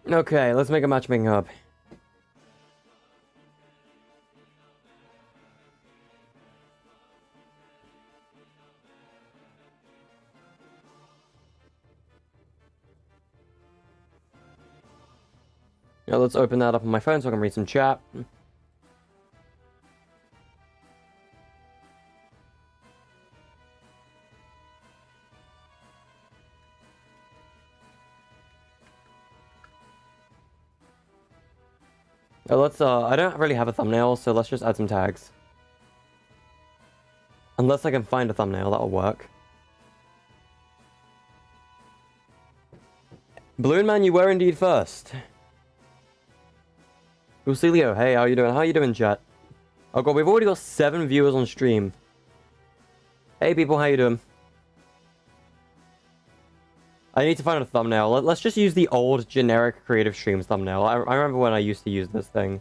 Okay, let's make a matchmaking hub. Now let's open that up on my phone so I can read some chat. Let's, I don't really have a thumbnail, so let's just add some tags. Unless I can find a thumbnail, that'll work. Balloon Man, you were indeed first. Lucilio, hey, how you doing? How you doing, chat? Oh god, we've already got 7 viewers on stream. Hey people, how you doing? I need to find a thumbnail. Let's just use the old generic Creative Streams thumbnail. I remember when I used to use this thing.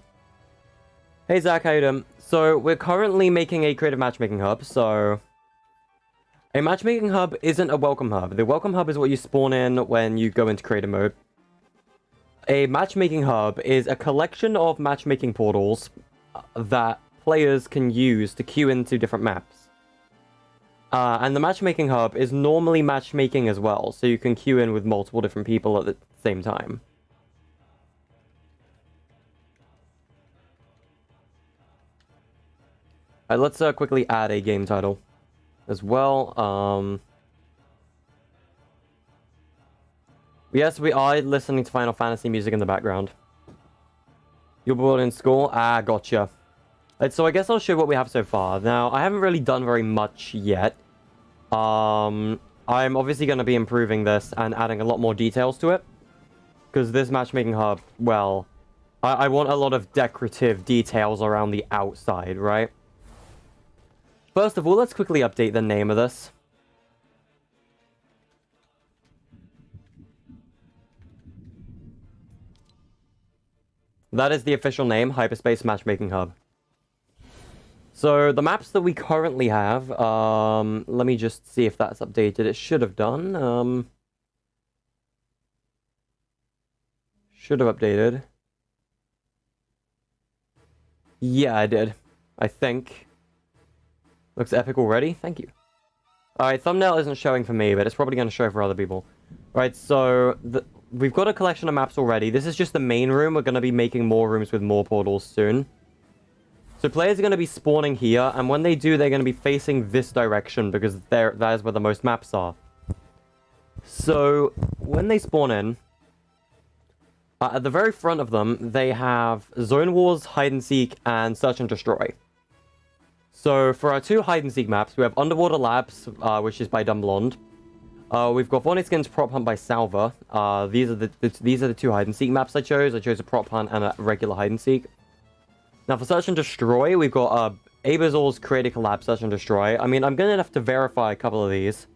Hey Zach, how you doing? So, we're currently making a creative matchmaking hub, so... A matchmaking hub isn't a welcome hub. The welcome hub is what you spawn in when you go into creative mode. A matchmaking hub is a collection of matchmaking portals that players can use to queue into different maps. And the matchmaking hub is normally matchmaking as well, so you can queue in with multiple different people at the same time. Alright, let's quickly add a game title as well. Yes, we are listening to Final Fantasy music in the background. You're bored in school? Ah, gotcha. Right, so I guess I'll show what we have so far. Now, I haven't really done very much yet. I'm obviously going to be improving this and adding a lot more details to it. Because this matchmaking hub, well, I want a lot of decorative details around the outside, right? First of all, let's quickly update the name of this. That is the official name, Hyperspace Matchmaking Hub. So, the maps that we currently have, let me just see if that's updated. It should have done. Should have updated. Yeah, I did. I think. Looks epic already. Thank you. Alright, thumbnail isn't showing for me, but it's probably going to show for other people. Alright, so we've got a collection of maps already. This is just the main room. We're going to be making more rooms with more portals soon. So players are going to be spawning here, and when they do, they're going to be facing this direction, because that is where the most maps are. So, when they spawn in, at the very front of them, they have Zone Wars, Hide and Seek, and Search and Destroy. So, for our 2 Hide and Seek maps, we have Underwater Labs, which is by Dumb Blonde. We've got Vonneguin's Prop Hunt by Salva. These are the 2 Hide and Seek maps I chose. I chose a Prop Hunt and a regular Hide and Seek. Now, for Search and Destroy, we've got Abazor's Creative Collab Search and Destroy. I mean, I'm going to have to verify a couple of these.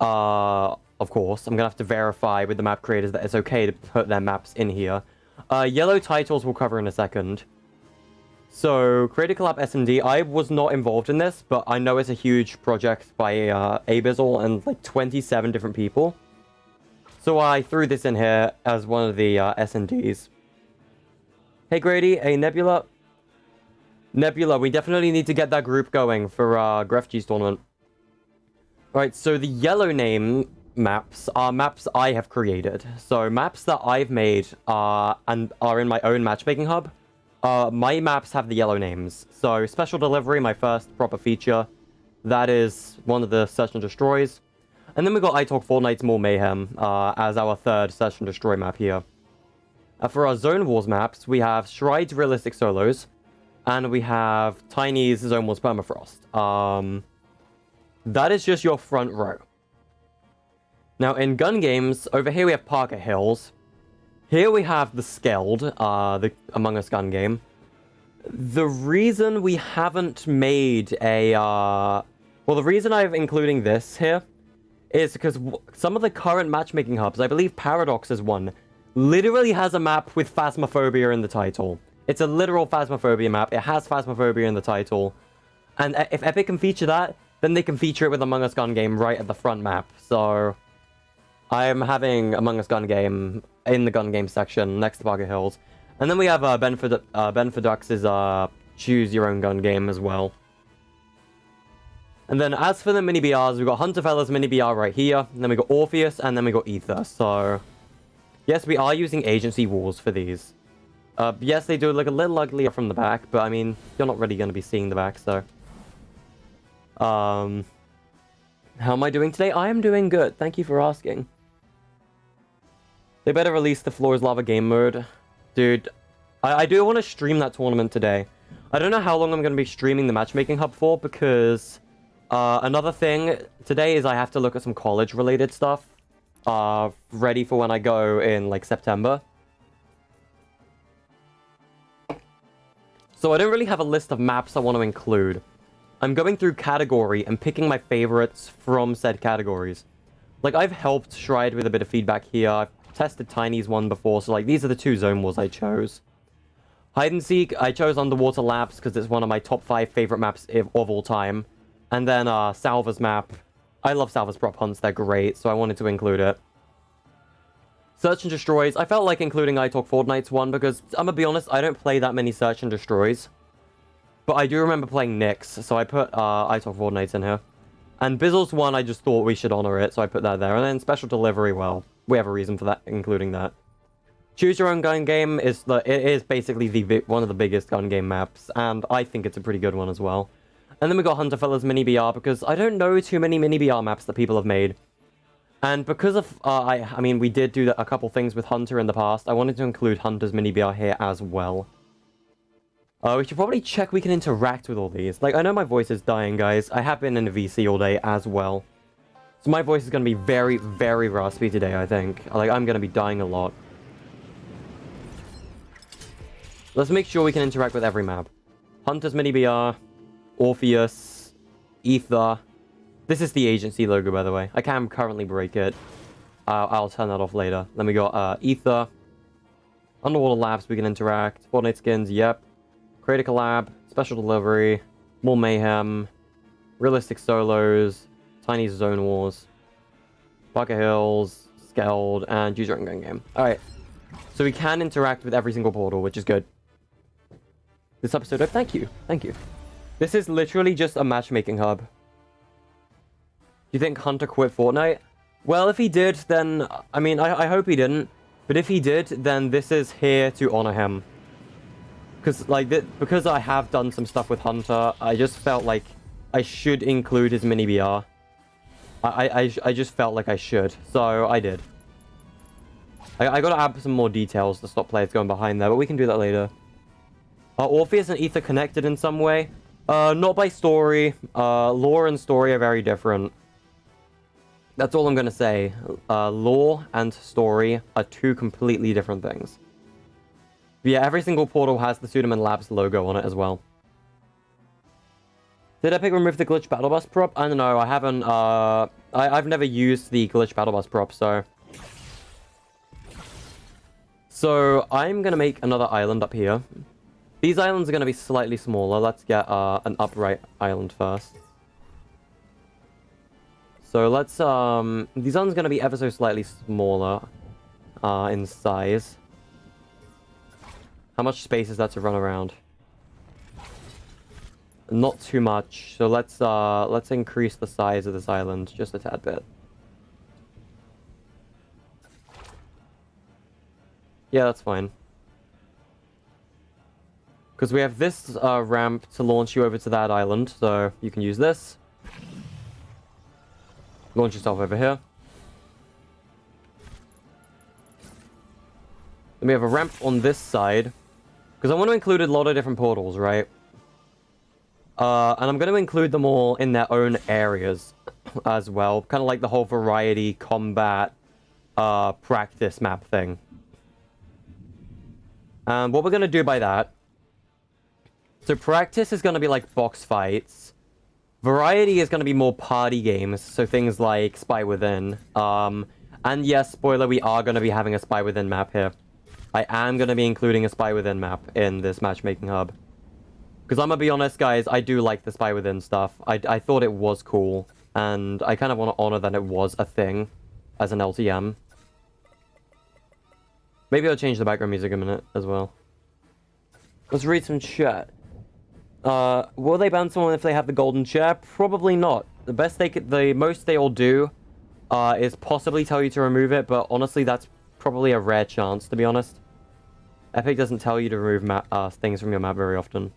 Of course, I'm going to have to verify with the map creators that it's okay to put their maps in here. Yellow titles we'll cover in a second. So, Creative Collab S&D, I was not involved in this, but I know it's a huge project by Abazor and like 27 different people. So I threw this in here as one of the S&Ds. Hey Grady, hey Nebula. Nebula, we definitely need to get that group going for Gref G's tournament. Right, so the yellow name maps are maps I have created. So maps that I've made and are in my own matchmaking hub. My maps have the yellow names. So Special Delivery, my first proper feature. That is one of the Search and Destroys. And then we got I Talk Fortnite's More Mayhem as our 3rd Search and Destroy map here. For our Zone Wars maps, we have Shride's Realistic Solos, and we have Tiny's Zone Wars Permafrost. That is just your front row. Now, in gun games, over here we have Parker Hills. Here we have the Skeld, the Among Us gun game. The reason we haven't made a... well, the reason I'm including this here is because some of the current matchmaking hubs, I believe Paradox is one, literally has a map with Phasmophobia in the title. It's a literal Phasmophobia map. It has Phasmophobia in the title. And if Epic can feature that, then they can feature it with Among Us gun game right at the front map. So, I'm having Among Us gun game in the gun game section next to Barker Hills. And then we have Ben Fordux's choose your own gun game as well. And then as for the mini BRs, we've got Hunterfella's mini BR right here. And then we got Orpheus, and then we got Ether. So, yes, we are using agency walls for these. Yes, they do look a little uglier from the back, but I mean, you're not really going to be seeing the back, so. How am I doing today? I am doing good. Thank you for asking. They better release the Floor is Lava game mode. Dude, I do want to stream that tournament today. I don't know how long I'm going to be streaming the Matchmaking Hub for, because another thing today is I have to look at some college-related stuff ready for when I go in, like, September. So I don't really have a list of maps I want to include. I'm going through category and picking my favorites from said categories. Like, I've helped Stride with a bit of feedback here. I've tested Tiny's one before, so, like, these are the 2 zone wars I chose. Hide and Seek, I chose Underwater Labs because it's one of my top 5 favorite maps of all time. And then, Salva's map. I love Salva's prop hunts, they're great, so I wanted to include it. Search and Destroys, I felt like including I Talk Fortnite's one because, I'm gonna be honest, I don't play that many Search and Destroys. But I do remember playing Nyx, so I put I Talk Fortnite's in here. And Bizzle's one, I just thought we should honor it, so I put that there. And then Special Delivery, well, we have a reason for that, including that. Choose Your Own Gun Game is it is basically one of the biggest gun game maps, and I think it's a pretty good one as well. And then we got Hunterfella's Mini BR, because I don't know too many Mini BR maps that people have made. And because of, I mean, we did do a couple things with Hunter in the past, I wanted to include Hunter's Mini BR here as well. We should probably check we can interact with all these. Like, I know my voice is dying, guys. I have been in a VC all day as well. So my voice is going to be very, very raspy today, I think. Like, I'm going to be dying a lot. Let's make sure we can interact with every map. Hunter's Mini BR, Orpheus, Ether. This is the agency logo, by the way. I can currently break it. I'll turn that off later. Then we got Ether. Underwater Labs, we can interact. Fortnite skins, yep. Create a collab, Special Delivery, more Mayhem, Realistic Solos, Tiny Zone Wars, Barker Hills, Skeld, and Choose Your Own Gun Game. Alright. So we can interact with every single portal, which is good. This episode, oh, thank you. Thank you. This is literally just a matchmaking hub. Do you think Hunter quit Fortnite? Well, if he did, then... I mean, I hope he didn't. But if he did, then this is here to honor him. Because, like, because I have done some stuff with Hunter, I just felt like I should include his mini BR. I just felt like I should, so I did. I gotta add some more details to stop players going behind there, but we can do that later. Are Orpheus and Ether connected in some way? Not by story. Lore and story are very different. That's all I'm gonna say. Lore and story are 2 completely different things. But yeah, every single portal has the Sudaman Labs logo on it as well. Did Epic remove the Glitch Battle Bus prop? I don't know, I haven't, I've never used the Glitch Battle Bus prop, so... So, I'm gonna make another island up here. These islands are gonna be slightly smaller. Let's get, an upright island first. So, let's, these islands are gonna be ever so slightly smaller, in size. How much space is that to run around? Not too much. So let's increase the size of this island just a tad bit. Yeah, that's fine. Because we have this ramp to launch you over to that island, so you can use this. Launch yourself over here. Then we have a ramp on this side. Because I want to include a lot of different portals, right? And I'm going to include them all in their own areas as well. Kind of like the whole variety combat practice map thing. And what we're going to do by that... So practice is going to be like box fights. Variety is going to be more party games. So things like Spy Within. And yes, spoiler, we are going to be having a Spy Within map here. I am going to be including a Spy Within map in this matchmaking hub. Because I'm going to be honest, guys, I do like the Spy Within stuff. I thought it was cool. And I kind of want to honor that it was a thing. as an LTM. Maybe I'll change the background music a minute as well. Let's read some chat. Will they ban someone if they have the golden chair? Probably not. The most they'll do is possibly tell you to remove it, but honestly, that's probably a rare chance, to be honest. Epic doesn't tell you to remove things from your map very often.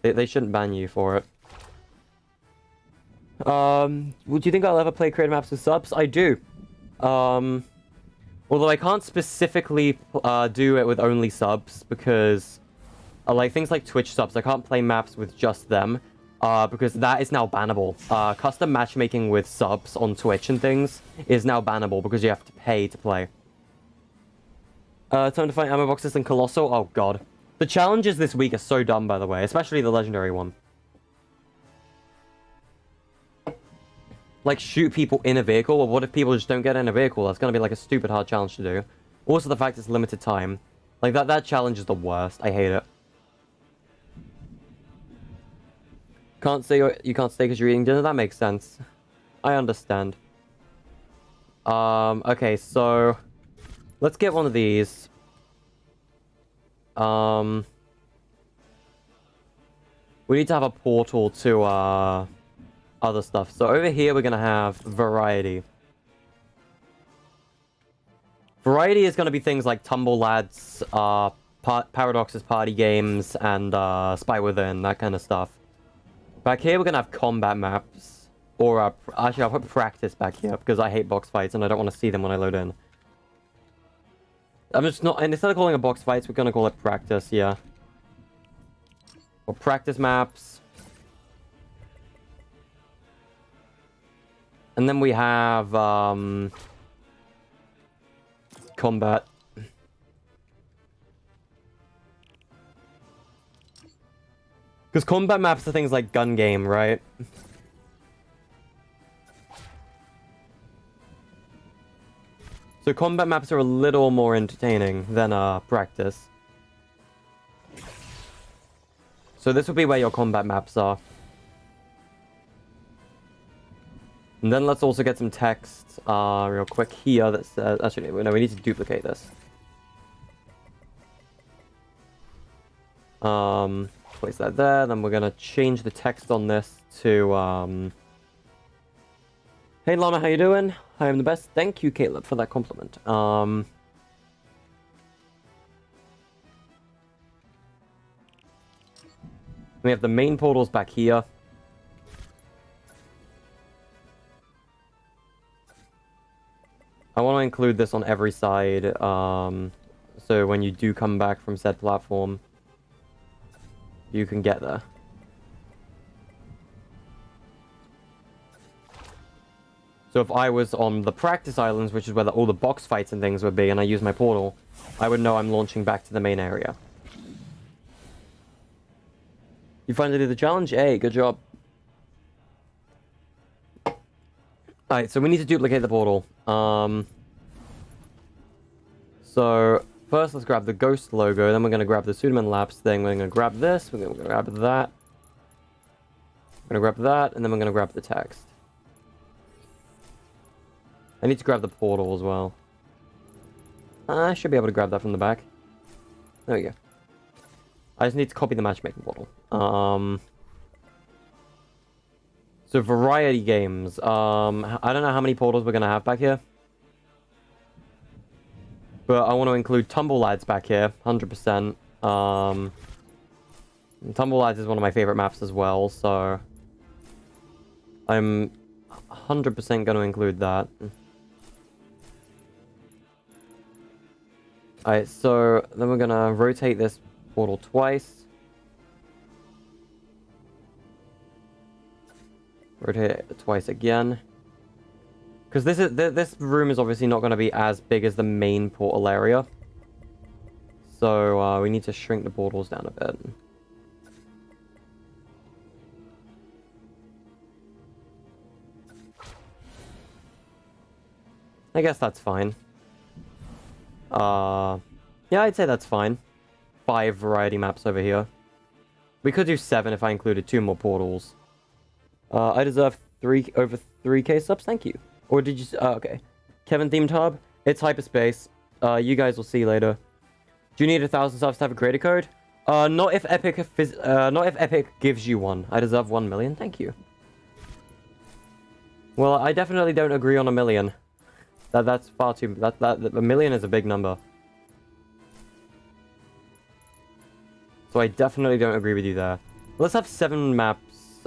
They shouldn't ban you for it. Do you think I'll ever play creative maps with subs? I do. Although I can't specifically do it with only subs, because like things like Twitch subs, I can't play maps with just them, because that is now bannable. Custom matchmaking with subs on Twitch and things is now bannable because you have to pay to play. Time to find ammo boxes in Colossal. Oh god. The challenges this week are so dumb, by the way, especially the legendary one. Like, shoot people in a vehicle? Well, what if people just don't get in a vehicle? That's gonna be like a stupid hard challenge to do. Also, the fact it's limited time. Like, that challenge is the worst. I hate it. Can't say you can't stay because you're eating dinner? That makes sense. I understand. Okay, so... let's get one of these. We need to have a portal to, other stuff. So over here, we're gonna have variety. Variety is gonna be things like Tumble Lads, Paradox's Party Games, and Spy Within, that kind of stuff. Back here, we're gonna have combat maps. Or, actually, I'll put practice back here, because I hate box fights, and I don't want to see them when I load in. I'm just not... and instead of calling it box fights, we're gonna call it practice, yeah. Or practice maps. And then we have, combat. Because combat maps are things like gun game, right? So combat maps are a little more entertaining than, practice. So this will be where your combat maps are. And then let's also get some text real quick here that says... actually, no, we need to duplicate this. Place that there. Then we're going to change the text on this to... Hey, Lana, how you doing? I am the best. Thank you, Caleb, for that compliment. We have the main portals back here. I want to include this on every side, so when you do come back from said platform, you can get there. So if I was on the practice islands, which is where all the box fights and things would be, and I use my portal, I would know I'm launching back to the main area. You finally did the challenge? Hey, good job. Alright, so we need to duplicate the portal. So, first let's grab the ghost logo, then we're going to grab the Sudaman Labs thing, we're going to grab this, we're going to grab that. We're going to grab that, and then we're going to grab the text. I need to grab the portal as well. I should be able to grab that from the back. There we go. I just need to copy the matchmaking portal. So variety games. I don't know how many portals we're gonna have back here. But I want to include Tumble Lads back here, 100%. Tumble Lads is one of my favorite maps as well, so... I'm 100% gonna include that. Alright, so then we're gonna rotate this portal twice. Rotate it twice again. Because this room is obviously not going to be as big as the main portal area. So we need to shrink the portals down a bit. I guess that's fine. Yeah, I'd say that's fine. 5 variety maps over here. We could do 7 if I included 2 more portals. I deserve over 3k subs, thank you. Or did you... oh, okay. Kevin themed hub. It's hyperspace. You guys will see later. Do you need 1,000 subs to have a creator code? Not if Epic gives you one. I deserve 1 million. Thank you. Well, I definitely don't agree on 1 million. That's far too. That 1 million is a big number. So I definitely don't agree with you there. Let's have 7 maps.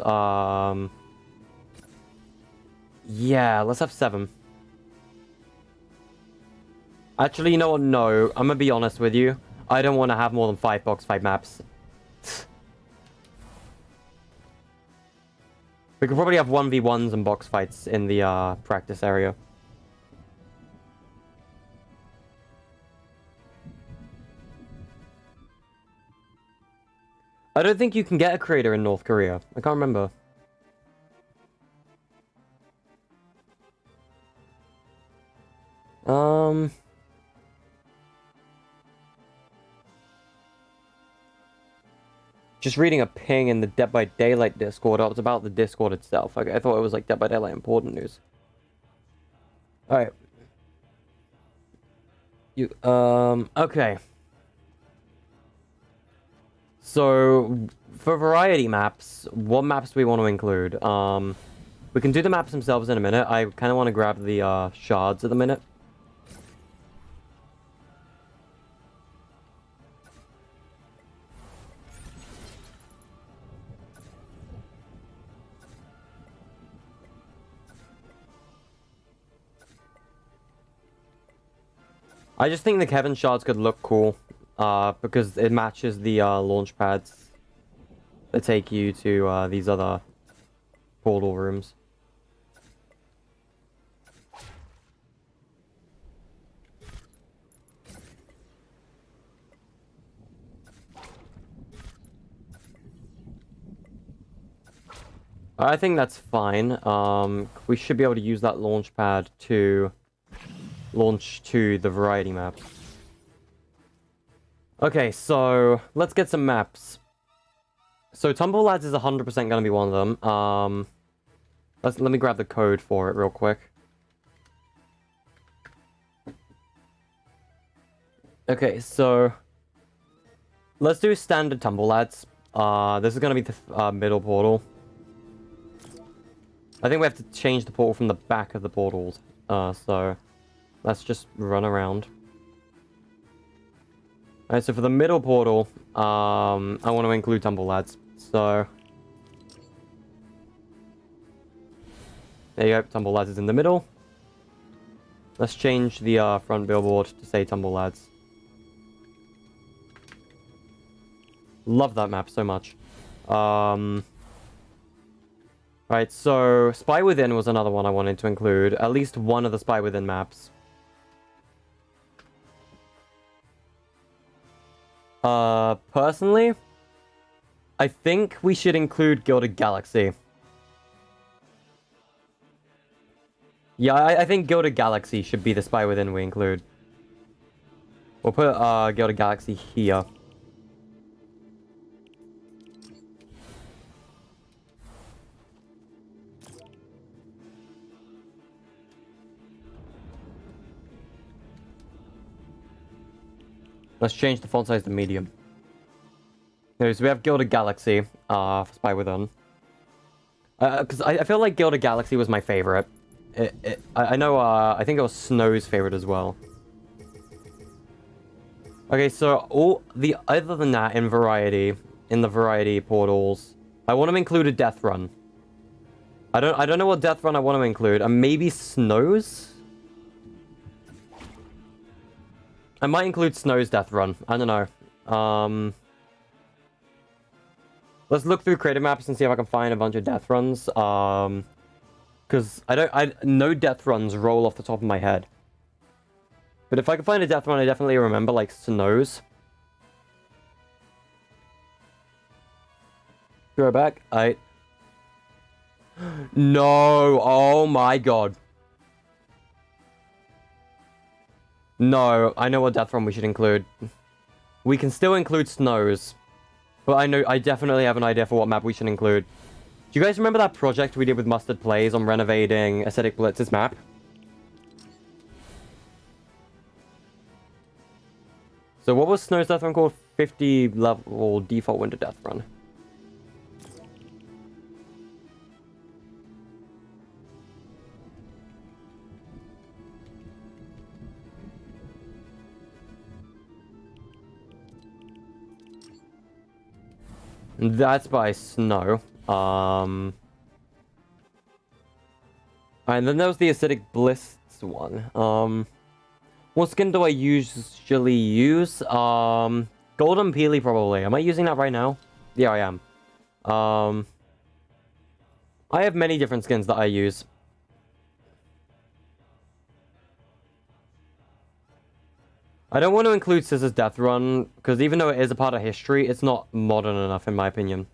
Yeah, let's have 7. Actually, you know what? No, I'm gonna be honest with you. I don't want to have more than 5 box fight maps. We could probably have 1v1s and box fights in the practice area. I don't think you can get a creator in North Korea. I can't remember. Just reading a ping in the Dead by Daylight Discord. Oh, it's about the Discord itself. I thought it was like Dead by Daylight important news. Alright. Okay. So, for variety maps, what maps do we want to include? We can do the maps themselves in a minute. I kind of want to grab the shards at the minute. I just think the Kevin shards could look cool, because it matches the launch pads that take you to these other portal rooms. I think that's fine. We should be able to use that launch pad to launch to the variety map. Okay, so let's get some maps. So Tumble Lads is 100% going to be one of them. Let me grab the code for it real quick. Okay, so let's do standard Tumble Lads. This is going to be the middle portal. I think we have to change the portal from the back of the portals. So let's just run around. Alright, so for the middle portal, I want to include Tumble Lads. So there you go, Tumble Lads is in the middle. Let's change the front billboard to say Tumble Lads. Love that map so much. Right, so Spy Within was another one I wanted to include. At least one of the Spy Within maps. Personally, I think we should include Gilded Galaxy. Yeah, I think Gilded Galaxy should be the Spy Within we include. We'll put Gilded Galaxy here. Let's change the font size to medium. Anyway, so we have Gilded Galaxy for Spy Within. Because I feel like Gilded Galaxy was my favorite. I know, I think it was Snow's favorite as well. Okay, so other than that, in the variety portals, I want to include a Death Run. I don't know what Death Run I want to include. Maybe Snow's? I might include Snow's Death Run. I don't know. Let's look through creative maps and see if I can find a bunch of Death Runs. Because no Death Runs roll off the top of my head. But if I can find a Death Run, I definitely remember, like, Snow's. Go back. No! Oh my god. No, I know what Death Run we should include. We can still include Snow's. But I definitely have an idea for what map we should include. Do you guys remember that project we did with Mustard Plays on renovating Aesthetic Blitz's map? So what was Snow's death run called? 50 level default winter death run. That's by Snow. And then there was the Acidic Bliss one. What skin do I usually use? Golden Peely probably. Am I using that right now? Yeah, I am. I have many different skins that I use. I don't want to include Scissor's Death Run, because even though it is a part of history, it's not modern enough in my opinion.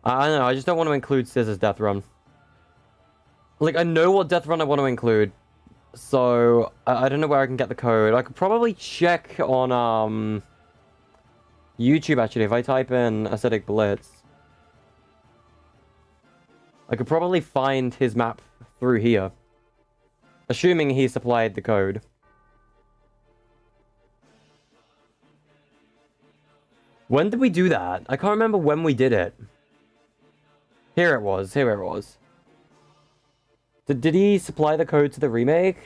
I don't know, I just don't want to include Scissor's Death Run. Like, I know what Death Run I want to include, so I don't know where I can get the code. I could probably check on, YouTube, actually, if I type in Acidic Blitz. I could probably find his map through here. Assuming he supplied the code. When did we do that? I can't remember when we did it. Here it was. Here it was. Did he supply the code to the remake?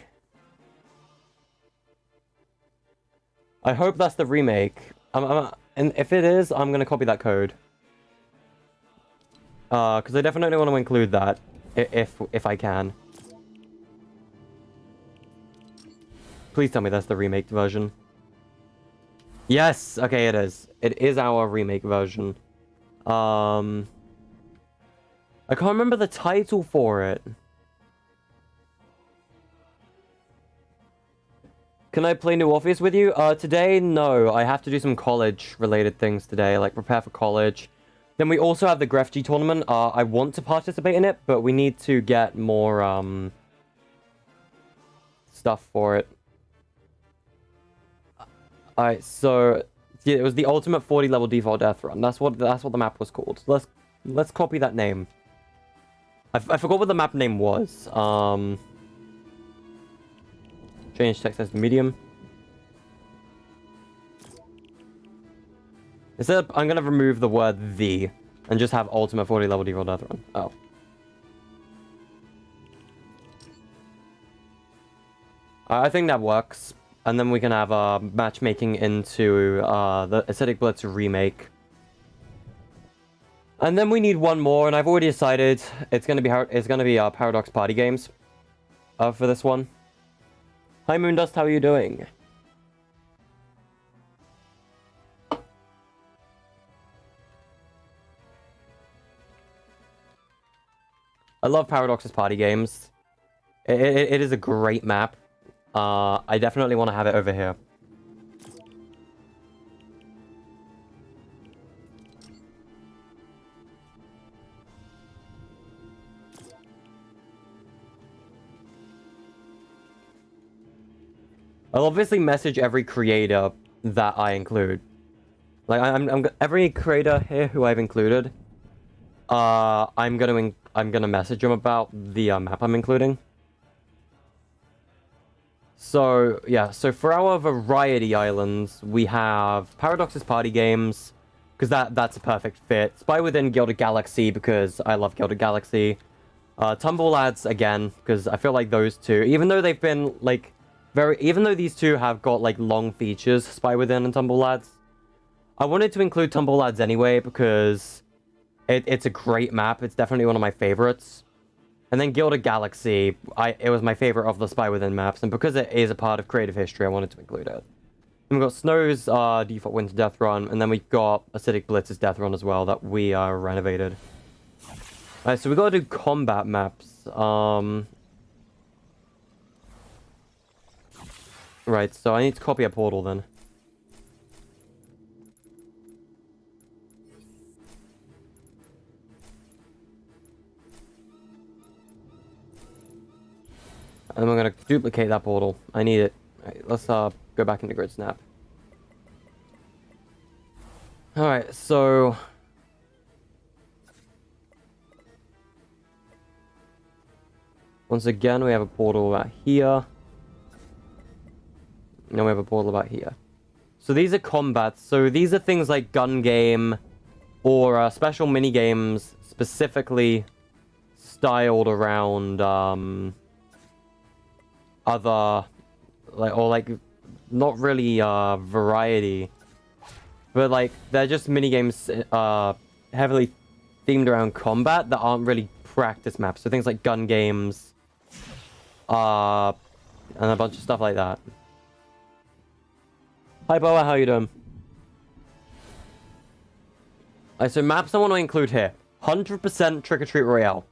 I hope that's the remake. And if it is, I'm gonna copy that code. Because I definitely want to include that. If I can. Please tell me that's the remake version. Yes! Okay, it is. It is our remake version. I can't remember the title for it. Can I play New Orpheus with you? Today, no. I have to do some college-related things today, like prepare for college. Then we also have the Grefg tournament. I want to participate in it, but we need to get more, stuff for it. Alright, so yeah, it was the ultimate 40 level default death run. That's what the map was called. Let's copy that name. I forgot what the map name was. Change text as medium. Instead of, I'm gonna remove the word the and just have ultimate 40 level default death run. Oh. I think that works. And then we can have matchmaking into the Acidic Blitz remake. And then we need one more, and I've already decided it's gonna be Paradox Party Games for this one. Hi Moondust, how are you doing? I love Paradox's Party Games. It is a great map. I definitely want to have it over here. I'll obviously message every creator that I include. Like I'm every creator here who I've included. I'm gonna message them about the map I'm including. So, yeah, so for our variety islands, we have Paradox's Party Games, because that's a perfect fit. Spy Within Gilded Galaxy, because I love Gilded Galaxy. Tumble Lads, again, because I feel like those two, even though they've been, like, even though these two have got, like, long features, Spy Within and Tumble Lads, I wanted to include Tumble Lads anyway, because it's a great map. It's definitely one of my favorites. And then Gilded Galaxy, it was my favorite of the Spy Within maps, and because it is a part of creative history, I wanted to include it. And we've got Snow's default winter death run, and then we've got Acidic Blitz's death run as well that we renovated. Alright, so we gotta do combat maps. Right, so I need to copy a portal then. And we're going to duplicate that portal. I need it. Right, let's go back into Grid Snap. Alright, so... once again, we have a portal about here. And then we have a portal about here. So these are combats. So these are things like gun game or special mini games specifically styled around other like not really variety, but like they're just mini games heavily themed around combat that aren't really practice maps. So things like gun games, and a bunch of stuff like that. Hi Boa, how you doing? Alright, so maps I want to include here. 100% Trick or Treat Royale.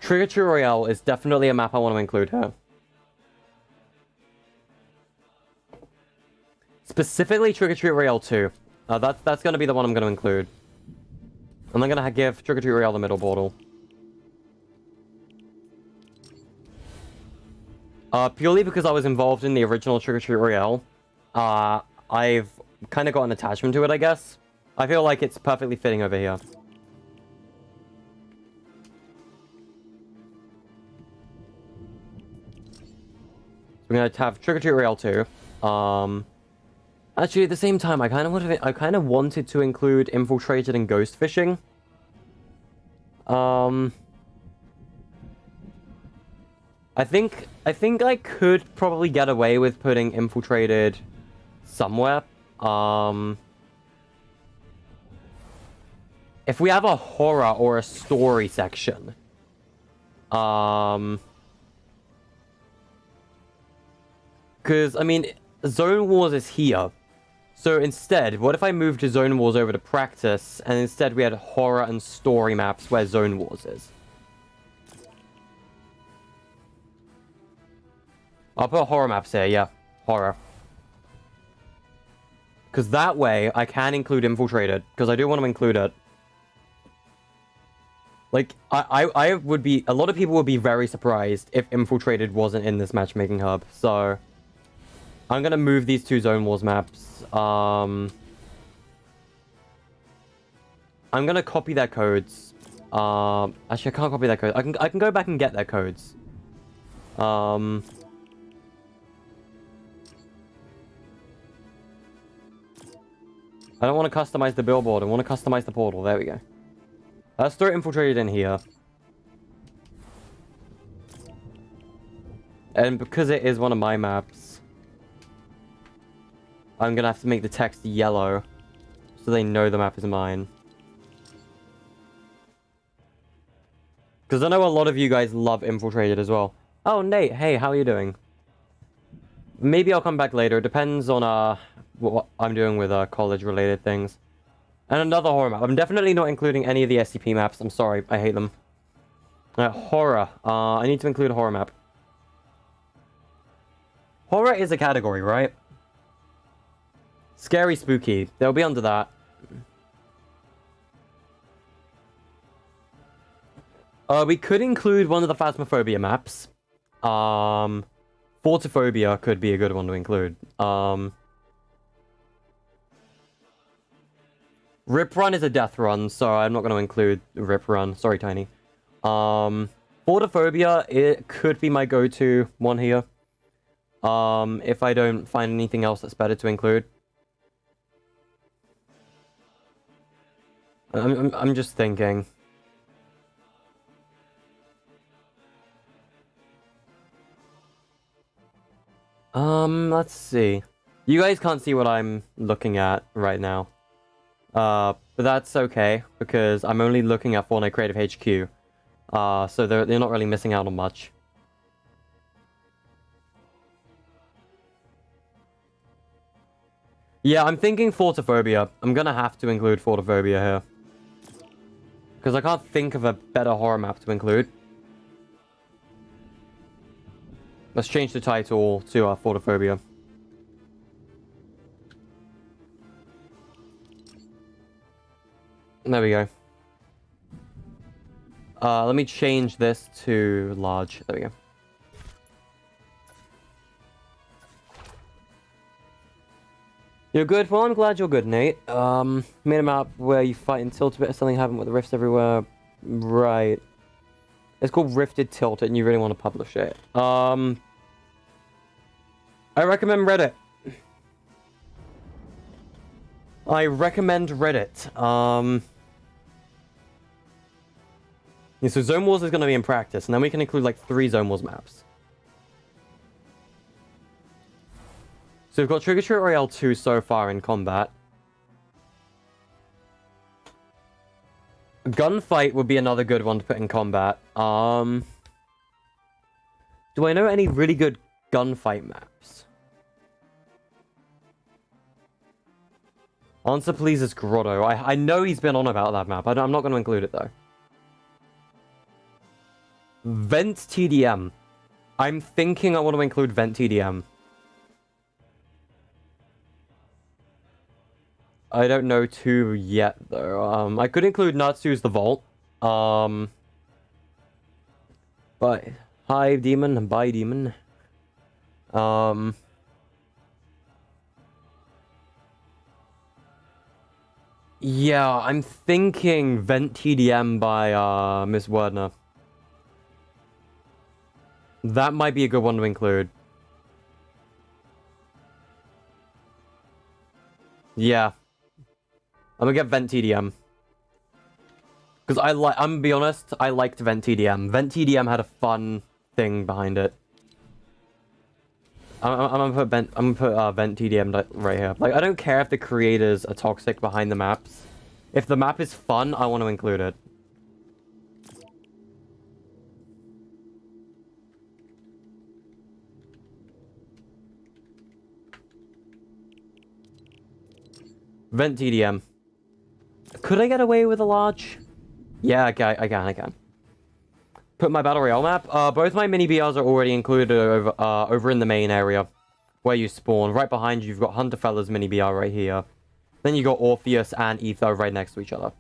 Trick or Treat Royale is definitely a map I want to include here. Specifically Trick or Treat Royale 2. That's going to be the one I'm going to include. And I'm going to give Trick or Treat Royale the middle portal. Purely because I was involved in the original Trick or Treat Royale. I've kind of got an attachment to it, I guess. I feel like it's perfectly fitting over here. We're going to have Trick or Treat Royale 2. Actually, at the same time, I kind of wanted to include Infiltrated and Ghost Fishing. I think I could probably get away with putting Infiltrated somewhere. If we have a horror or a story section. Because, I mean, Zone Wars is here. So instead, what if I moved Zone Wars over to practice, and instead we had horror and story maps where Zone Wars is? I'll put horror maps here, yeah. Horror. Because that way, I can include Infiltrated, because I do want to include it. Like, I would be... A lot of people would be very surprised if Infiltrated wasn't in this matchmaking hub, so... I'm gonna move these two Zone Wars maps. I'm gonna copy their codes. Actually, I can't copy their codes. I can go back and get their codes. I don't want to customize the billboard. I want to customize the portal. There we go. Let's throw Infiltrated in here. And because it is one of my maps, I'm gonna have to make the text yellow so they know the map is mine. Because I know a lot of you guys love Infiltrated as well. Oh, Nate, hey, how are you doing? Maybe I'll come back later. It depends on what I'm doing with college-related things. And another horror map. I'm definitely not including any of the SCP maps. I'm sorry, I hate them. Horror. I need to include a horror map. Horror is a category, right? Scary, spooky. They'll be under that. We could include one of the Phasmophobia maps. Photophobia could be a good one to include. Rip Run is a death run, so I'm not going to include Rip Run. Sorry, Tiny. Photophobia, it could be my go-to one here. If I don't find anything else that's better to include. I'm just thinking. Let's see. You guys can't see what I'm looking at right now. But that's okay, because I'm only looking at Fortnite Creative HQ. So they're not really missing out on much. Yeah, I'm thinking Photophobia. I'm gonna have to include Photophobia here. Because I can't think of a better horror map to include. Let's change the title to Photophobia. There we go. Let me change this to large. There we go. You're good? Well, I'm glad you're good, Nate. Made a map where you fight in Tilt a bit or something happened with the rifts everywhere. Right. It's called Rifted Tilted, and you really want to publish it. I recommend Reddit. I recommend Reddit. Yeah, so Zone Wars is going to be in practice, and then we can include like 3 Zone Wars maps. So we've got Trigger Treat Royale 2 so far in combat. Gunfight would be another good one to put in combat. Do I know any really good gunfight maps? Answer please is Grotto. I know he's been on about that map. I'm not going to include it though. Vent TDM. I'm thinking I want to include Vent TDM. I don't know 2 yet though. I could include Natsu's The Vault. But Hive Demon and Bye Demon. Yeah, I'm thinking Vent TDM by Miss Werdner. That might be a good one to include. Yeah. I'm gonna get Vent TDM. Because I'm gonna be honest, I liked Vent TDM. Vent TDM had a fun thing behind it. I'm gonna put Vent TDM right here. Like, I don't care if the creators are toxic behind the maps. If the map is fun, I want to include it. Vent TDM. Could I get away with a large? Yeah, I can. Put my Battle Royale map. Both my mini BRs are already included over in the main area where you spawn. Right behind you, you've got Hunterfella's mini BR right here. Then you got Orpheus and Ether right next to each other.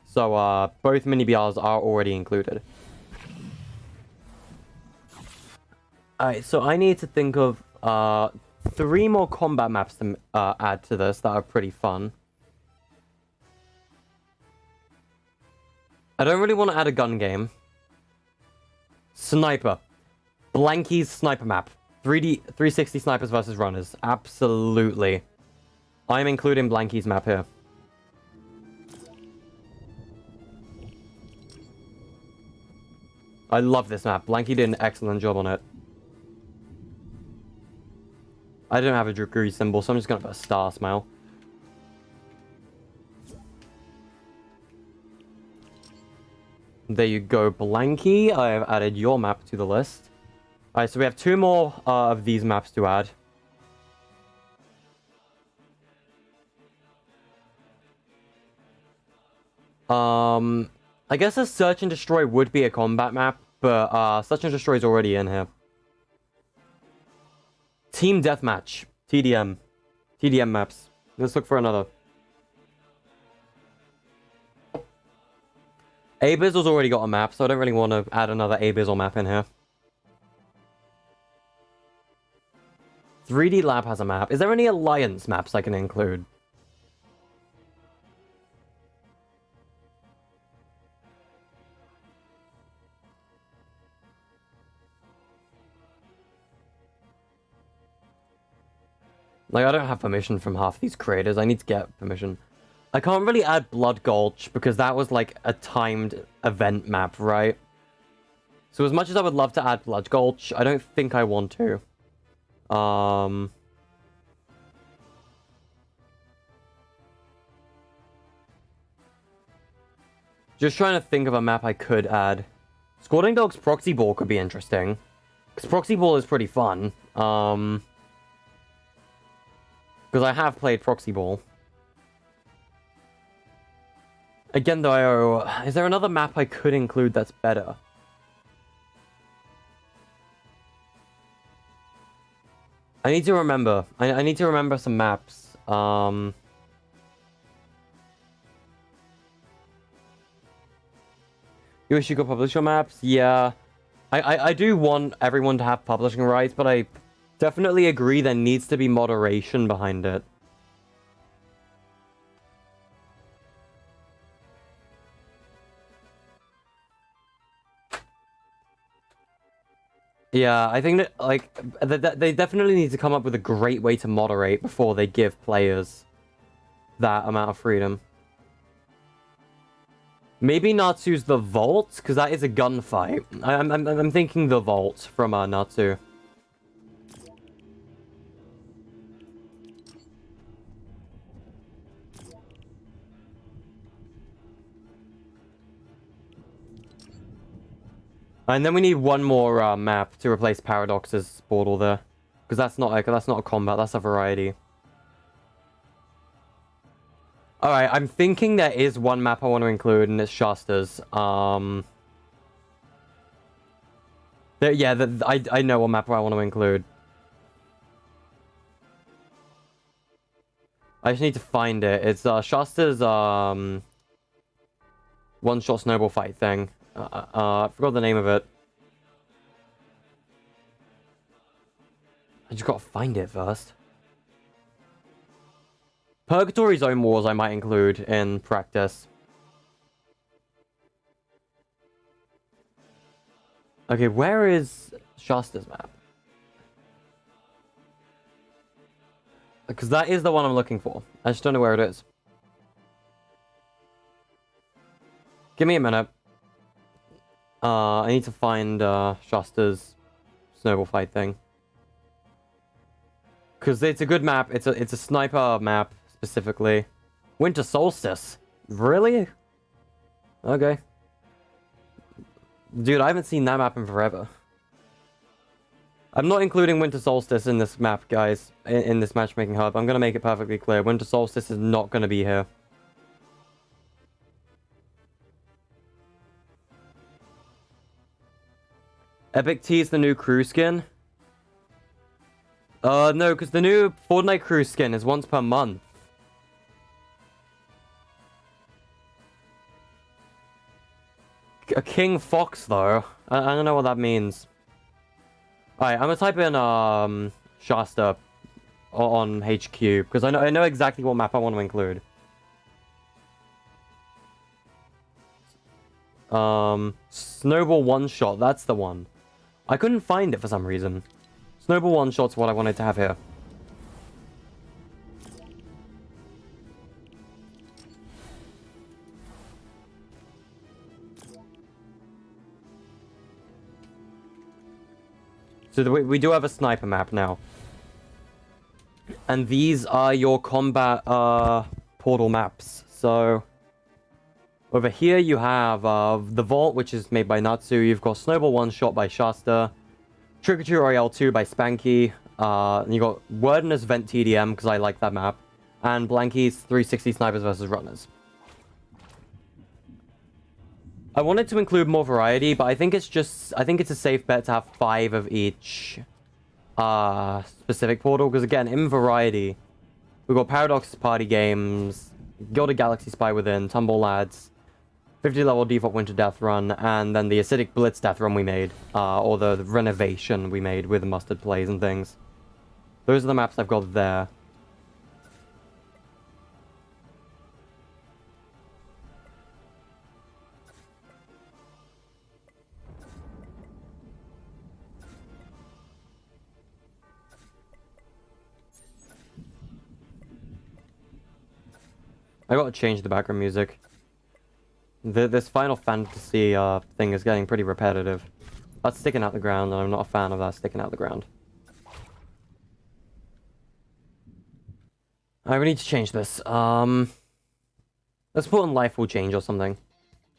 So, both mini BRs are already included. Alright, so I need to think of 3 more combat maps to add to this that are pretty fun. I don't really want to add a gun game. Sniper. Blanky's sniper map. 360 snipers versus runners. Absolutely. I'm including Blanky's map here. I love this map. Blanky did an excellent job on it. I don't have a degree symbol, so I'm just gonna put a star smile. There you go, Blanky. I have added your map to the list. Alright, so we have 2 more of these maps to add. I guess a Search and Destroy would be a combat map, but Search and Destroy is already in here. Team Deathmatch. TDM. TDM maps. Let's look for another. Abizzle's already got a map, so I don't really want to add another Abizzle map in here. 3D Lab has a map. Is there any Alliance maps I can include? Like, I don't have permission from half these creators. I need to get permission. I can't really add Blood Gulch because that was like a timed event map, right? So as much as I would love to add Blood Gulch, I don't think I want to. Just trying to think of a map I could add. Squatting Dog's Proxy Ball could be interesting. Because Proxy Ball is pretty fun. Because I have played Proxy Ball. Again, though, is there another map I could include that's better? I need to remember. I need to remember some maps. You wish you could publish your maps? Yeah. I do want everyone to have publishing rights, but I definitely agree there needs to be moderation behind it. Yeah, I think that, like, they definitely need to come up with a great way to moderate before they give players that amount of freedom. Maybe Natsu's the Vault, because that is a gunfight. I'm thinking the Vault from Natsu. And then we need one more map to replace Paradox's portal there, because that's not a combat, that's a variety. All right, I'm thinking there is one map I want to include, and it's Shasta's. I know what map I want to include. I just need to find it. It's Shasta's one-shot snowball fight thing. I forgot the name of it. I just gotta find it first. Purgatory Zone Wars I might include in practice. Okay, where is Shasta's map? Because that is the one I'm looking for. I just don't know where it is. Give me a minute. I need to find Shasta's snowball fight thing. Because it's a good map. It's a sniper map, specifically. Winter Solstice. Really? Okay. Dude, I haven't seen that map in forever. I'm not including Winter Solstice in this map, guys. In this matchmaking hub. I'm going to make it perfectly clear. Winter Solstice is not going to be here. Epic T is the new crew skin? No, because the new Fortnite crew skin is once per month. A King Fox, though. I don't know what that means. Alright, I'm gonna type in, Shasta on HQ, because I know exactly what map I want to include. Snowball one-shot, that's the one. I couldn't find it for some reason. Snowball one-shot's what I wanted to have here. So we do have a sniper map now. And these are your combat portal maps. So over here you have the Vault, which is made by Natsu. You've got Snowball One Shot by Shasta. Trick or Treat Royale 2 by Spanky. And you got Wordness Vent TDM, because I like that map. And Blanky's 360 Snipers versus Runners. I wanted to include more variety, but I think it's a safe bet to have 5 of each specific portal, because again, in variety, we've got Paradox Party Games, Gilded Galaxy Spy Within, Tumble Lads, 50 level default Winter Death Run, and then the Acidic Blitz Death Run we made, or the renovation we made with the mustard plays and things. Those are the maps I've got there. I gotta change the background music. This Final Fantasy thing is getting pretty repetitive. That's sticking out the ground, and I'm not a fan of that sticking out the ground. I really need to change this. Let's put on Life Will Change or something.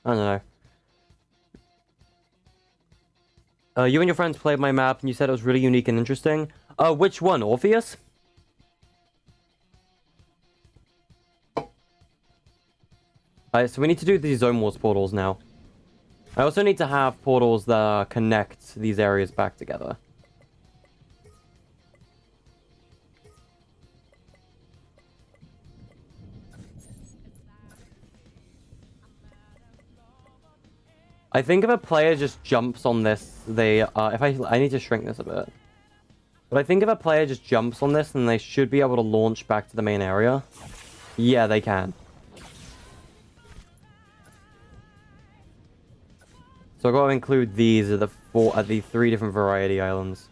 I don't know. You and your friends played my map, and you said it was really unique and interesting. Which one? Orpheus? Alright, so we need to do these Zone Wars portals now. I also need to have portals that connect these areas back together. I think if a player just jumps on this, they, I need to shrink this a bit. But I think if a player just jumps on this, then they should be able to launch back to the main area. Yeah, they can. So I've got to include these at the 3 different variety islands.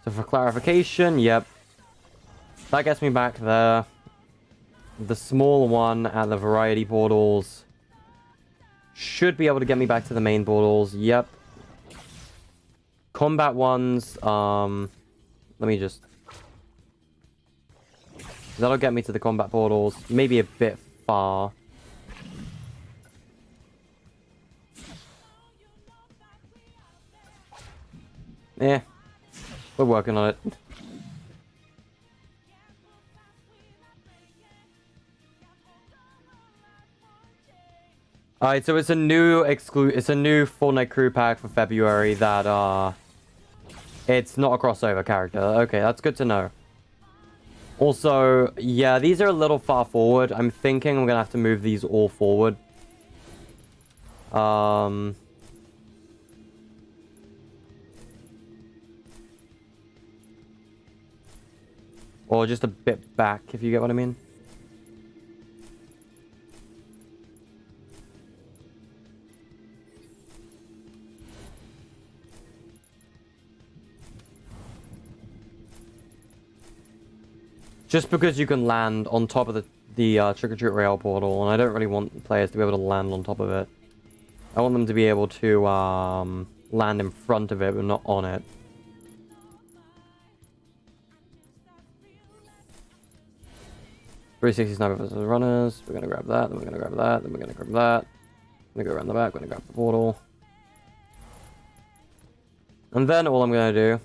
So for clarification, yep. That gets me back there. The small one at the variety portals should be able to get me back to the main portals. Yep. Combat ones, let me just... That'll get me to the combat portals. Maybe a bit far. Eh. We're working on it. Alright, so it's a new Fortnite crew pack for February that it's not a crossover character. Okay, that's good to know. Also, yeah, these are a little far forward. I'm thinking I'm gonna have to move these all forward. Or just a bit back, if you get what I mean. Just because you can land on top of the Trick or Treat Rail portal, and I don't really want players to be able to land on top of it. I want them to be able to land in front of it, but not on it. .360 sniper versus runners. We're gonna grab that, then we're gonna grab that, then we're gonna grab that. I'm gonna go around the back, we're gonna grab the portal. And then all I'm gonna do...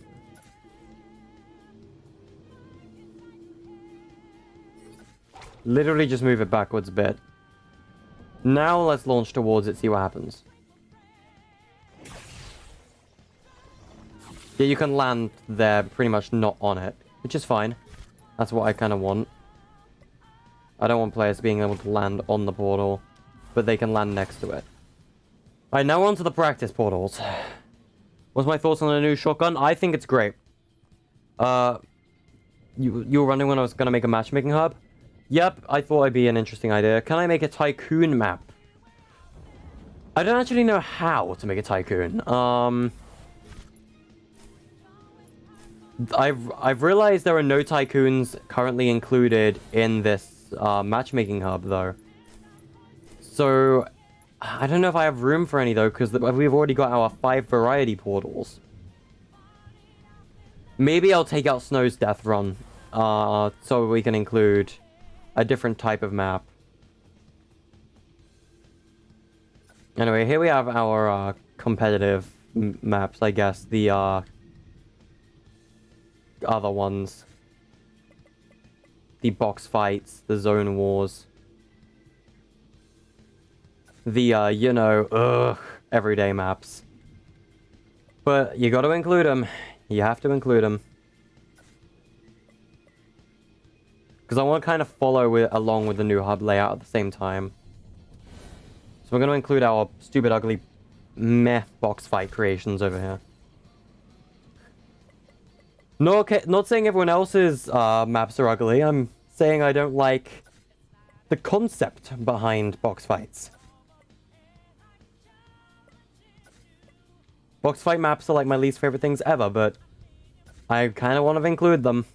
literally just move it backwards a bit. Now let's launch towards it, see what happens. Yeah, you can land there, pretty much not on it, which is fine. That's what I kind of want. I don't want players being able to land on the portal, but they can land next to it. Alright, now on to the practice portals. What's my thoughts on the new shotgun? I think it's great. You were wondering when I was going to make a matchmaking hub? Yep, I thought it'd be an interesting idea. Can I make a tycoon map? I don't actually know how to make a tycoon. I've realized there are no tycoons currently included in this matchmaking hub, though. So, I don't know if I have room for any, though, because we've already got our 5 variety portals. Maybe I'll take out Snow's Death Run, so we can include a different type of map. Anyway, here we have our competitive maps, I guess. The other ones. The box fights, the zone wars. The, you know, everyday maps. But you gotta include them. You have to include them. Because I want to kind of follow along with the new hub layout at the same time. So we're going to include our stupid, ugly, meh box fight creations over here. No, okay, not saying everyone else's maps are ugly. I'm saying I don't like the concept behind box fights. Box fight maps are like my least favorite things ever, but I kind of want to include them.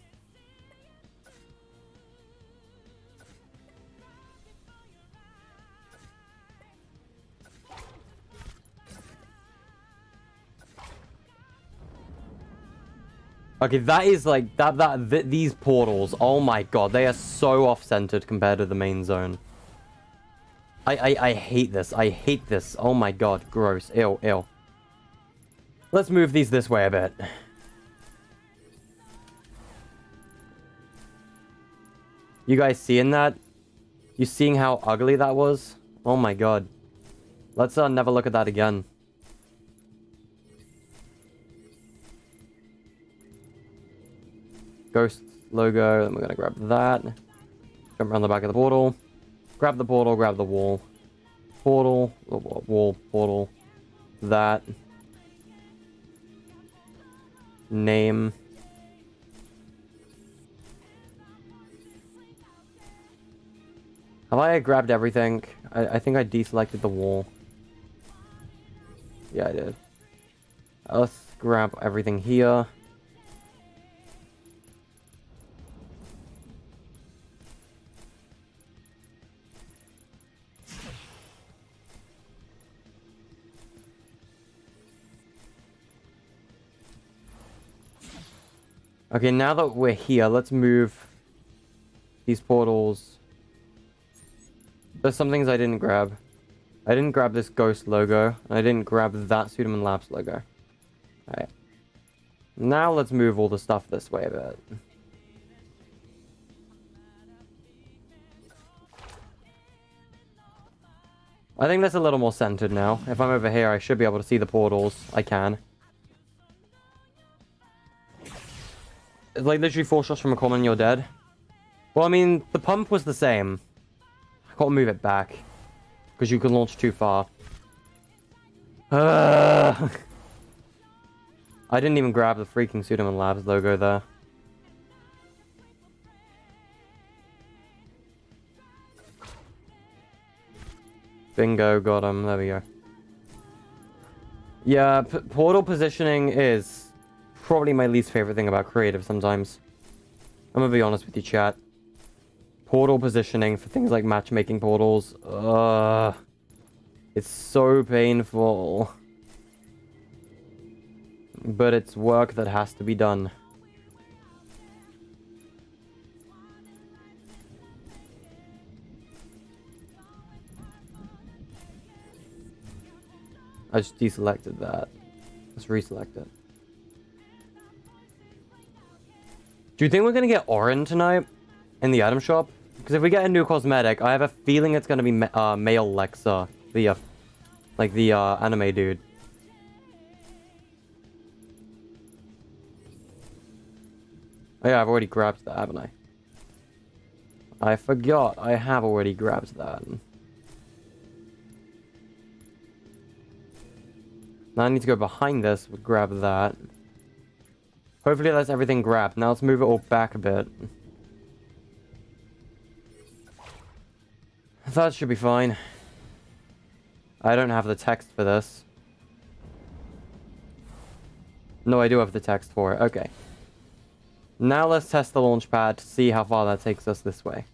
Okay, that is like these portals. Oh my god, they are so off-centered compared to the main zone. I hate this. I hate this. Oh my god, gross. Ew, ew. Let's move these this way a bit. You guys seeing that? You seeing how ugly that was? Oh my god. Let's never look at that again. Ghost logo, then we're gonna grab that. Jump around the back of the portal. Grab the portal, grab the wall. Portal, wall, portal. That. Name. Have I grabbed everything? I think I deselected the wall. Yeah, I did. Let's grab everything here. Okay, now that we're here, let's move these portals. There's some things I didn't grab. I didn't grab this ghost logo. And I didn't grab that Sudaman Labs logo. Alright. Now let's move all the stuff this way a bit. I think that's a little more centered now. If I'm over here, I should be able to see the portals. I can. It's like literally 4 shots from a common, you're dead. Well, I mean, the pump was the same. I gotta move it back. Because you can launch too far. I didn't even grab the freaking Sudaman Labs logo there. Bingo, got him. There we go. Yeah, portal positioning is probably my least favorite thing about creative sometimes. I'm gonna be honest with you, chat. Portal positioning for things like matchmaking portals. It's so painful. But it's work that has to be done. I just deselected that. Let's reselect it. Do you think we're gonna get Orin tonight in the item shop? Because if we get a new cosmetic, I have a feeling it's gonna be male Lexa, the like the anime dude. Oh yeah, I've already grabbed that, haven't I? I forgot I have already grabbed that. Now I need to go behind this, grab that. Hopefully that's everything grabbed. Now let's move it all back a bit. That should be fine. I don't have the text for this. No, I do have the text for it. Okay. Now let's test the launch pad to see how far that takes us this way.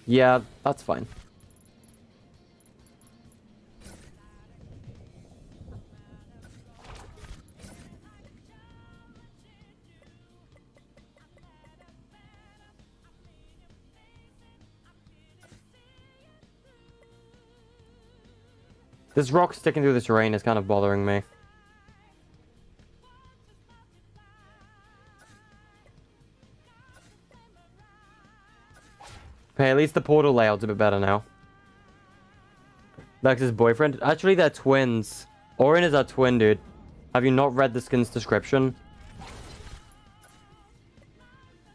Yeah, that's fine. This rock sticking through the terrain is kind of bothering me. Okay, at least the portal layout's a bit better now. Lex's boyfriend? Actually, they're twins. Orin is our twin, dude. Have you not read the skin's description?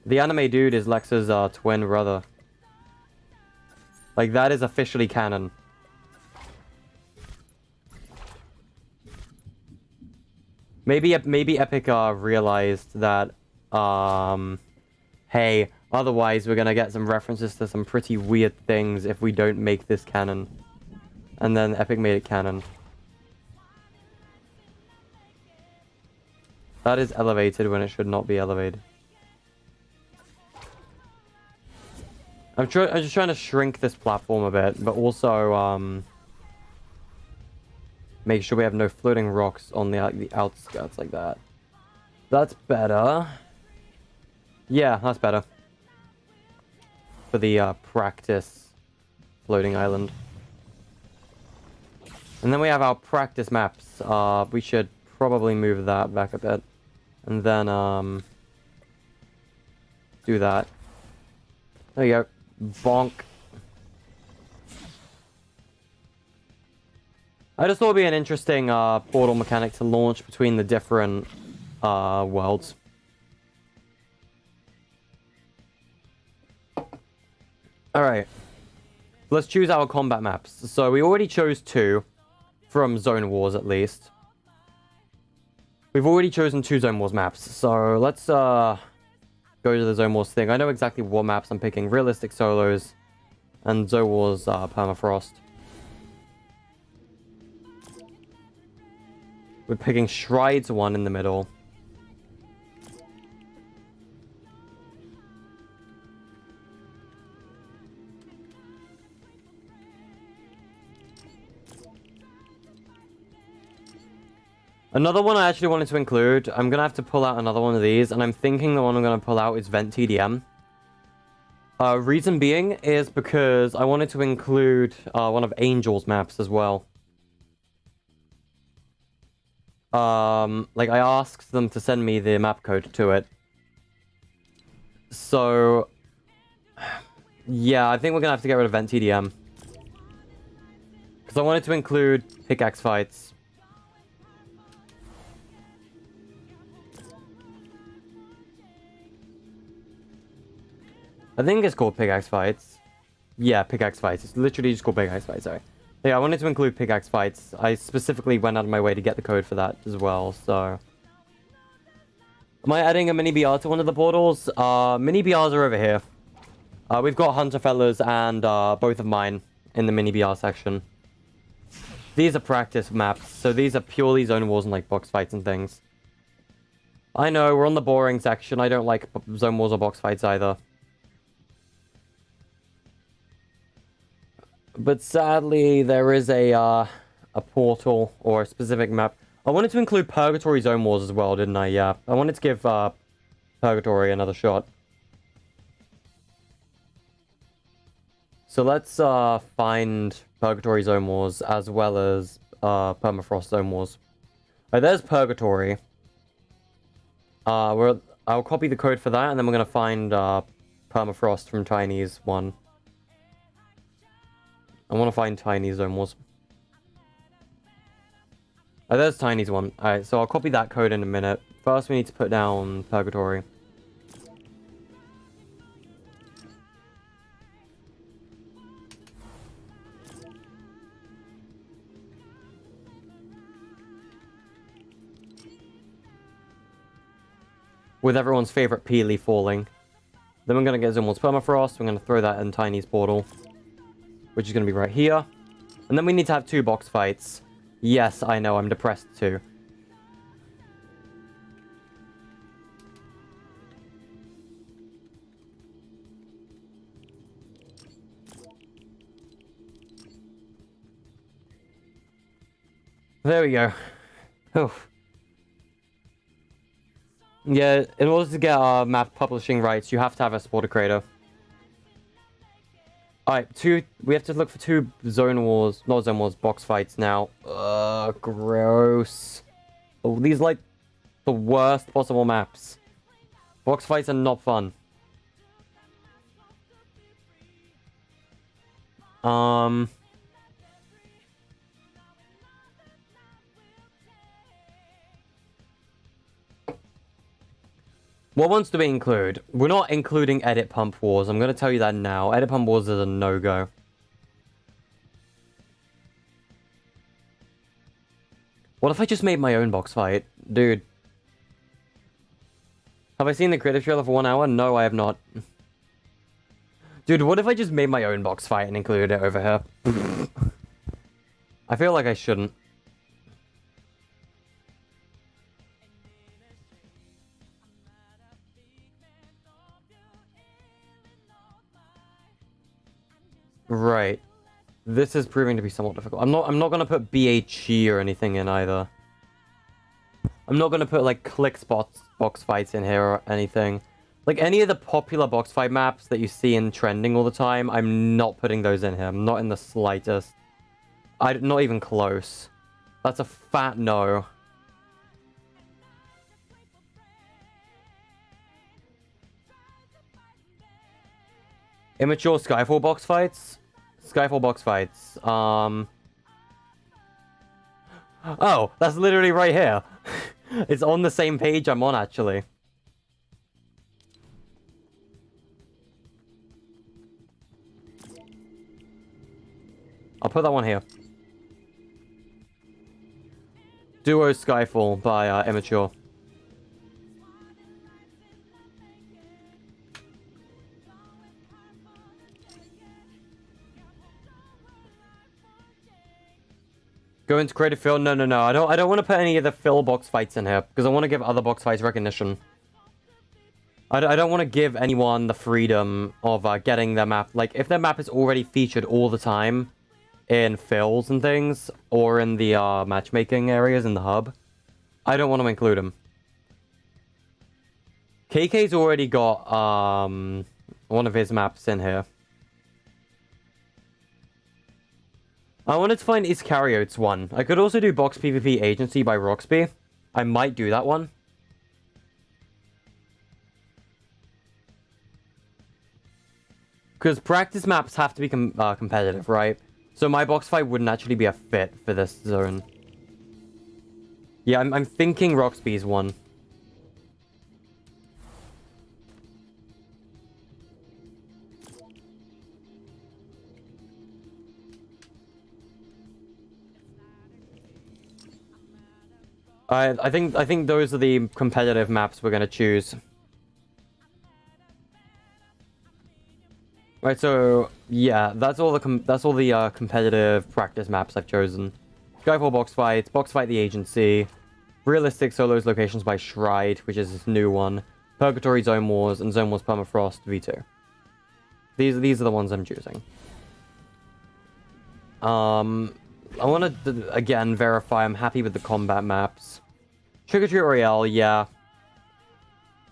The anime dude is Lex's twin brother. Like, that is officially canon. Maybe Epic realized that, hey, otherwise we're gonna get some references to some pretty weird things if we don't make this canon. And then Epic made it canon. That is elevated when it should not be elevated. I'm just trying to shrink this platform a bit, but also, make sure we have no floating rocks on the outskirts like that. That's better. Yeah, that's better. For the practice floating island. And then we have our practice maps. We should probably move that back a bit. And then, do that. There you go. Bonk. I just thought it'd be an interesting portal mechanic to launch between the different worlds. Alright. Let's choose our combat maps. So we already chose 2 from Zone Wars at least. We've already chosen 2 Zone Wars maps. So let's go to the Zone Wars thing. I know exactly what maps I'm picking. Realistic solos and Zone Wars Permafrost. We're picking Shride's one in the middle. Another one I actually wanted to include, I'm going to have to pull out another one of these, and I'm thinking the one I'm going to pull out is Vent TDM. Reason being is because I wanted to include one of Angel's maps as well. Like, I asked them to send me the map code to it. So, yeah, I think we're going to have to get rid of Vent TDM. Because I wanted to include pickaxe fights. I think it's called Pickaxe Fights. Yeah, Pickaxe Fights. It's literally just called Pickaxe Fights, sorry. Yeah, I wanted to include Pickaxe Fights. I specifically went out of my way to get the code for that as well, so... Am I adding a mini BR to one of the portals? Mini BRs are over here. We've got Hunter Fellas and both of mine in the mini BR section. These are practice maps, so these are purely Zone Wars and like box fights and things. I know, we're on the boring section. I don't like Zone Wars or box fights either. But sadly, there is a portal or a specific map. I wanted to include Purgatory Zone Wars as well, didn't I? Yeah. I wanted to give Purgatory another shot. So let's find Purgatory Zone Wars as well as Permafrost Zone Wars. Alright, there's Purgatory. I'll copy the code for that, and then we're going to find Permafrost from Tiny's one. I want to find Tiny's Zone Wars. Oh, there's Tiny's one. Alright, so I'll copy that code in a minute. First, we need to put down Purgatory. With everyone's favorite Peely falling. Then we're going to get Zone Wars Permafrost. We're going to throw that in Tiny's portal, which is going to be right here. And then we need to have 2 box fights. Yes, I know, I'm depressed too. There we go. Oh. Yeah, in order to get our map publishing rights, you have to have a supporter creator. Alright, we have to look for 2 Zone Wars, not Zone Wars, box fights now. Gross. Oh, these like the worst possible maps. Box fights are not fun. What ones do we include? We're not including Edit Pump Wars. I'm going to tell you that now. Edit Pump Wars is a no-go. What if I just made my own box fight? Dude. Have I seen the creative trailer for 1 hour? No, I have not. Dude, what if I just made my own box fight and included it over here? I feel like I shouldn't. Right. This is proving to be somewhat difficult. I'm not gonna put BHE or anything in either. I'm not gonna put like click spots box fights in here or anything. Like any of the popular box fight maps that you see in trending all the time, I'm not putting those in here. I'm not in the slightest. Not even close. That's a fat no. Immature Skyfall box fights? Skyfall box fights. Oh, that's literally right here. It's on the same page I'm on, actually. I'll put that one here. Duo Skyfall by Immature. Go into creative field? No, no, no. I don't want to put any of the fill box fights in here because I want to give other box fights recognition. I don't want to give anyone the freedom of getting their map. Like, if their map is already featured all the time in fills and things, or in the matchmaking areas in the hub, I don't want to include them. KK's already got one of his maps in here. I wanted to find Iscariote's one. I could also do Box PvP Agency by Roxby. I might do that one. Because practice maps have to be competitive, right? So my box fight wouldn't actually be a fit for this zone. Yeah, I'm thinking Roxby's one. I think those are the competitive maps we're gonna choose. Right, so yeah, that's all the competitive practice maps I've chosen. Skyfall box fight the agency, realistic solos locations by Shride, which is this new one, Purgatory Zone Wars, and Zone Wars Permafrost V2. These are the ones I'm choosing. I want to again verify I'm happy with the combat maps. Trick or Treat Royale, yeah.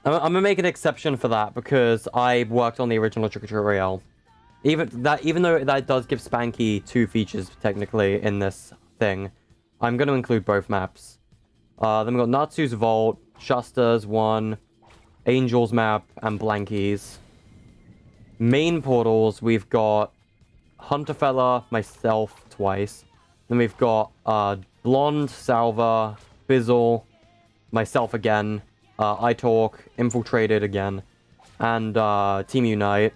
I'm gonna make an exception for that because I worked on the original Trick or Treat Royale. Even though that does give Spanky 2 features technically in this thing, I'm gonna include both maps. Then we got Natsu's Vault, Shuster's 1, Angel's map, and Blanky's. Main portals, we've got Hunterfella, myself twice. Then we've got Blonde, Salva, Bizzle, myself again, iTalk, Infiltrated again, and Team Unite.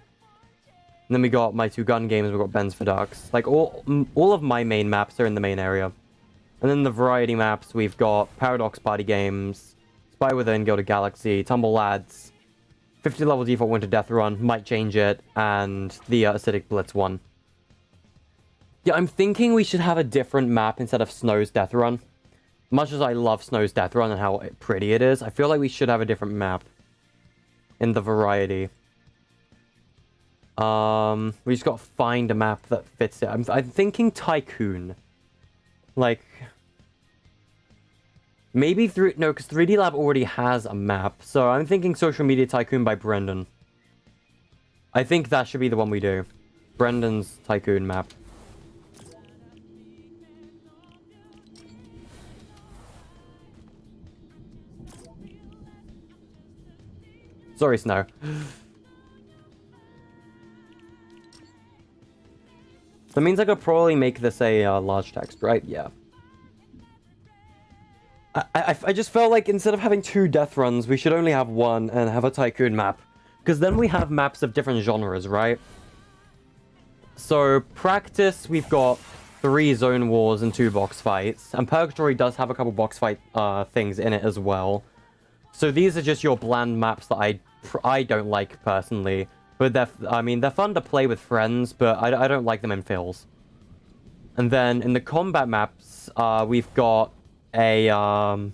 And then we got my 2 gun games, we've got Ben's for Ducks. Like, all of my main maps are in the main area. And then the variety maps, we've got Paradox Party Games, Spy Within, Gilded Galaxy, Tumble Lads, 50 level default Winter Death Run, might change it, and the Acidic Blitz one. Yeah, I'm thinking we should have a different map instead of Snow's Death Run. Much as I love Snow's Death Run and how pretty it is, I feel like we should have a different map in the variety. We just got to find a map that fits it. I'm thinking Tycoon. Like, maybe no, because 3D Lab already has a map. So I'm thinking Social Media Tycoon by Brendan. I think that should be the one we do. Brendan's Tycoon map. Sorry, Snow. That means I could probably make this a large text, right? Yeah. I just felt like instead of having 2 death runs, we should only have 1 and have a Tycoon map. Because then we have maps of different genres, right? So, practice, we've got 3 zone wars and 2 box fights. And Purgatory does have a couple box fight things in it as well. So these are just your bland maps that I don't like personally. But they're fun to play with friends, but I don't like them in fills. And then in the combat maps, we've got a I'm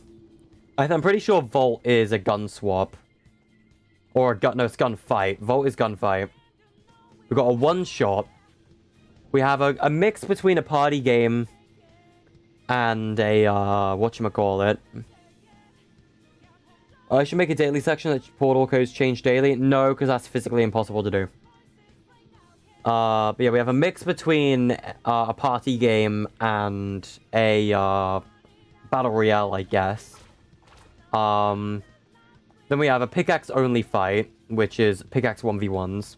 pretty sure Vault is a gun swap. Or it's gunfight. Vault is gunfight. We've got a one-shot. We have a mix between a party game and a whatchamacallit. I should make a daily section that portal codes change daily. No, because that's physically impossible to do. But yeah, we have a mix between a party game and a battle royale, I guess. Then we have a pickaxe only fight, which is pickaxe 1v1s.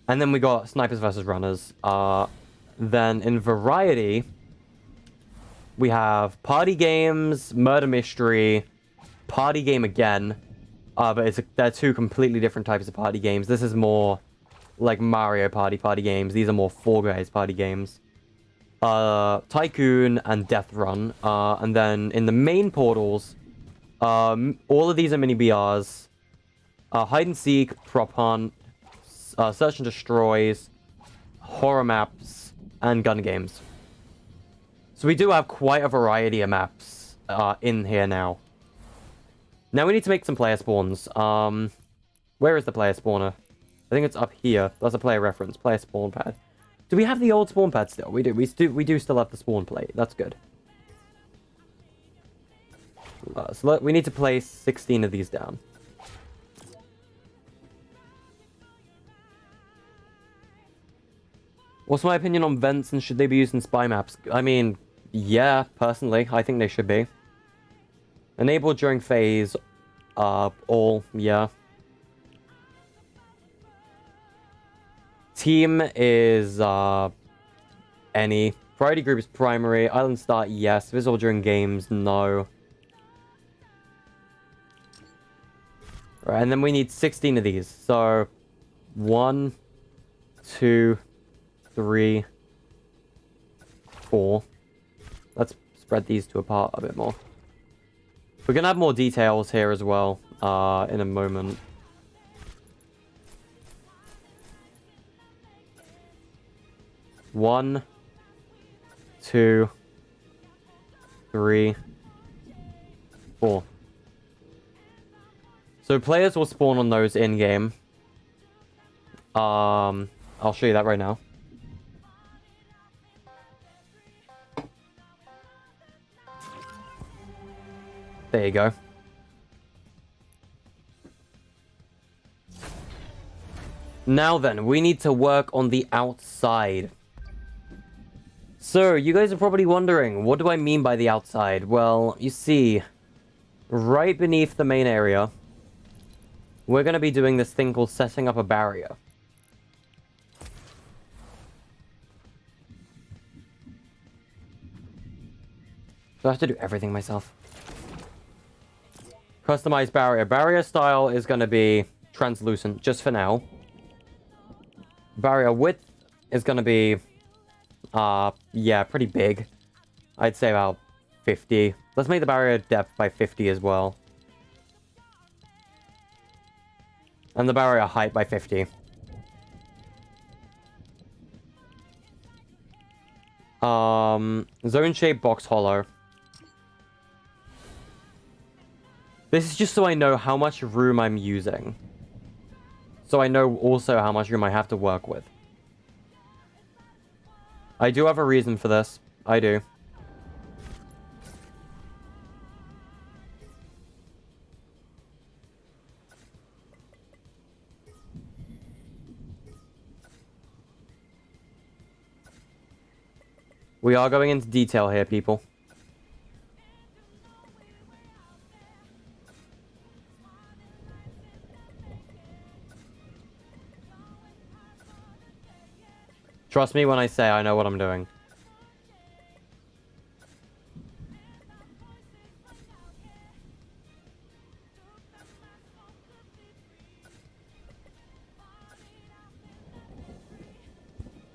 And then we got snipers versus runners. Then in variety, we have party games, murder mystery, party game again, but they're 2 completely different types of party games. This is more like Mario party games. These are more Fall Guys party games. Tycoon and Death Run. And then in the main portals, all of these are mini BRs. Hide and Seek, Prop Hunt, Search and Destroys, Horror Maps, and Gun Games. So we do have quite a variety of maps in here now. Now we need to make some player spawns. Where is the player spawner? I think it's up here. That's a player reference. Player spawn pad. Do we have the old spawn pad still? We do. We do still have the spawn plate. That's good. We need to place 16 of these down. What's my opinion on vents and should they be used in spy maps? I mean, yeah, personally, I think they should be. Enable during phase, all, yeah. Team is, any. Priority group is primary. Island start, yes. Visible during games, no. Right, and then we need 16 of these. So, 1, 2, 3, 4. Let's spread these two apart a bit more. We're gonna have more details here as well, in a moment. One, 2, 3, 4. So players will spawn on those in-game. I'll show you that right now. There you go. Now then, we need to work on the outside. So, you guys are probably wondering, what do I mean by the outside? Well, you see, right beneath the main area, we're going to be doing this thing called setting up a barrier. Do I have to do everything myself? Customized barrier. Barrier style is going to be translucent, just for now. Barrier width is going to be, yeah, pretty big. I'd say about 50. Let's make the barrier depth by 50 as well. And the barrier height by 50. Zone shape box hollow. This is just so I know how much room I'm using. So I know also how much room I have to work with. I do have a reason for this. I do. We are going into detail here, people. Trust me when I say I know what I'm doing.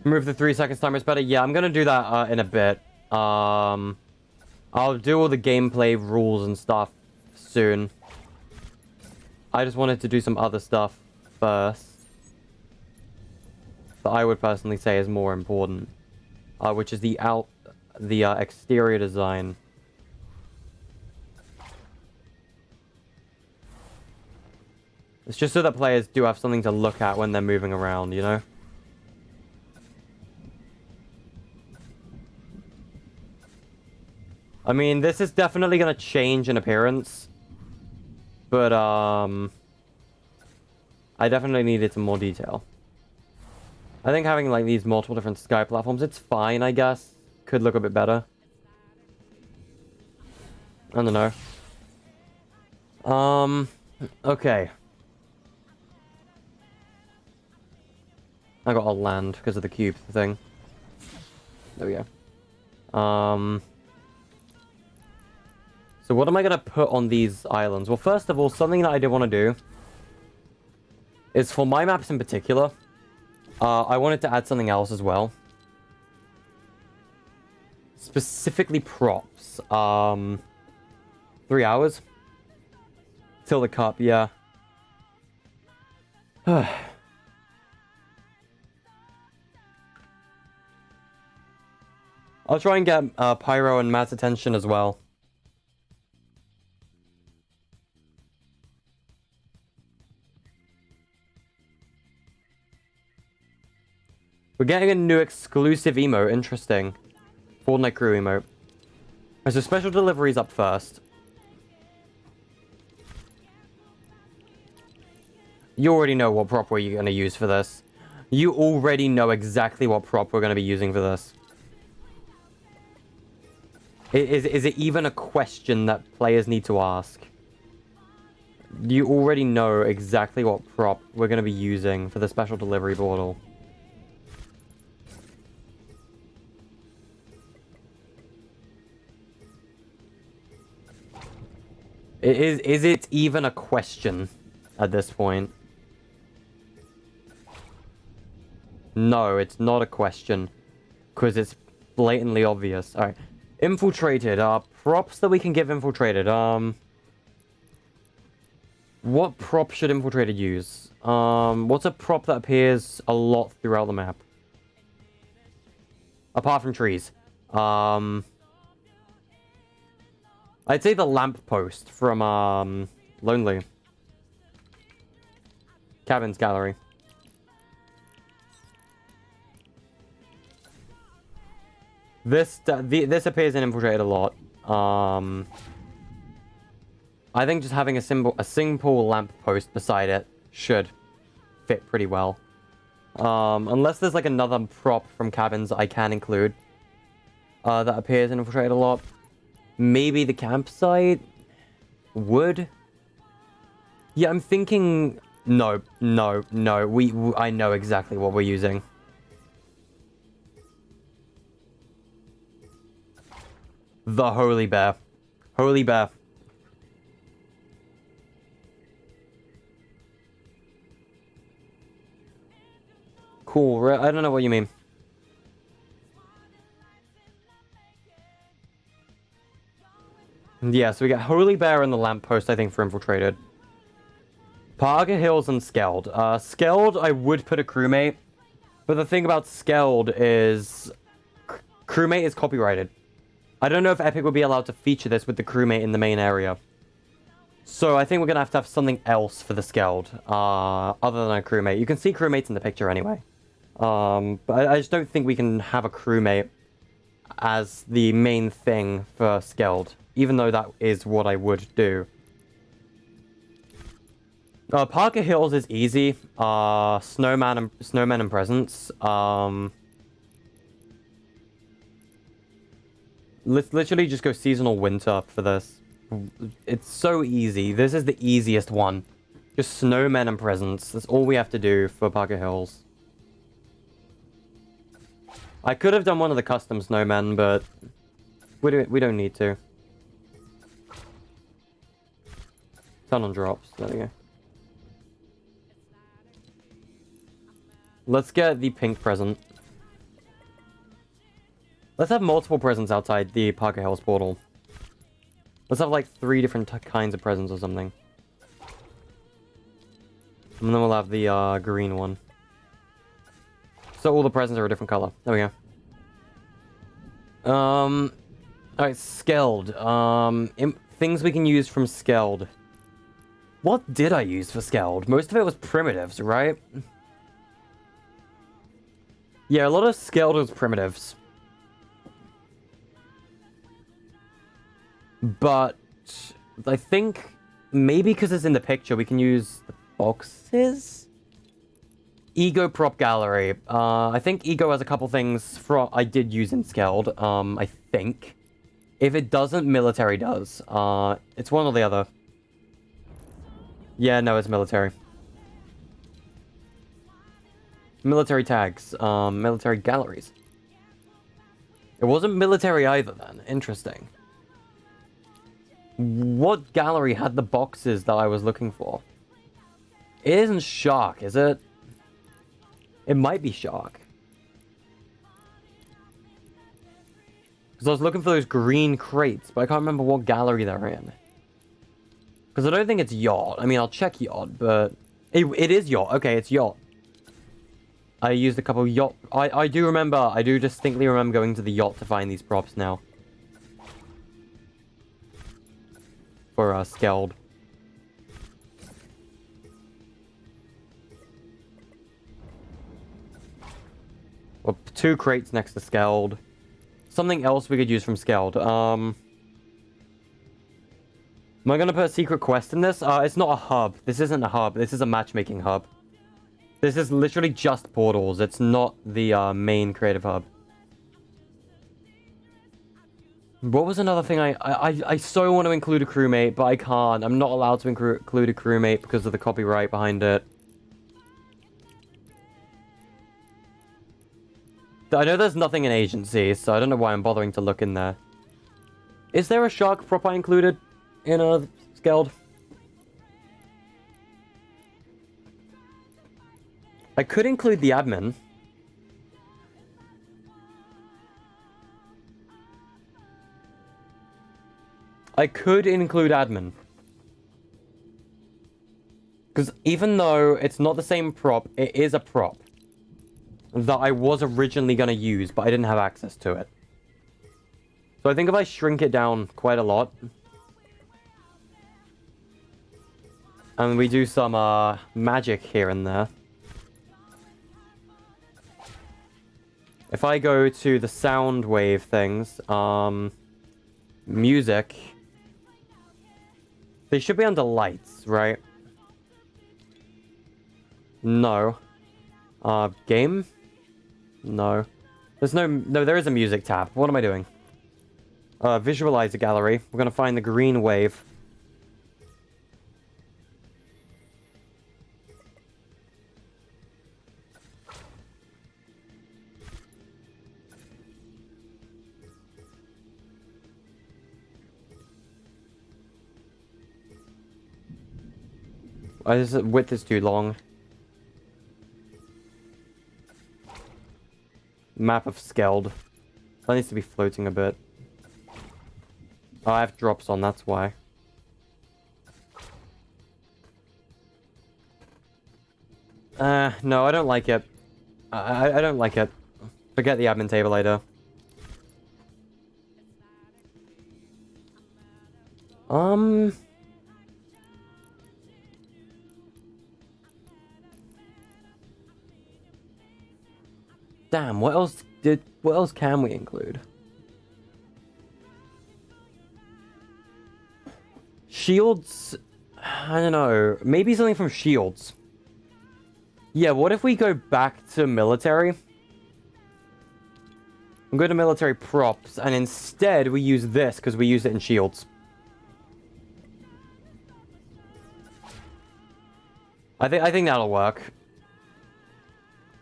Move the 3 seconds timer is better. Yeah, I'm gonna do that in a bit. I'll do all the gameplay rules and stuff soon. I just wanted to do some other stuff first that I would personally say is more important, which is the exterior design. It's just so that players do have something to look at when they're moving around, you know? I mean, this is definitely going to change in appearance, but I definitely needed some more detail. I think having like these multiple different sky platforms, it's fine, I guess. Could look a bit better. I don't know. Okay. I got all land because of the cube thing. There we go. So what am I going to put on these islands? Well, first of all, something that I did want to do is for my maps in particular, I wanted to add something else as well. Specifically props. 3 hours. Till the cup, yeah. I'll try and get Pyro and Matt's attention as well. We're getting a new exclusive emote. Interesting. Fortnite crew emote. So special deliveries up first. You already know what prop we're going to use for this. You already know exactly what prop we're going to be using for this. Is it even a question that players need to ask? You already know exactly what prop we're going to be using for the special delivery portal. Is it even a question at this point? No, it's not a question. Because it's blatantly obvious. Alright. Infiltrated. Props that we can give Infiltrated. What prop should Infiltrated use? What's a prop that appears a lot throughout the map? Apart from trees. I'd say the lamppost from, Lonely. Cabins Gallery. This appears in Infiltrated a lot. I think just having a simple lamppost beside it should fit pretty well. Unless there's like another prop from Cabins I can include. That appears in Infiltrated a lot. Maybe the campsite would. Yeah, I'm thinking. No. I know exactly what we're using. The Holy Bear. Holy Bear. Cool. I don't know what you mean. Yeah, so we got Holy Bear and the Lamppost, I think, for Infiltrated. Parker Hills and Skeld. Skeld, I would put a crewmate. But the thing about Skeld is... crewmate is copyrighted. I don't know if Epic would be allowed to feature this with the crewmate in the main area. So I think we're going to have something else for the Skeld. Other than a crewmate. You can see crewmates in the picture anyway. But I just don't think we can have a crewmate as the main thing for Skeld. Even though that is what I would do. Parker Hills is easy. Snowman and Presents. Let's literally just go seasonal winter for this. It's so easy. This is the easiest one. Just snowmen and presents. That's all we have to do for Parker Hills. I could have done one of the custom snowmen, but we don't need to. Turn on drops. There we go. Let's get the pink present. Let's have multiple presents outside the Parker Hills portal. Let's have like 3 different kinds of presents or something. And then we'll have the green one. So all the presents are a different color. There we go. Alright, Skeld. Things we can use from Skeld. What did I use for Skeld? Most of it was primitives, right? Yeah, a lot of Skeld was primitives. But I think maybe because it's in the picture, we can use the boxes? Ego Prop Gallery. I think Ego has a couple things I did use in Skeld, I think. If it doesn't, Military does. It's one or the other. Yeah, no, it's Military. Military tags. Military galleries. It wasn't Military either then. Interesting. What gallery had the boxes that I was looking for? It isn't Shark, is it? It might be Shark. Because I was looking for those green crates, but I can't remember what gallery they're in. Because I don't think it's Yacht. I mean, I'll check Yacht, but... It is Yacht. Okay, it's Yacht. I used a couple yacht... I do remember. I do distinctly remember going to the yacht to find these props now. For Skeld. Well, 2 crates next to Skeld. Something else we could use from Skeld. Am I gonna put a secret quest in this? It's not a hub. This isn't a hub. This is a matchmaking hub. This is literally just portals. It's not the main creative hub. What was another thing I so want to include a crewmate, but I can't. I'm not allowed to include a crewmate because of the copyright behind it. I know there's nothing in agency, so I don't know why I'm bothering to look in there. Is there a shark prop I included in a Skeld? I could include the admin. I could include admin. Because even though it's not the same prop, it is a prop that I was originally going to use, but I didn't have access to it. So I think if I shrink it down quite a lot, and we do some magic here and there. If I go to the sound wave things, music, they should be under lights, right? No. Game? No. There's no, there is a music tab. What am I doing? Visualize a gallery. We're gonna find the green wave. This width is too long. Map of Skeld. That needs to be floating a bit. Oh, I have drops on, that's why. No, I don't like it. I don't like it. Forget the admin table later. Damn, what else can we include? Shields? I don't know. Maybe something from Shields. Yeah, what if we go back to military? We go to military props, and instead we use this, because we used it in Shields. I think that'll work.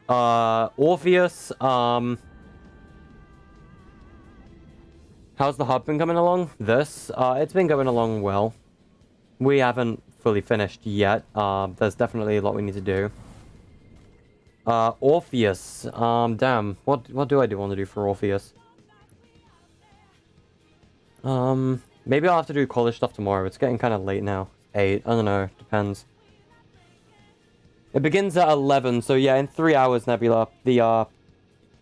Orpheus, how's the hub been coming along? It's been going along well. We haven't fully finished yet. There's definitely a lot we need to do. Orpheus, damn, what do I want to do for Orpheus? Maybe I'll have to do college stuff tomorrow. It's getting kind of late now. 8, I don't know, depends. It begins at 11, so yeah, in 3 hours, Nebula, the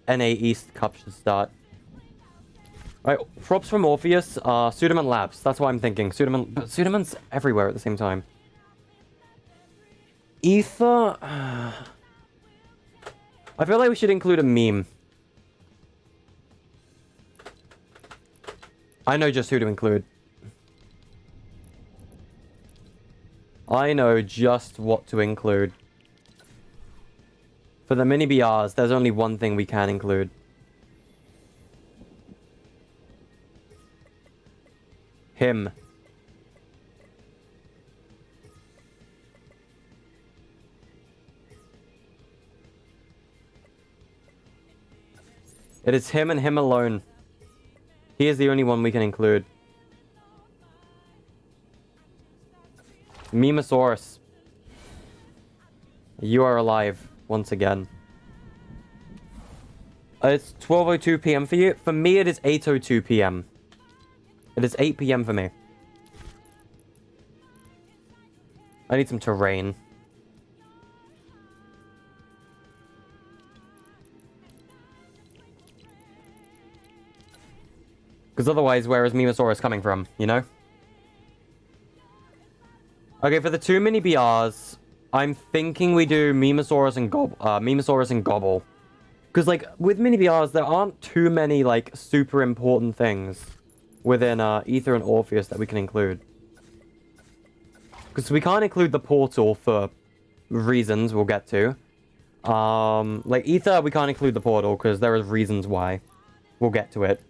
NA East Cup should start. Alright, props from Orpheus, Sudaman Labs, that's what I'm thinking. But Sudaman's everywhere at the same time. Ether... I feel like we should include a meme. I know just who to include. I know just what to include. For the mini BRs, there's only one thing we can include. Him. It is him and him alone. He is the only one we can include. Memosaurus. You are alive. Once again. It's 12:02 PM for you. For me, it is 8:02 PM. It is 8 PM for me. I need some terrain. Because otherwise, where is Mimosaurus coming from, you know? Okay, for the 2 mini BRs, I'm thinking we do Mimosaurus and Gobble. Because, like, with mini BRs, there aren't too many, like, super important things within Ether and Orpheus that we can include. Because we can't include the portal for reasons we'll get to. Like, Ether, we can't include the portal because there is reasons why. We'll get to it.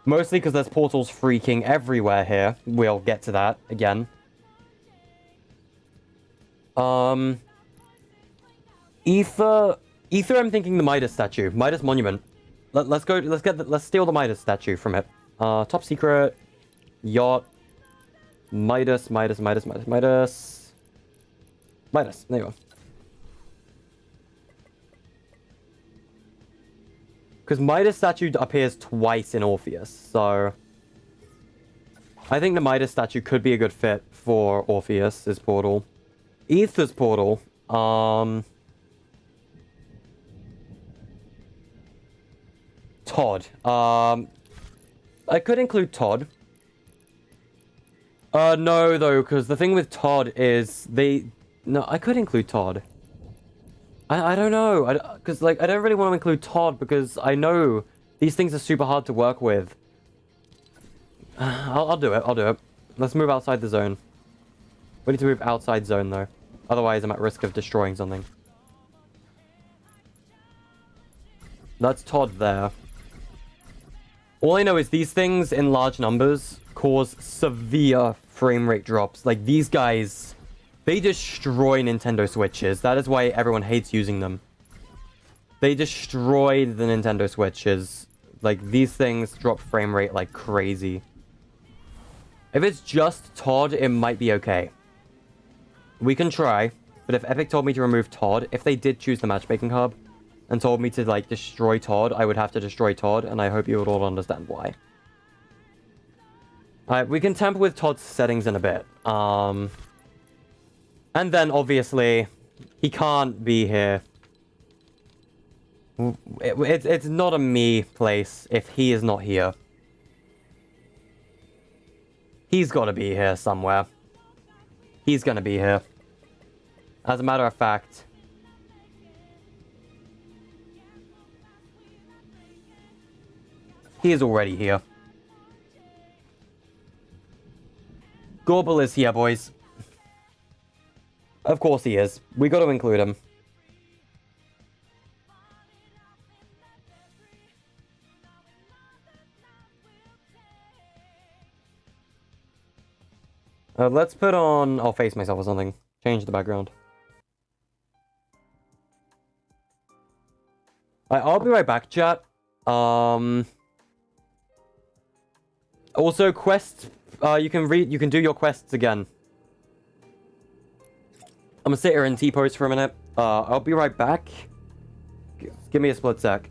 Mostly because there's portals freaking everywhere here. We'll get to that again. Ether, I'm thinking the Midas statue. Midas monument. Let's steal the Midas statue from it. Top secret. Yacht. Midas. There you go. Because Midas statue appears twice in Orpheus, so... I think the Midas statue could be a good fit for Orpheus's portal. Ether's portal, Todd. I could include Todd. No, though, because the thing with Todd is No, I could include Todd. I don't know, because, like, I don't really want to include Todd because I know these things are super hard to work with. I'll do it. Let's move outside the zone. We need to move outside zone, though. Otherwise, I'm at risk of destroying something. That's Todd there. All I know is these things in large numbers cause severe frame rate drops. Like, these guys... They destroy Nintendo Switches. That is why everyone hates using them. They destroy the Nintendo Switches. Like, these things drop frame rate like crazy. If it's just Todd, it might be okay. We can try. But if Epic told me to remove Todd, if they did choose the Matchmaking Hub and told me to, like, destroy Todd, I would have to destroy Todd, and I hope you would all understand why. Alright, we can tamper with Todd's settings in a bit. And then, obviously, he can't be here. It's not a me place if he is not here. He's got to be here somewhere. He's going to be here. As a matter of fact... He is already here. Gorble is here, boys. Of course he is. We got to include him. Let's put on... I'll face myself or something. Change the background. I'll be right back, chat. Also, quests... you can do your quests again. I'm gonna sit here and T-pose for a minute. I'll be right back. Give me a split sec.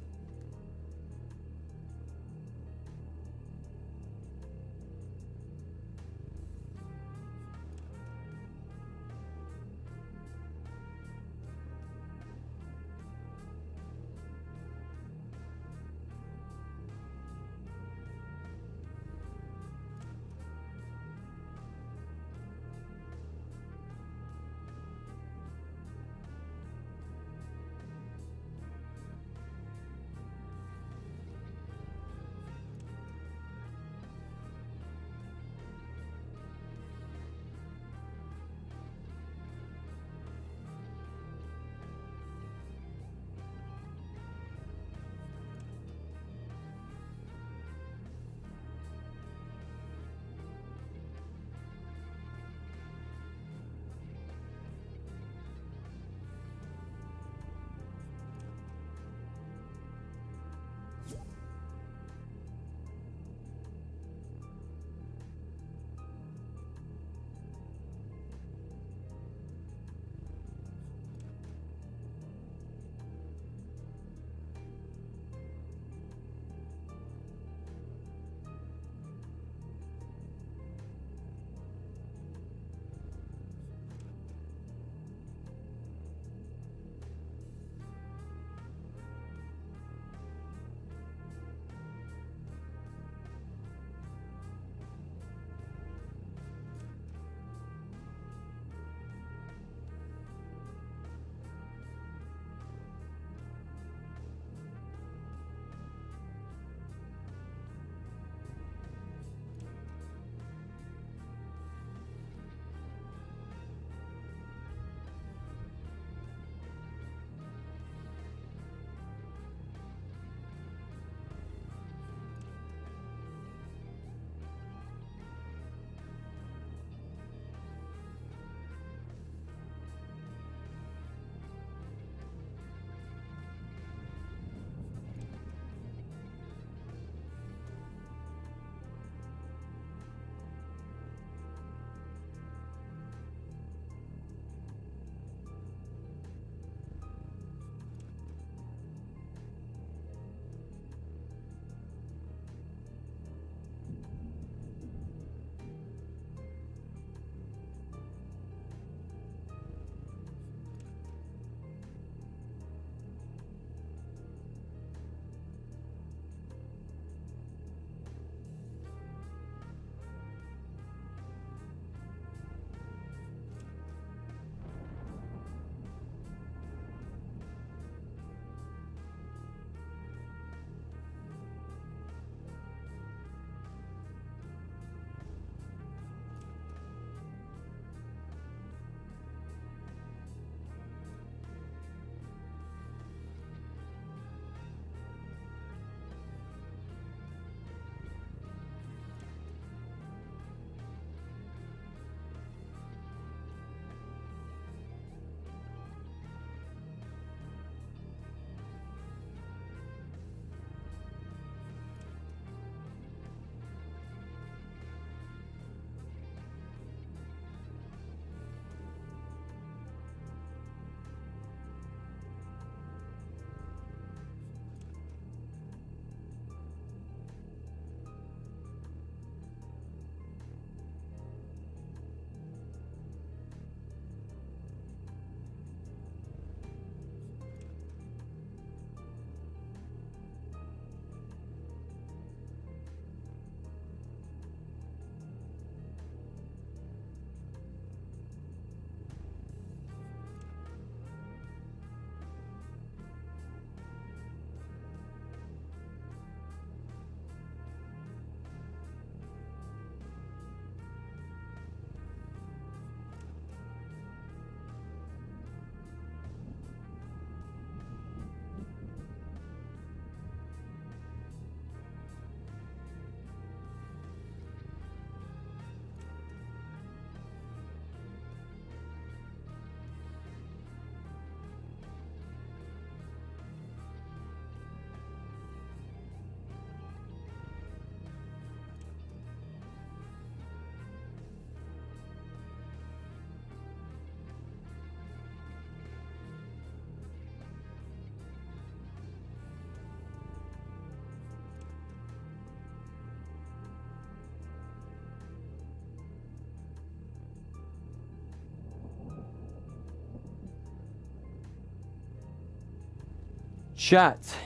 Chat,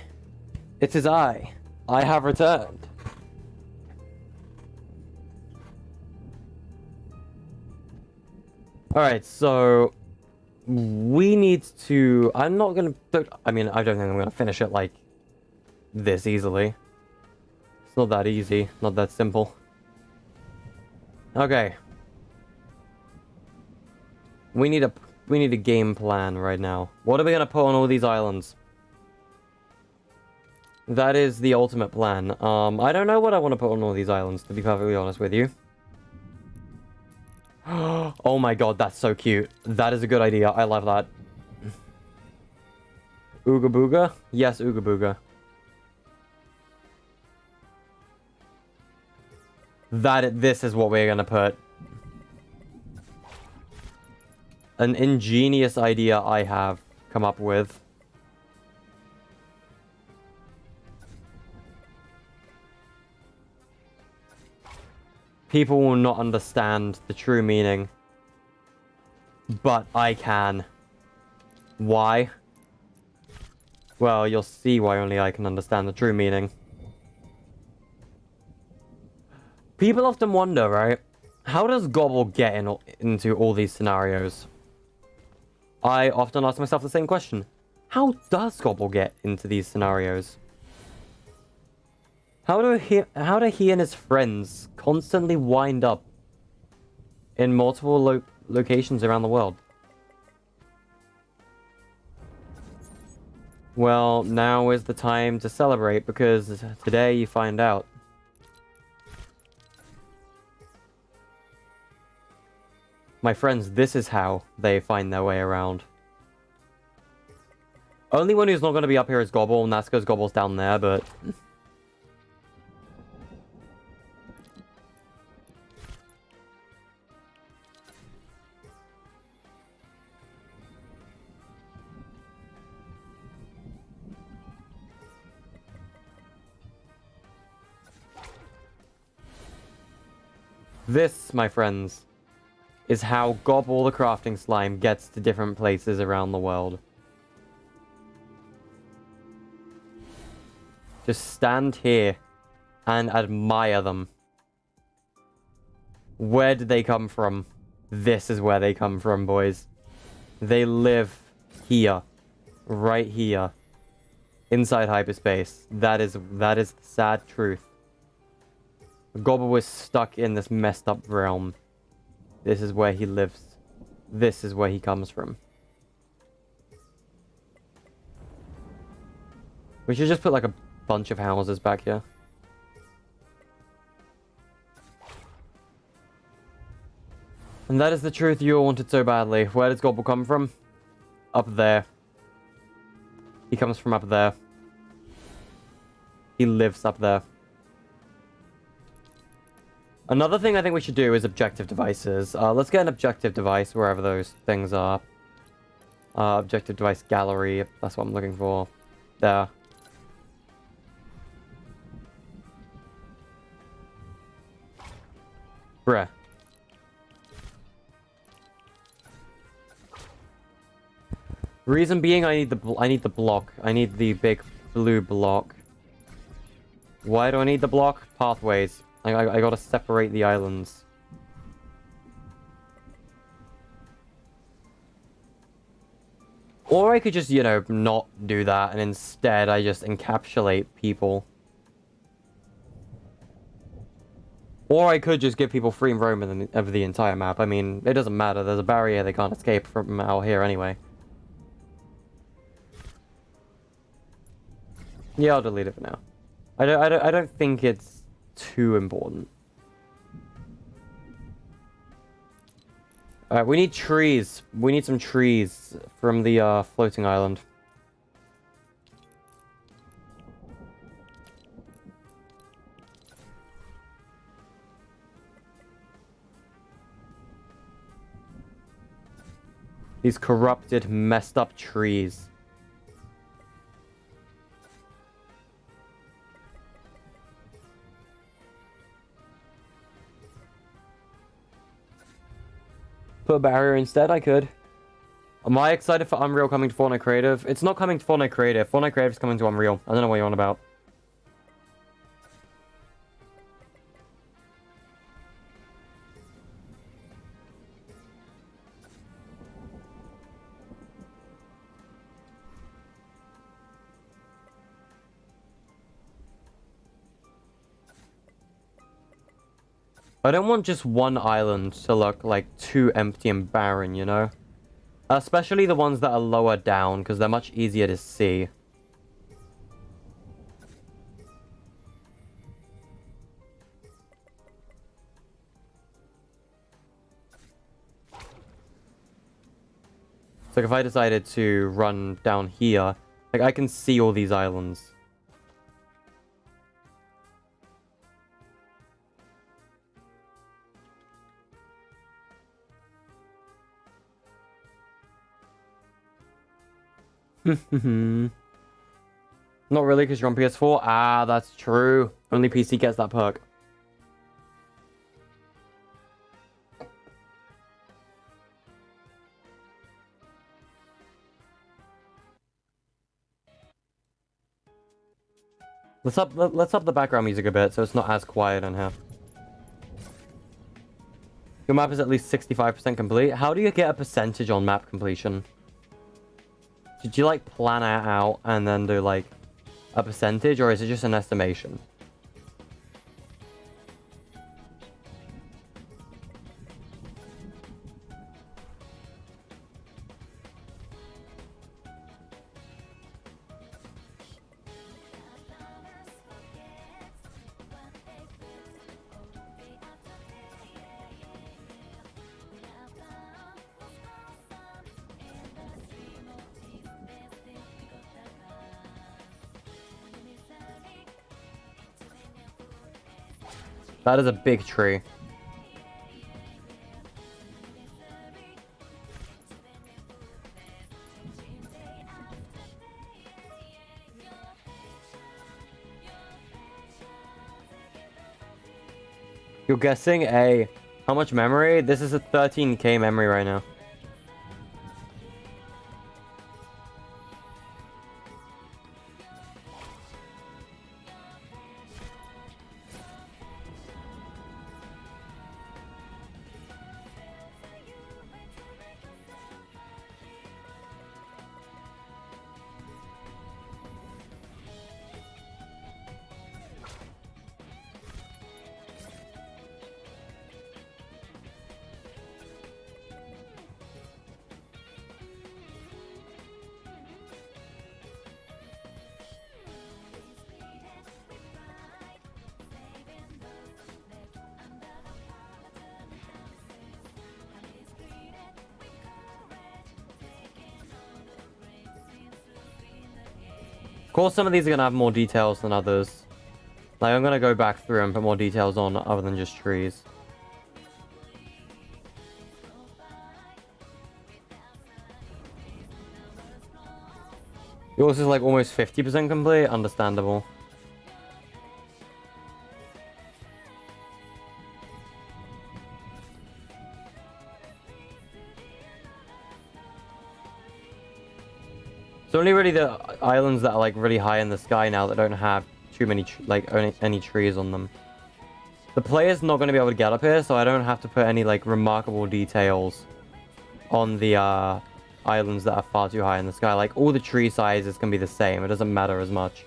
it is I. I have returned. Alright, so we need to... I'm not gonna... I mean, I don't think I'm gonna finish it like this easily. It's not that easy, not that simple. Okay. We need a game plan right now. What are we gonna put on all these islands? That is the ultimate plan. I don't know what I want to put on all these islands, to be perfectly honest with you. Oh my god, that's so cute. That is a good idea. I love that. Ooga booga? Yes, ooga booga. This is what we're gonna put. An ingenious idea I have come up with. People will not understand the true meaning. But I can. Why? Well, you'll see why only I can understand the true meaning. People often wonder, right? How does Gobble get into all these scenarios? I often ask myself the same question. How does Gobble get into these scenarios? How do he and his friends constantly wind up in multiple locations around the world? Well, now is the time to celebrate, because today you find out. My friends, this is how they find their way around. Only one who's not going to be up here is Gobble, and that's because Gobble's down there, but... This, my friends, is how Gobble the crafting slime gets to different places around the world. Just stand here and admire them. Where did they come from? This is where they come from, boys. They live here. Right here. Inside hyperspace. That is the sad truth. Gobble was stuck in this messed up realm. This is where he lives. This is where he comes from. We should just put like a bunch of houses back here. And that is the truth you all wanted so badly. Where does Gobble come from? Up there. He comes from up there. He lives up there. Another thing I think we should do is objective devices. Let's get an objective device wherever those things are. Objective device gallery. That's what I'm looking for. There. Bruh. Reason being, I need the block. I need the big blue block. Why do I need the block? Pathways. I gotta separate the islands. Or I could just, you know, not do that, and instead I just encapsulate people. Or I could just give people free roam of the entire map. I mean, it doesn't matter. There's a barrier they can't escape from out here anyway. Yeah, I'll delete it for now. I don't think it's too important. Alright, we need trees. We need some trees from the floating island. These corrupted, messed up trees. Put a barrier instead, I could. Am I excited for Unreal coming to Fortnite Creative? It's not coming to Fortnite Creative. Fortnite Creative is coming to Unreal. I don't know what you're on about. I don't want just one island to look like too empty and barren, you know? Especially the ones that are lower down, because they're much easier to see. So if I decided to run down here, like I can see all these islands. Not really, because you're on PS4. Ah, that's true. Only PC gets that perk. Let's up the background music a bit so it's not as quiet in here. Your map is at least 65% complete. How do you get a percentage on map completion? Did you like plan it out and then do like a percentage, or is it just an estimation? That is a big tree. You're guessing a... How much memory? This is a 13k memory right now. Of course, some of these are going to have more details than others. Like, I'm going to go back through and put more details on other than just trees. Yours is like almost 50% complete? Understandable. It's only really the islands that are like really high in the sky now that don't have too many any trees on them. The player's not going to be able to get up here, so I don't have to put any like remarkable details on the islands that are far too high in the sky. Like all the tree sizes can be the same. It doesn't matter as much.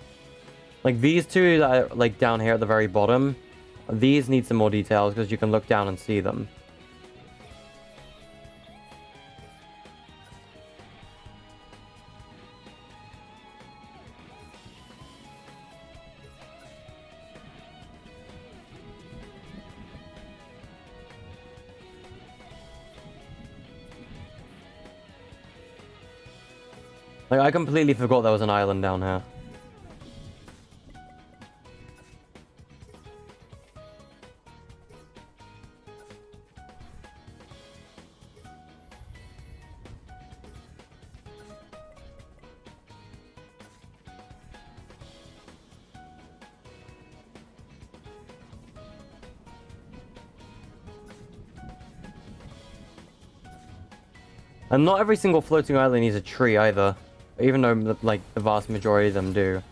Like these two that are like down here at the very bottom, these need some more details because you can look down and see them. Like, I completely forgot there was an island down here. And not every single floating island needs a tree either. Even though, like, the vast majority of them do.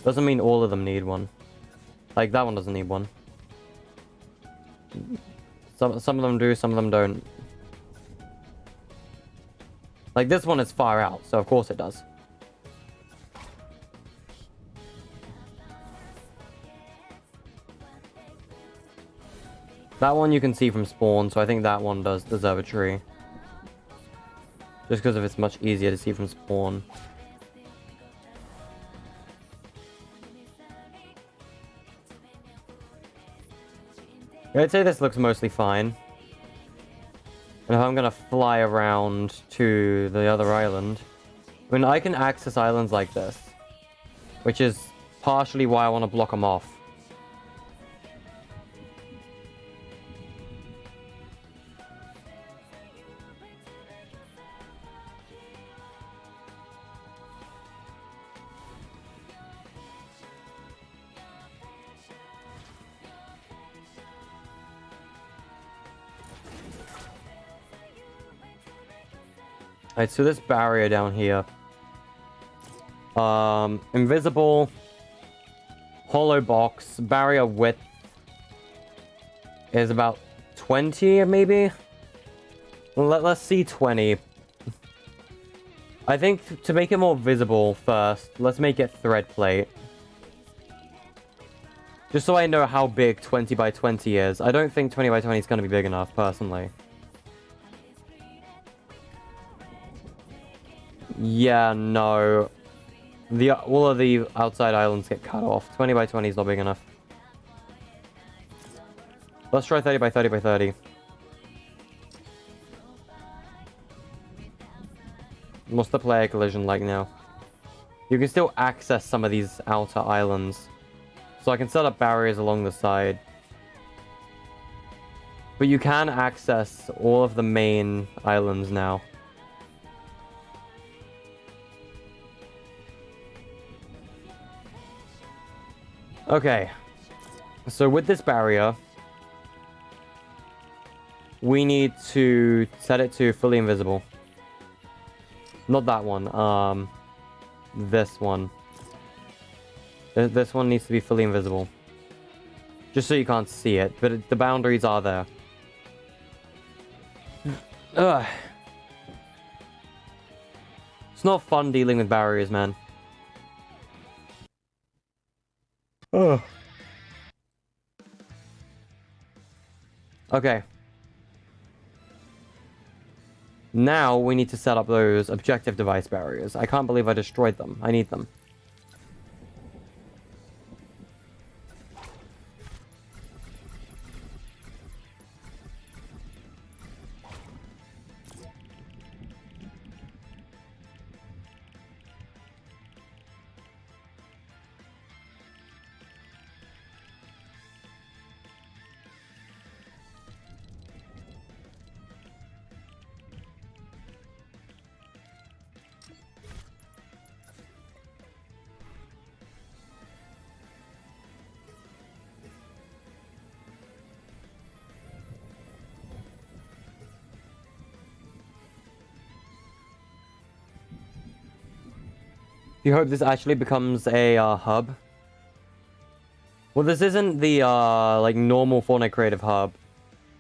Doesn't mean all of them need one. Like, that one doesn't need one. Some of them do, some of them don't. Like, this one is far out, so of course it does. That one you can see from spawn, so I think that one does deserve a tree. Just because of it's much easier to see from spawn. I'd say this looks mostly fine. And if I'm gonna fly around to the other island, I mean, I can access islands like this, which is partially why I want to block them off. Alright, so this barrier down here. Invisible. Hollow box. Barrier width is about 20, maybe? Let's see 20. I think to make it more visible first, let's make it thread plate. Just so I know how big 20 by 20 is. I don't think 20 by 20 is going to be big enough, personally. Yeah, no. All of the outside islands get cut off. 20 by 20 is not big enough. Let's try 30 by 30 by 30. What's the player collision like now? You can still access some of these outer islands. So I can set up barriers along the side. But you can access all of the main islands now. Okay, so with this barrier, we need to set it to fully invisible. Not that one, this one. This one needs to be fully invisible. Just so you can't see it, but the boundaries are there. Ugh. It's not fun dealing with barriers, man. Ugh. Okay. Now we need to set up those objective device barriers. I can't believe I destroyed them. I need them. You hope this actually becomes a hub? Well, this isn't the like normal Fortnite Creative Hub,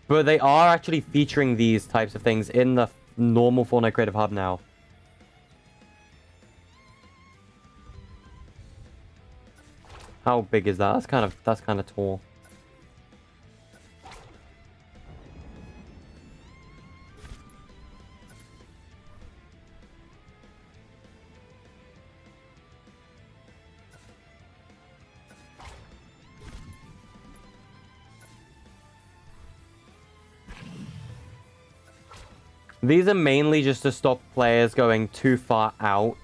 but they are actually featuring these types of things in the normal Fortnite Creative Hub now. How big is that? That's kind of tall. These are mainly just to stop players going too far out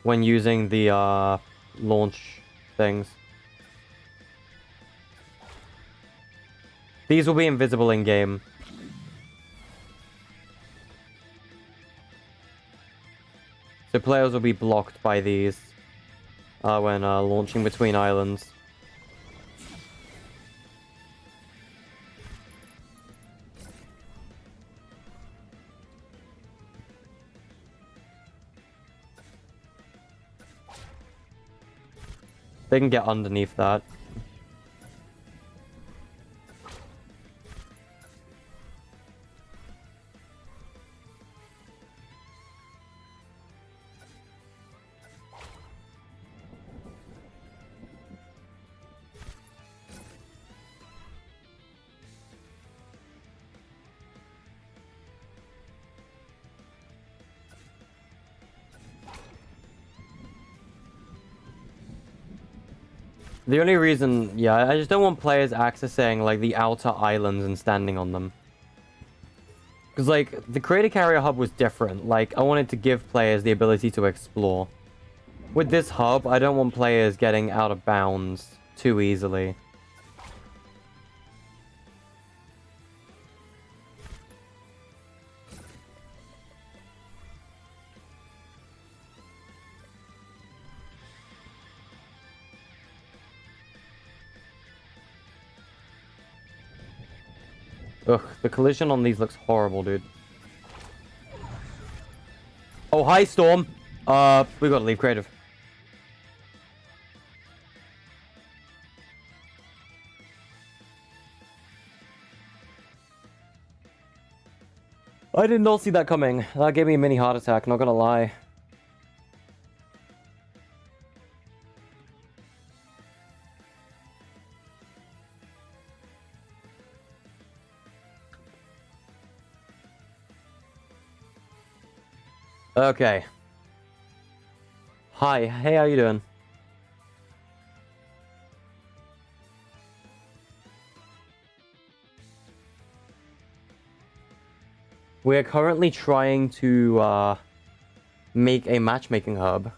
when using the launch things. These will be invisible in-game. So players will be blocked by these when launching between islands. They can get underneath that. The only reason, yeah, I just don't want players accessing, like, the outer islands and standing on them. Because, like, the Creator Carrier hub was different. Like, I wanted to give players the ability to explore. With this hub, I don't want players getting out of bounds too easily. Ugh, the collision on these looks horrible, dude. Oh, hi, Storm. We gotta leave creative. I did not see that coming. That gave me a mini heart attack, not gonna lie. Okay. Hi, hey, how you doing? We're currently trying to, make a matchmaking hub.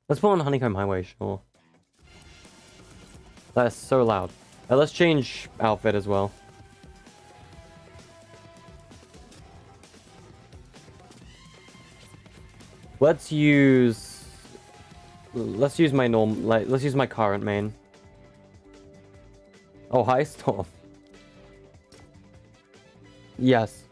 Let's put on Honeycomb Highway, sure. That's so loud. Let's change outfit as well. Let's use my let's use my current main. Oh, hi, Storm. Yes.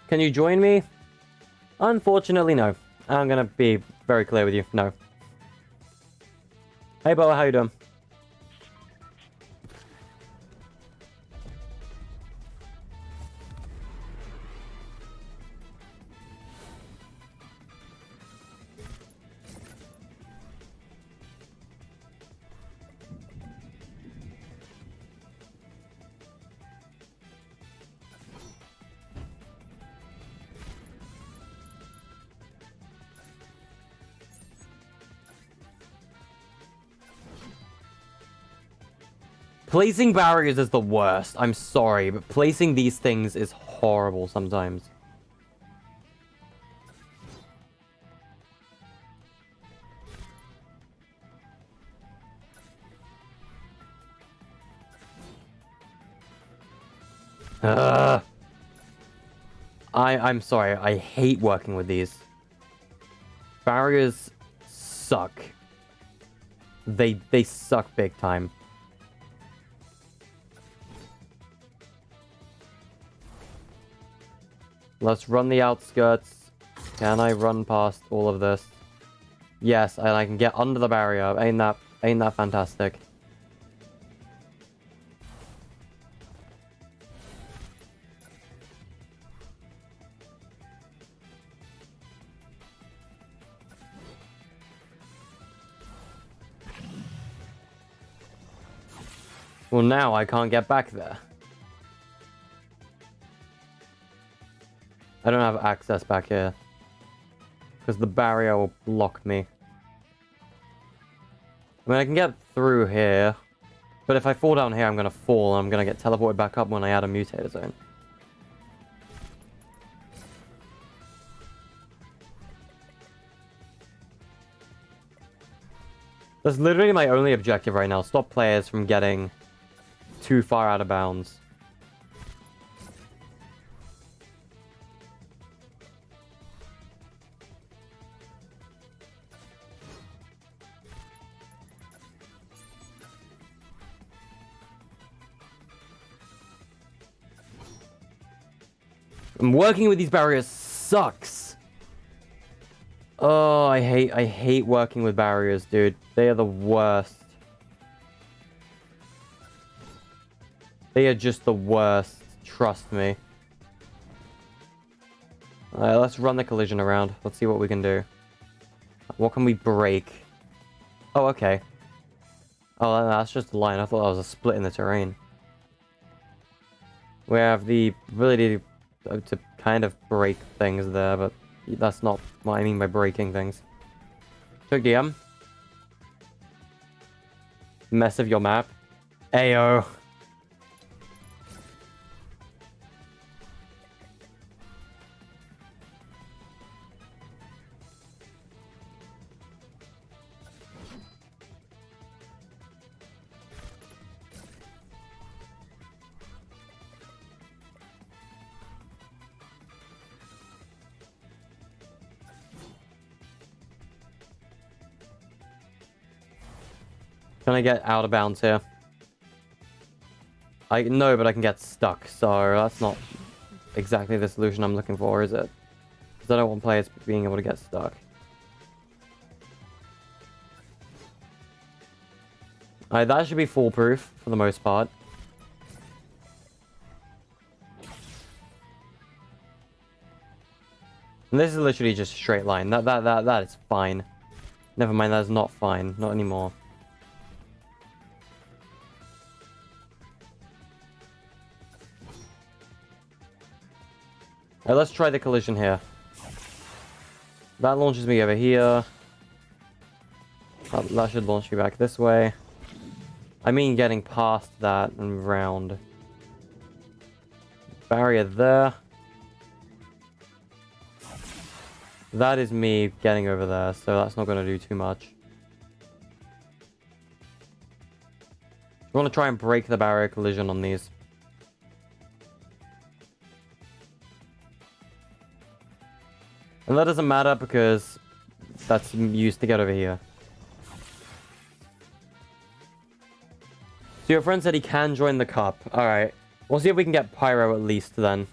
Can you join me? Unfortunately, no. I'm gonna be very clear with you. No. Hey, Boa, how you doing? Placing barriers is the worst. I'm sorry, but placing these things is horrible sometimes. I'm sorry. I hate working with these. Barriers suck. They suck big time. Let's run the outskirts. Can I run past all of this? Yes, and I can get under the barrier. Ain't that fantastic? Well, now I can't get back there. I don't have access back here. Because the barrier will block me. I mean, I can get through here. But if I fall down here, I'm going to fall. And I'm going to get teleported back up when I add a mutator zone. That's literally my only objective right now. Stop players from getting too far out of bounds. And working with these barriers sucks. Oh, I hate working with barriers, dude. They are the worst. They are just the worst. Trust me. Alright, let's run the collision around. Let's see what we can do. What can we break? Oh, okay. Oh, that's just a line. I thought that was a split in the terrain. We have the ability to kind of break things there, but that's not what I mean by breaking things. Took DM. Mess of your map. Ayo. Can I get out of bounds here? No, but I can get stuck, so that's not exactly the solution I'm looking for, is it? Because I don't want players being able to get stuck. Alright, that should be foolproof for the most part. And this is literally just a straight line. That is fine. Never mind, that is not fine. Not anymore. Alright, let's try the collision here. That launches me over here. That should launch me back this way. I mean getting past that and round. Barrier there. That is me getting over there, so that's not going to do too much. We want to try and break the barrier collision on these. And that doesn't matter because that's used to get over here. So your friend said he can join the cup. Alright. We'll see if we can get Pyro at least then.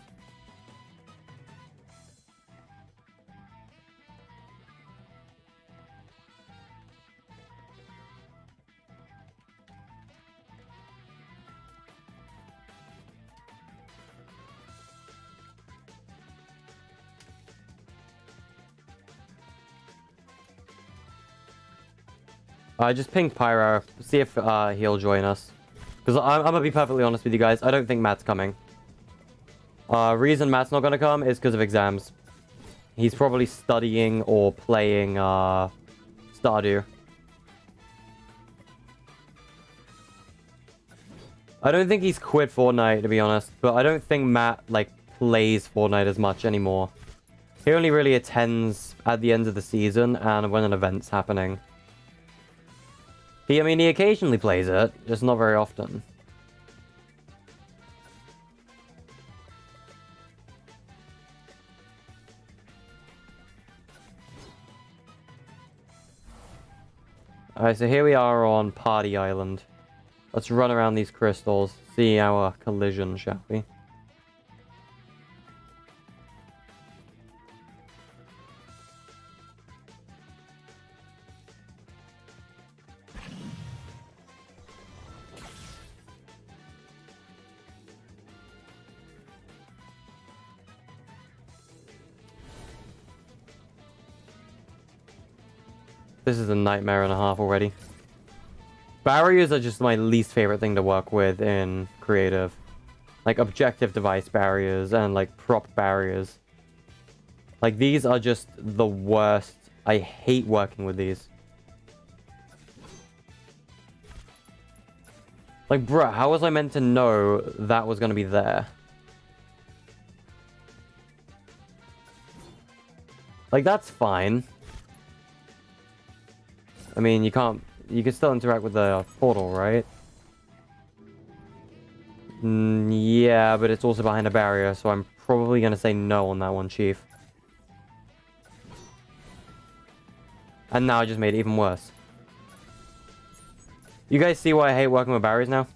I just pinged Pyro. See if he'll join us. Because I'm going to be perfectly honest with you guys. I don't think Matt's coming. Reason Matt's not going to come is because of exams. He's probably studying or playing Stardew. I don't think he's quit Fortnite, to be honest. But I don't think Matt, like, plays Fortnite as much anymore. He only really attends at the end of the season and when an event's happening. I mean, he occasionally plays it, just not very often. Alright, so here we are on Party Island. Let's run around these crystals, see our collision, shall we? This is a nightmare and a half already. Barriers are just my least favorite thing to work with in creative. Like objective device barriers and like prop barriers. Like these are just the worst. I hate working with these. Like bruh, how was I meant to know that was gonna be there? Like that's fine. I mean, you can still interact with the portal, right? Yeah, but it's also behind a barrier, so I'm probably going to say no on that one, Chief. And now I just made it even worse. You guys see why I hate working with barriers now?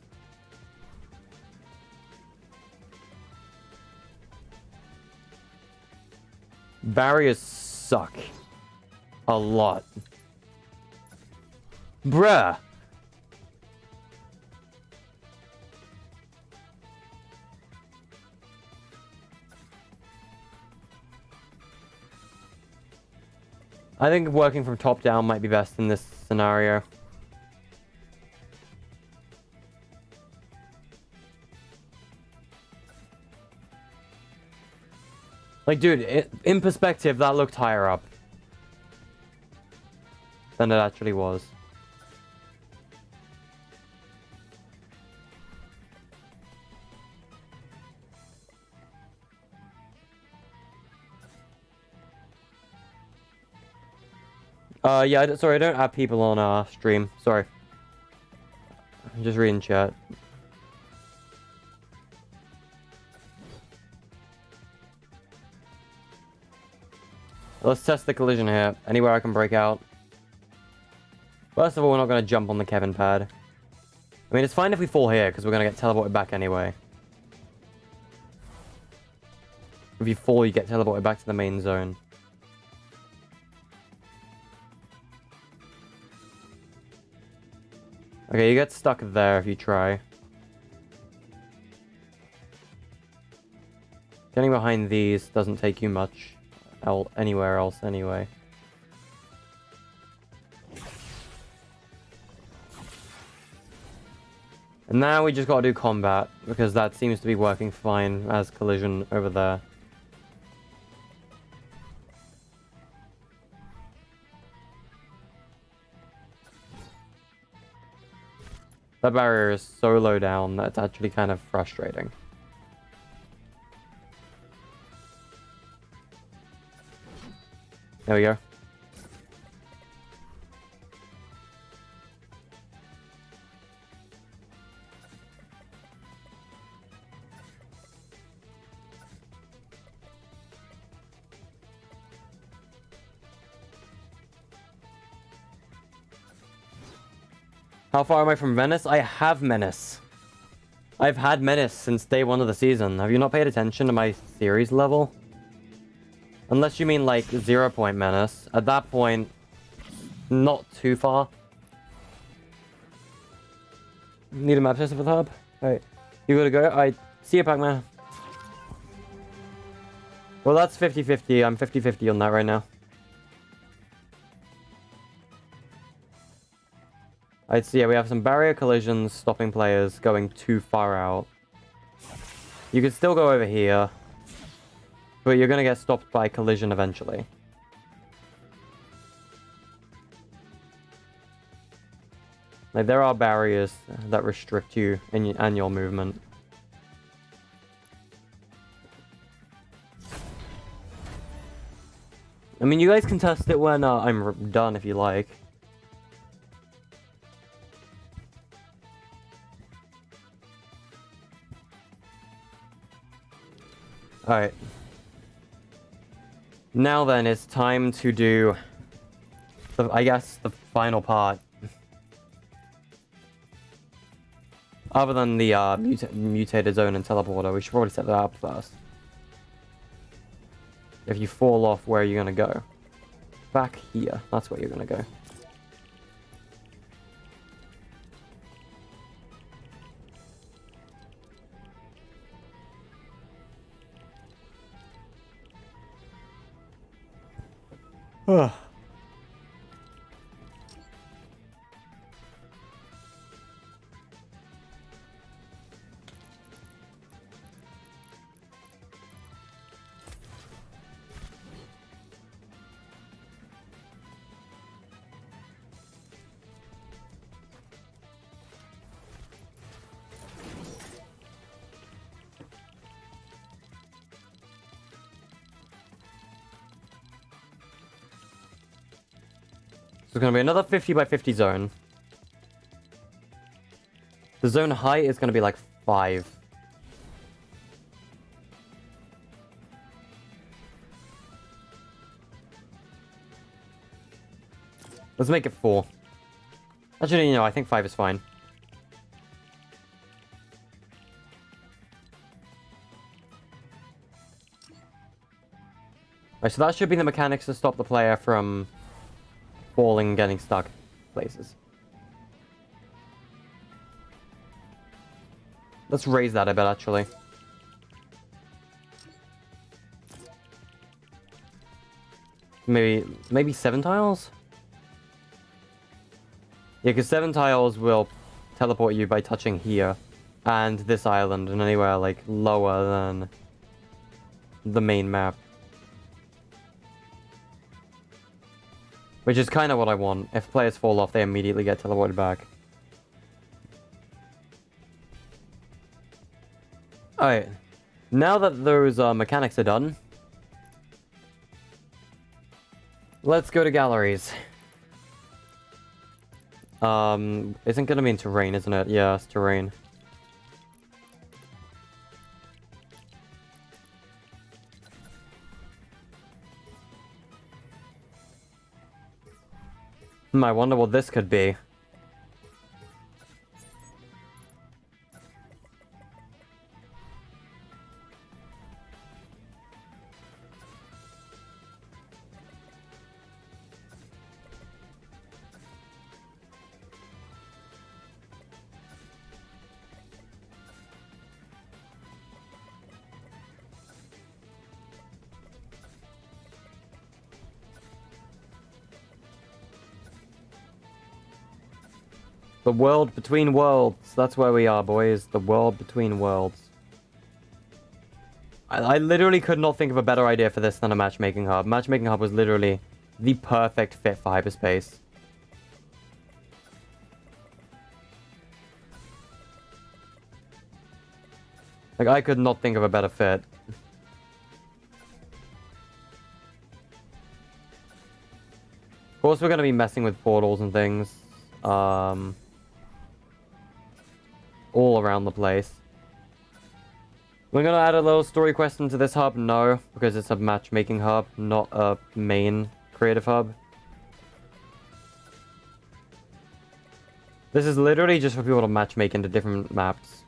Barriers suck. A lot. Bruh. I think working from top down might be best in this scenario. Like, dude, in perspective, that looked higher up than it actually was. Yeah, sorry, I don't have people on our stream. Sorry. I'm just reading chat. Let's test the collision here. Anywhere I can break out. First of all, we're not going to jump on the Kevin pad. I mean, it's fine if we fall here, because we're going to get teleported back anyway. If you fall, you get teleported back to the main zone. Okay, you get stuck there if you try. Getting behind these doesn't take you much anywhere else anyway. And now we just gotta do combat, because that seems to be working fine as collision over there. That barrier is so low down that it's actually kind of frustrating. There we go. How far am I from Menace? I have Menace. I've had Menace since day 1 of the season. Have you not paid attention to my series level? Unless you mean like 0-point Menace. At that point, not too far. Need a map tester for the hub? Alright. You gotta go? I see you, Pac-Man. Well, that's 50-50. I'm 50-50 on that right now. I'd see, yeah, we have some barrier collisions stopping players going too far out. You can still go over here, but you're going to get stopped by collision eventually. Like, there are barriers that restrict you and your movement. I mean, you guys can test it when I'm done if you like. Alright. Now then, it's time to do, I guess, the final part. Other than the mutated zone and teleporter, we should probably set that up first. If you fall off, where are you going to go? Back here. That's where you're going to go. Ugh. So it's going to be another 50 by 50 zone. The zone height is going to be like 5. Let's make it 4. Actually, you know, I think 5 is fine. Right, so that should be the mechanics to stop the player from falling and getting stuck places. Let's raise that a bit, actually. Maybe 7 tiles? Yeah, because 7 tiles will teleport you by touching here. And this island, and anywhere, like, lower than the main map. Which is kind of what I want. If players fall off, they immediately get teleported back. Alright. Now that those mechanics are done, let's go to galleries. Isn't gonna be in terrain, isn't it? Yeah, it's terrain. I wonder what this could be. The world between worlds. That's where we are, boys. The world between worlds. I literally could not think of a better idea for this than a matchmaking hub. Matchmaking hub was literally the perfect fit for hyperspace. Like, I could not think of a better fit. Of course, we're going to be messing with portals and things. All around the place. We're gonna add a little story quest into this hub? No, because it's a matchmaking hub, not a main creative hub. This is literally just for people to matchmake into different maps.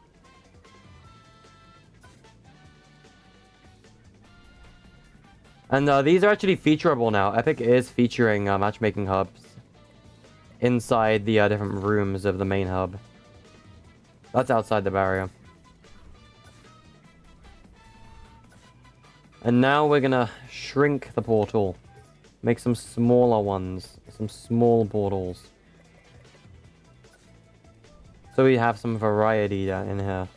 And these are actually featureable now. Epic is featuring matchmaking hubs inside the different rooms of the main hub. That's outside the barrier. And now we're gonna shrink the portal. Make some smaller ones. Some small portals. So we have some variety in here.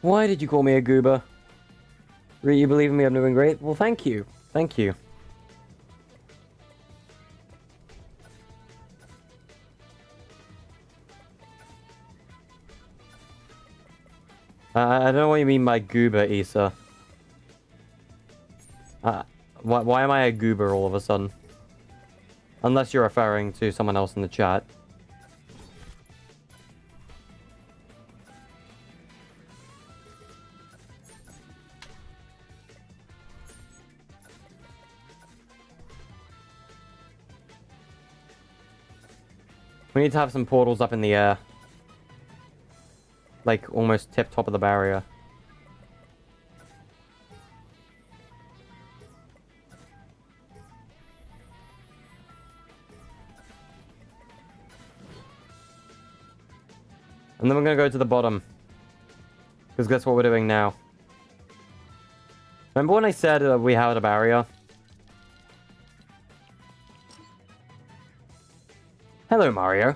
Why did you call me a goober? You believe in me I'm doing great? Well, thank you. Thank you. I don't know what you mean by goober, Issa. Why am I a goober all of a sudden? Unless you're referring to someone else in the chat. We need to have some portals up in the air. Like, almost tip-top of the barrier. And then we're gonna go to the bottom. Because guess what we're doing now? Remember when I said we had a barrier? Hello, Mario.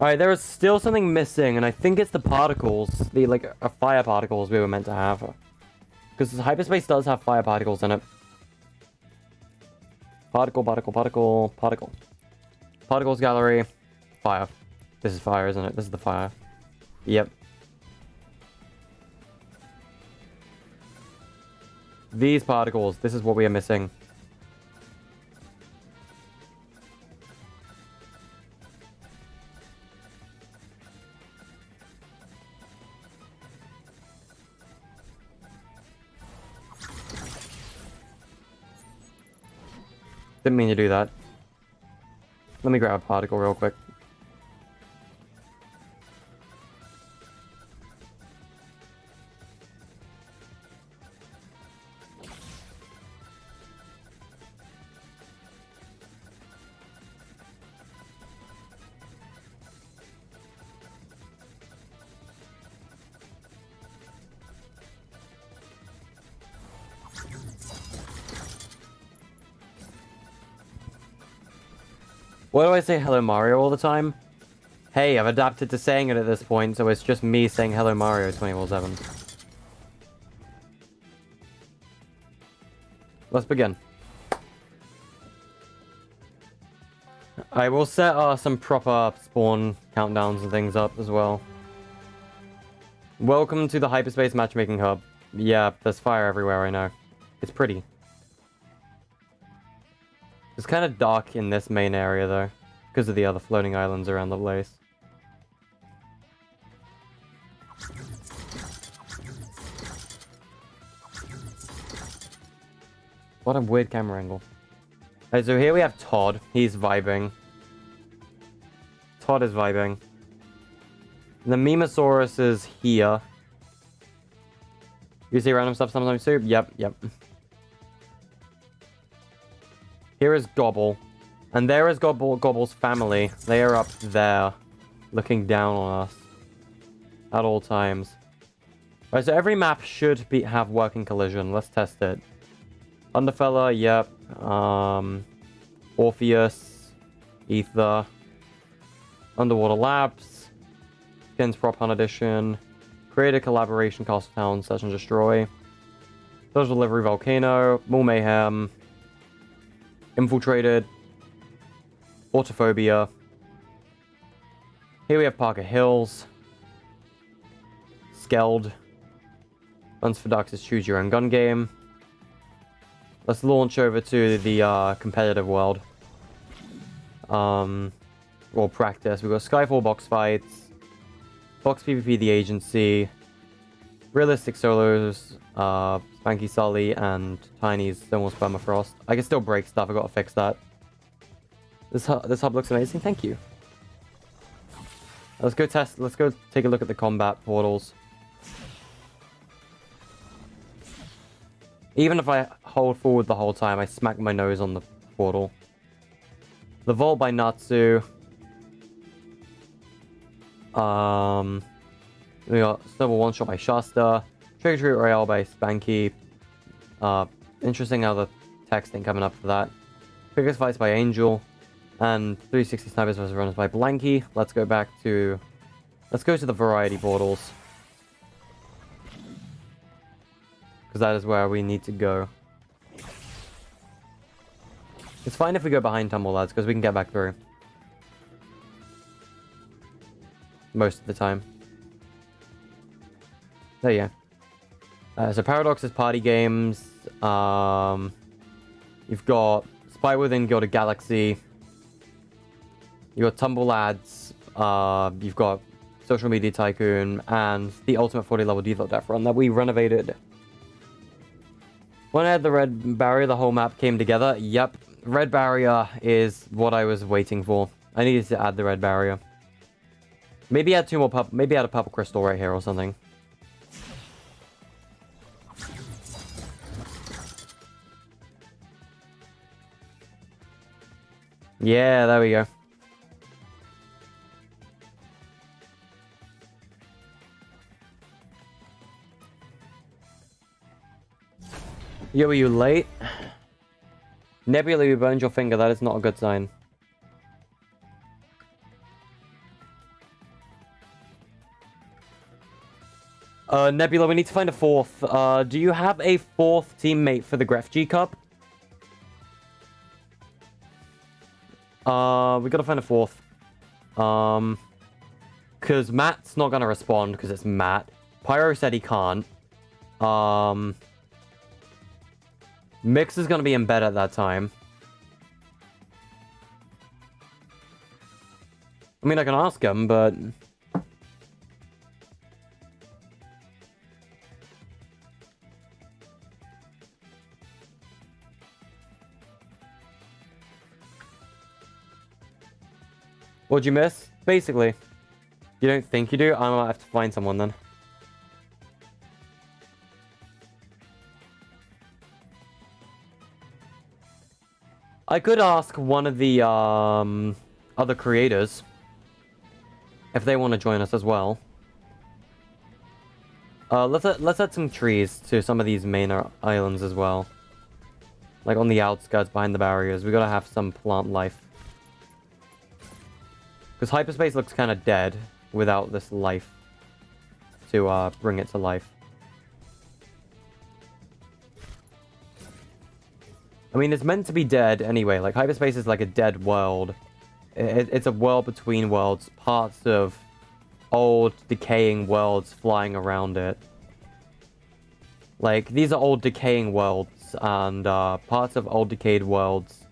Alright, there is still something missing, and I think it's the particles. The, like, fire particles we were meant to have. Because hyperspace does have fire particles in it. Particle. Particles gallery. Fire. This is fire, isn't it? This is the fire. Yep. These particles, this is what we are missing. Didn't mean to do that. Let me grab a particle real quick. Why do I say Hello Mario all the time? Hey, I've adapted to saying it at this point, so it's just me saying Hello Mario 24/7. Let's begin. I will set some proper spawn countdowns and things up as well. Welcome to the Hyperspace Matchmaking Hub. Yeah, there's fire everywhere, I know. It's pretty. It's kind of dark in this main area, though, because of the other floating islands around the place. What a weird camera angle. Alright, so here we have Todd. He's vibing. Todd is vibing. The Mimosaurus is here. You see random stuff sometimes too? Yep. Here is Gobble. And there is Gobble's family. They are up there, looking down on us at all times. Alright, so every map should have working collision. Let's test it. Underfella, yep. Orpheus, Ether, Underwater Labs, Skins Prop Hunt Edition, Creator Collaboration, Castle Town, Search and Destroy, Social Delivery Volcano, More Mayhem, Infiltrated, Autophobia. Here we have Parker Hills, Skeld, Guns for Ducks' Choose Your Own Gun game. Let's launch over to the competitive world. Or practice. We've got Skyfall box fights, Box PvP the Agency, Realistic Solos, Spanky Sully, and Tiny's Stonewall Permafrost. I can still break stuff, I gotta fix that. This hub looks amazing, thank you. Let's go take a look at the combat portals. Even if I hold forward the whole time, I smack my nose on the portal. The Vault by Natsu. We got Snowball One Shot by Shasta. Trick or Treat Royale by Spanky. Interesting how the text ain't coming up for that. Biggest Fights by Angel. And 360 Snipers vs. Runners by Blanky. Let's go to the variety portals. Because that is where we need to go. It's fine if we go behind Tumble Lads, because we can get back through. Most of the time. There you go. So Paradox's party games. You've got Spy Within Gilded Galaxy. You've got Tumble Lads. You've got Social Media Tycoon. And the Ultimate 40 level Default Death Run that we renovated. When I had the red barrier, the whole map came together. Yep. Red barrier is what I was waiting for. I needed to add the red barrier. Maybe add maybe add a purple crystal right here or something. Yeah, there we go. Yo, are you late? Nebula, you burned your finger. That is not a good sign. Nebula, we need to find a fourth. Do you have a fourth teammate for the Gref G Cup? We gotta find a fourth. Because Matt's not gonna respond because it's Matt. Pyro said he can't. Mix is gonna be in bed at that time. I mean, I can ask him, but... What'd you miss? Basically. You don't think you do? I might have to find someone then. I could ask one of the other creators if they want to join us as well. Let's add some trees to some of these main islands as well. Like on the outskirts behind the barriers. We gotta have some plant life. Because hyperspace looks kind of dead without this life to bring it to life. I mean, it's meant to be dead anyway. Like, hyperspace is like a dead world. It's a world between worlds. Parts of old, decaying worlds flying around it. Like, these are old, decaying worlds. And parts of old, decayed worlds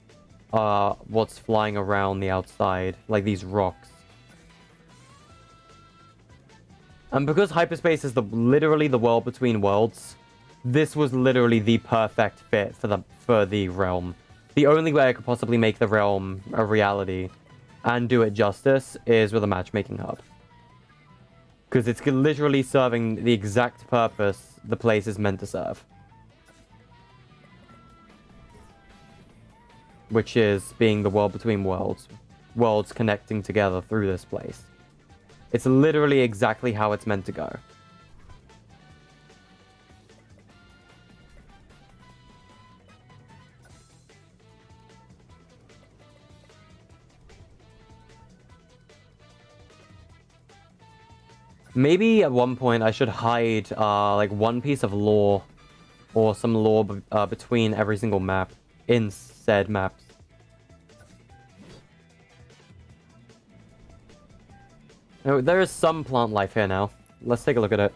are what's flying around the outside. Like these rocks. And because hyperspace is literally the world between worlds, this was literally the perfect fit for the realm. The only way I could possibly make the realm a reality and do it justice is with a matchmaking hub. Because it's literally serving the exact purpose the place is meant to serve. Which is being the world between worlds. Worlds connecting together through this place. It's literally exactly how it's meant to go. Maybe at one point I should hide like one piece of lore or some lore between every single map in said maps. Oh, there is some plant life here now. Let's take a look at it.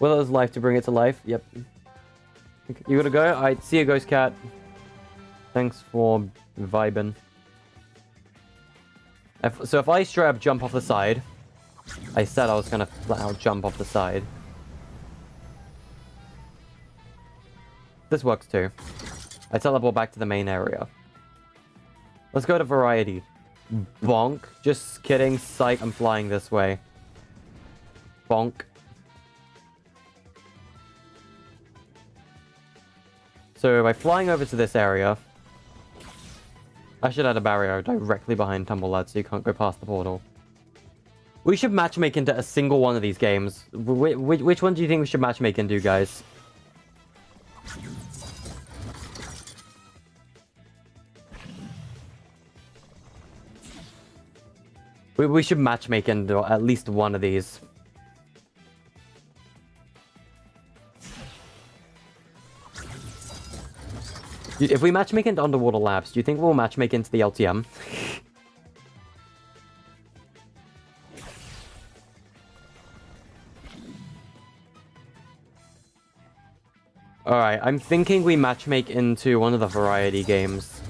Will there's life to bring it to life? Yep. You gotta go? Alright, see you, Ghost Cat. Thanks for vibing. So if I straight up jump off the side, I said I was gonna flat out jump off the side. This works too. I teleport back to the main area. Let's go to variety. Bonk. Just kidding. Psych, I'm flying this way. Bonk. So by flying over to this area, I should add a barrier directly behind Tumblelad so you can't go past the portal. We should matchmake into a single one of these games. Which one do you think we should matchmake into, guys? We should matchmake into at least one of these. If we matchmake into Underwater Labs, do you think we'll matchmake into the LTM? Alright, I'm thinking we matchmake into one of the variety games.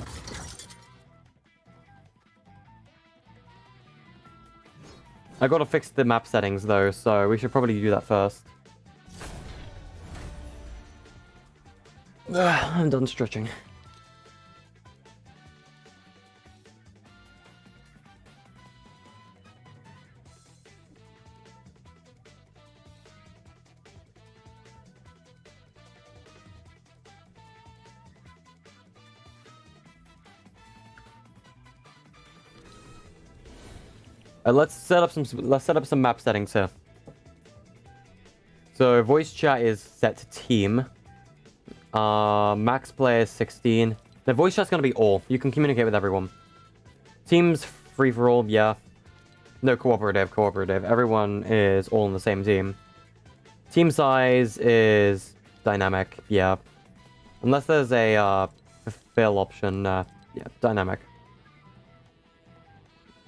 I gotta fix the map settings though, so we should probably do that first. I'm done stretching. Let's set up some map settings here. So voice chat is set to team. Max player is 16. The voice chat's gonna be all. You can communicate with everyone. Teams free for all, yeah. No, cooperative. Everyone is all in the same team. Team size is dynamic, yeah. Unless there's a fill option, yeah, dynamic.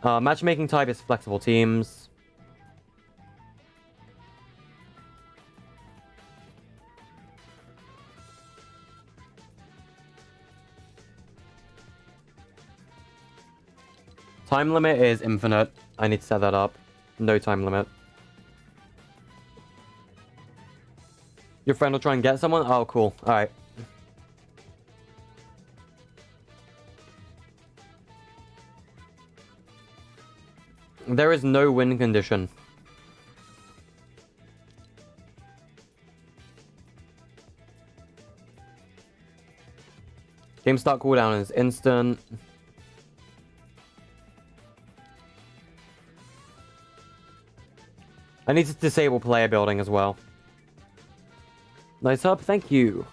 Matchmaking type is flexible teams. Time limit is infinite. I need to set that up. No time limit. Your friend will try and get someone? Oh, cool. Alright. There is no win condition. Game start cooldown is instant. I need to disable player building as well. Nice up, thank you.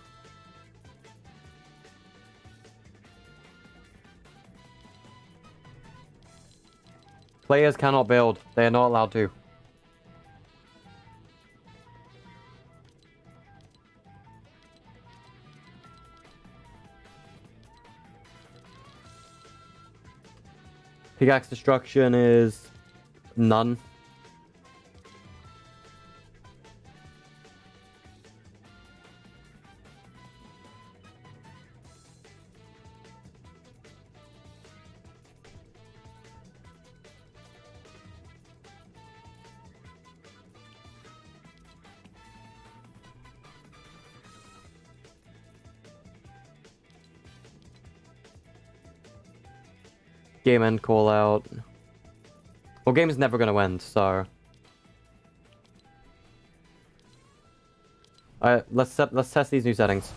Players cannot build. They are not allowed to. Pickaxe destruction is none. Game end call out. Well, game's never gonna end, so. Alright, let's test these new settings.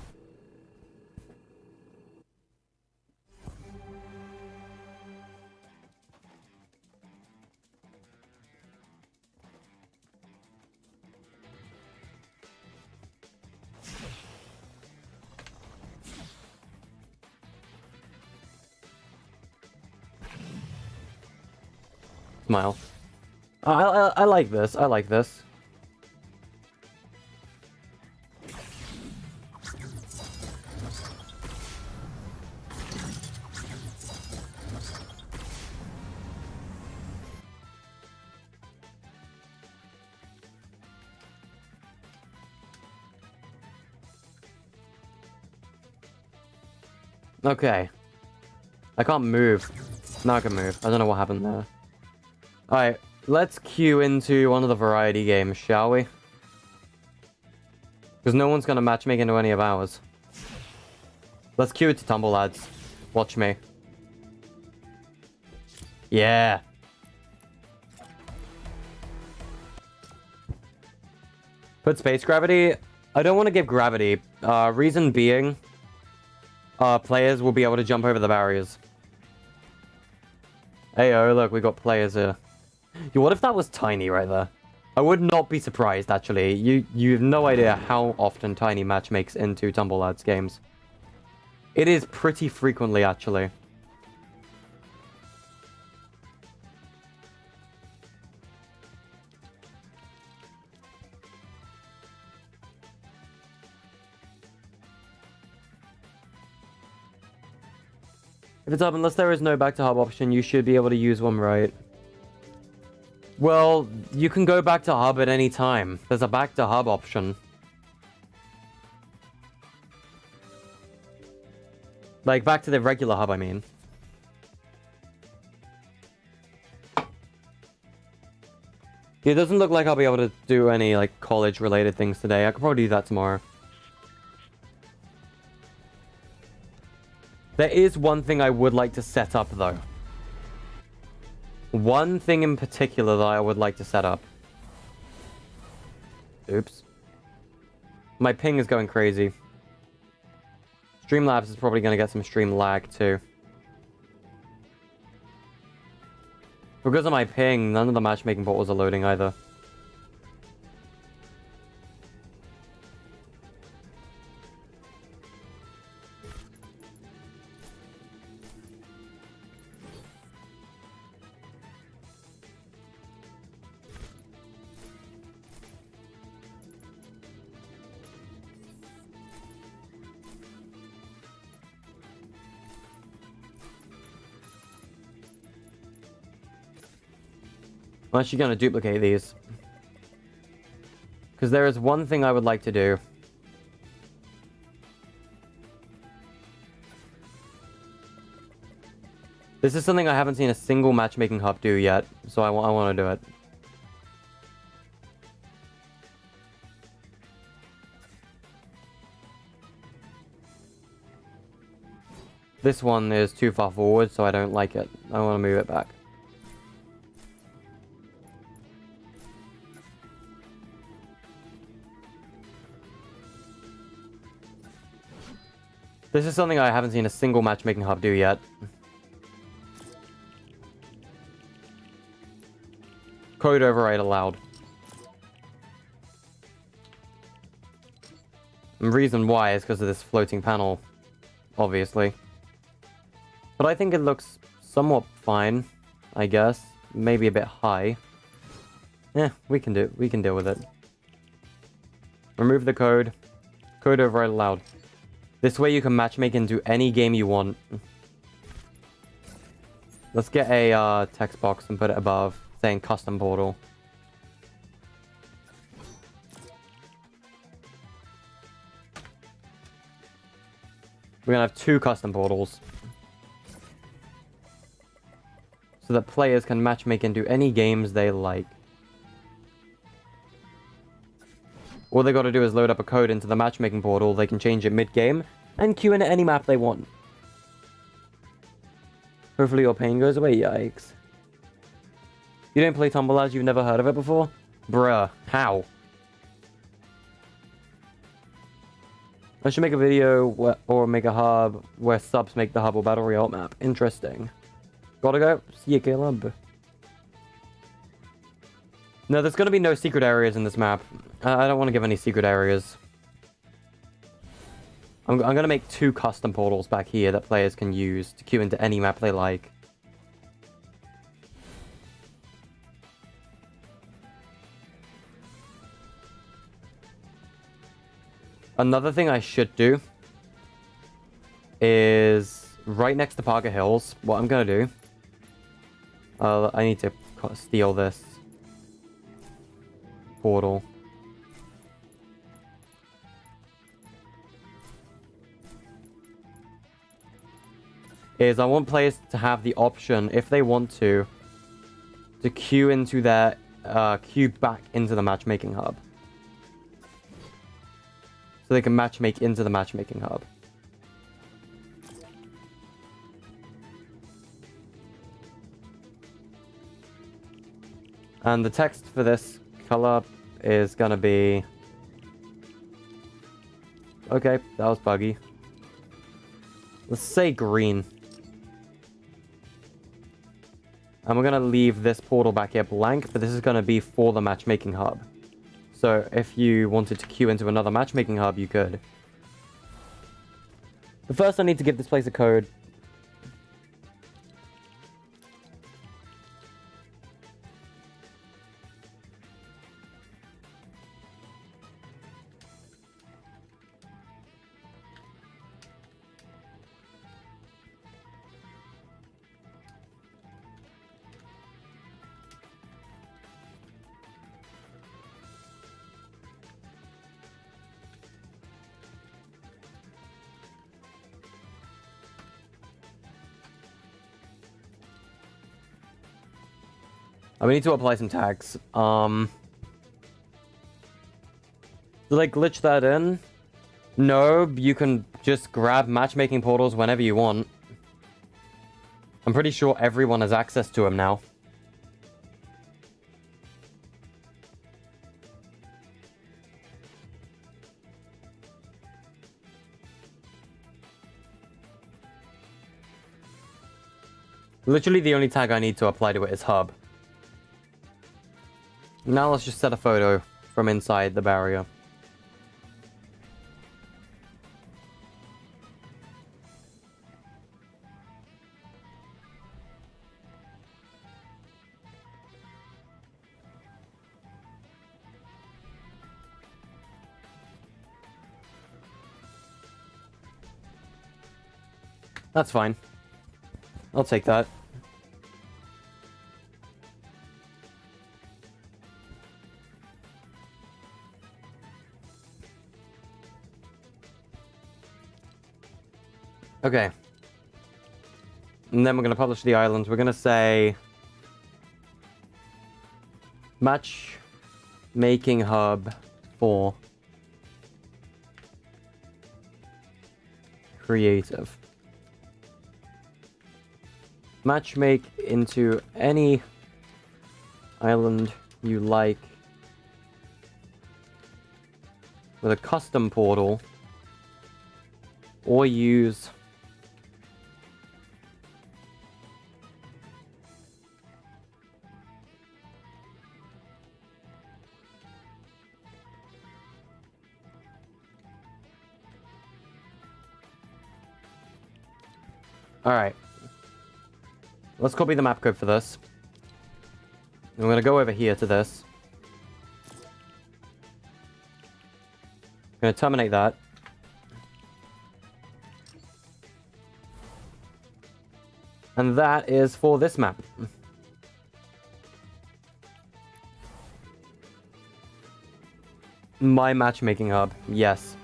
Smile. I like this. I like this. Okay. I can't move. Now I can move. I don't know what happened there. Alright, let's queue into one of the variety games, shall we? Because no one's gonna matchmake into any of ours. Let's queue it to Tumble, lads. Watch me. Yeah. Put space gravity. I don't want to give gravity. Reason being, players will be able to jump over the barriers. Heyo, look, we got players here. Yo, what if that was Tiny right there? I would not be surprised, actually. You have no idea how often Tiny match makes into Tumble Lads games. It is pretty frequently, actually. If it's up, unless there is no back to hub option, you should be able to use one, right? Well, you can go back to hub at any time. There's a back to hub option. Like, back to the regular hub, I mean. It doesn't look like I'll be able to do any, like, college-related things today. I could probably do that tomorrow. There is one thing I would like to set up, though. One thing in particular that I would like to set up. Oops. My ping is going crazy. Streamlabs is probably going to get some stream lag, too. Because of my ping, none of the matchmaking portals are loading either. I'm actually going to duplicate these. Because there is one thing I would like to do. This is something I haven't seen a single matchmaking hub do yet, so I want to do it. This one is too far forward, so I don't like it. I want to move it back. This is something I haven't seen a single matchmaking hub do yet. Code override allowed. And the reason why is because of this floating panel, obviously. But I think it looks somewhat fine, I guess. Maybe a bit high. Eh, we can deal with it. Remove the code. Code override allowed. This way you can matchmake into any game you want. Let's get a text box and put it above, saying custom portal. We're gonna have 2 custom portals. So that players can matchmake into any games they like. All they gotta do is load up a code into the matchmaking portal, they can change it mid-game, and queue into any map they want. Hopefully your pain goes away, yikes. You don't play Tumble Lads, you've never heard of it before? Bruh, how? I should make a video or make a hub where subs make the hub or Battle Royale map. Interesting. Gotta go. See you, Caleb. No, there's gonna be no secret areas in this map. I don't want to give any secret areas. I'm gonna make 2 custom portals back here that players can use to queue into any map they like. Another thing I should do is right next to Parker Hills, what I'm gonna do, I need to steal this portal. Is I want players to have the option, if they want to queue into their, queue back into the matchmaking hub. So they can matchmake into the matchmaking hub. And the text for this color is gonna be... Okay, that was buggy. Let's say green. And we're gonna leave this portal back here blank, but this is gonna be for the matchmaking hub. So if you wanted to queue into another matchmaking hub, you could. But first I need to give this place a code. We need to apply some tags. Did I glitch that in? No, you can just grab matchmaking portals whenever you want. I'm pretty sure everyone has access to them now. Literally the only tag I need to apply to it is hub. Now let's just set a photo from inside the barrier. That's fine. I'll take that. Okay. And then we're going to publish the islands. We're going to say... Matchmaking hub for... creative. Matchmake into any island you like with a custom portal, or use Alright. Let's copy the map code for this. I'm going to go over here to this. I'm going to terminate that. And that is for this map. My matchmaking hub, yes.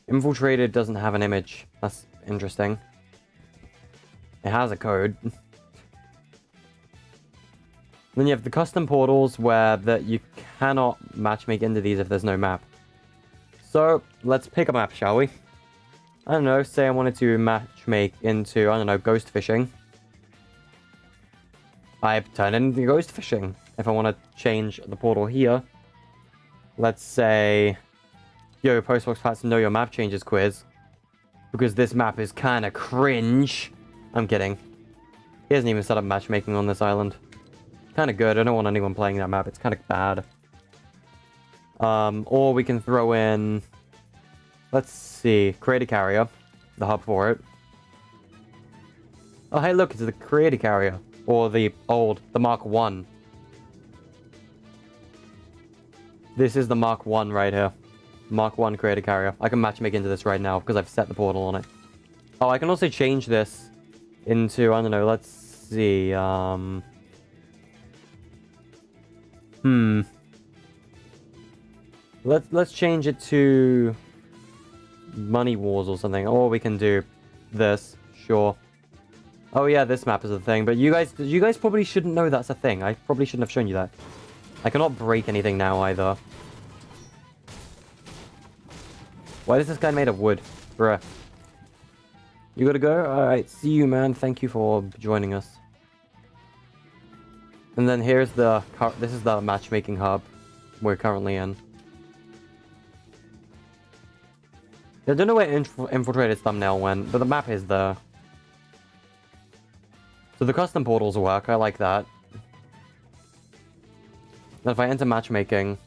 Infiltrated doesn't have an image. That's interesting. It has a code. Then you have the custom portals where you cannot matchmake into these if there's no map. So, let's pick a map, shall we? I don't know, say I wanted to matchmake into, I don't know, ghost fishing. I turn it into ghost fishing. If I want to change the portal here, let's say... Yo, Postbox Pat's Know Your Map Changes quiz. Because this map is kind of cringe. I'm kidding. He hasn't even set up matchmaking on this island. Kind of good. I don't want anyone playing that map. It's kind of bad. Or we can throw in... Let's see. Creator Carrier. The hub for it. Oh, hey, look. It's the Creator Carrier. Or the Mark 1. This is the Mark 1 right here. Mark 1 Creator Carrier. I can matchmake into this right now because I've set the portal on it. Oh, I can also change this into, I don't know, let's see, Let's change it to Money Wars or something. Or we can do this, sure. Oh yeah, this map is a thing, but you guys probably shouldn't know that's a thing. I probably shouldn't have shown you that. I cannot break anything now either. Why is this guy made of wood? Bruh. You gotta go? Alright, see you, man. Thank you for joining us. And then here's this is the matchmaking hub we're currently in. I don't know where Infiltrated's thumbnail went, but the map is there. So the custom portals work. I like that. Then if I enter matchmaking...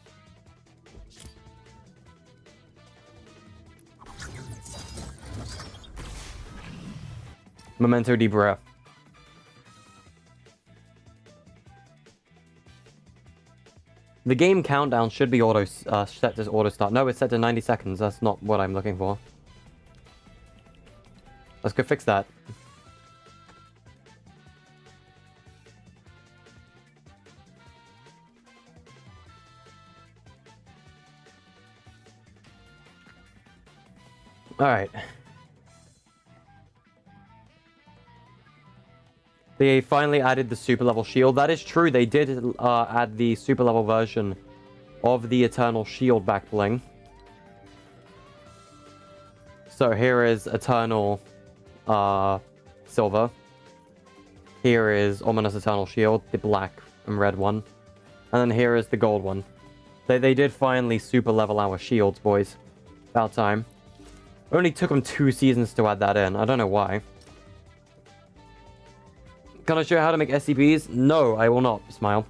Memento di Brea. The game countdown should be set to auto start. No, it's set to 90 seconds. That's not what I'm looking for. Let's go fix that. Alright. They finally added the super level shield. That is true. They did add the super level version of the Eternal Shield back bling. So here is Eternal Silver. Here is Ominous Eternal Shield, the black and red one. And then here is the gold one. They did finally super level our shields, boys. About time. Only took them 2 seasons to add that in. I don't know why. Can I show you how to make SCPs? No, I will not. Smile.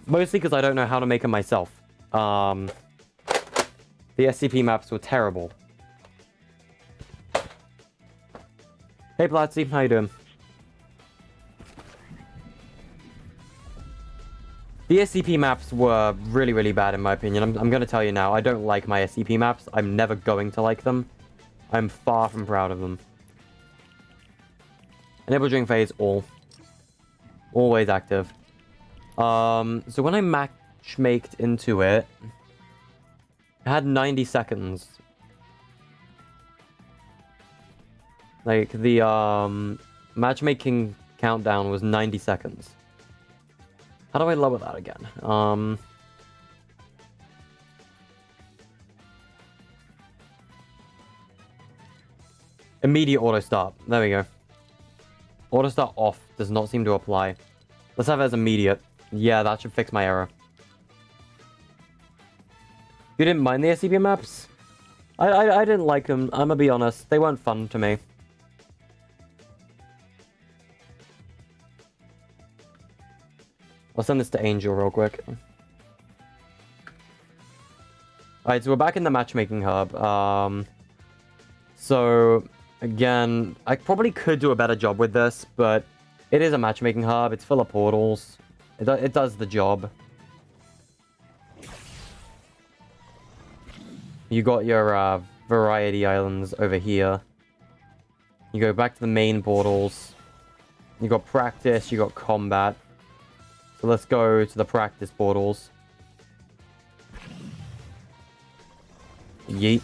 Mostly because I don't know how to make them myself. The SCP maps were terrible. Hey, Platzi. How you doing? The SCP maps were really, really bad in my opinion. I'm going to tell you now. I don't like my SCP maps. I'm never going to like them. I'm far from proud of them. Enable during phase, all. Always active. So when I matchmaked into it, it had 90 seconds. Like, the, matchmaking countdown was 90 seconds. How do I lower that again? Immediate auto start. There we go. Auto start off does not seem to apply. Let's have it as immediate. Yeah, that should fix my error. You didn't mind the SCP maps? I didn't like them. I'm gonna be honest. They weren't fun to me. I'll send this to Angel real quick. Alright, so we're back in the matchmaking hub. So, again, I probably could do a better job with this, but it is a matchmaking hub. It's full of portals. It does the job. You got your variety islands over here. You go back to the main portals. You got practice, you got combat. So let's go to the practice portals. Yeet.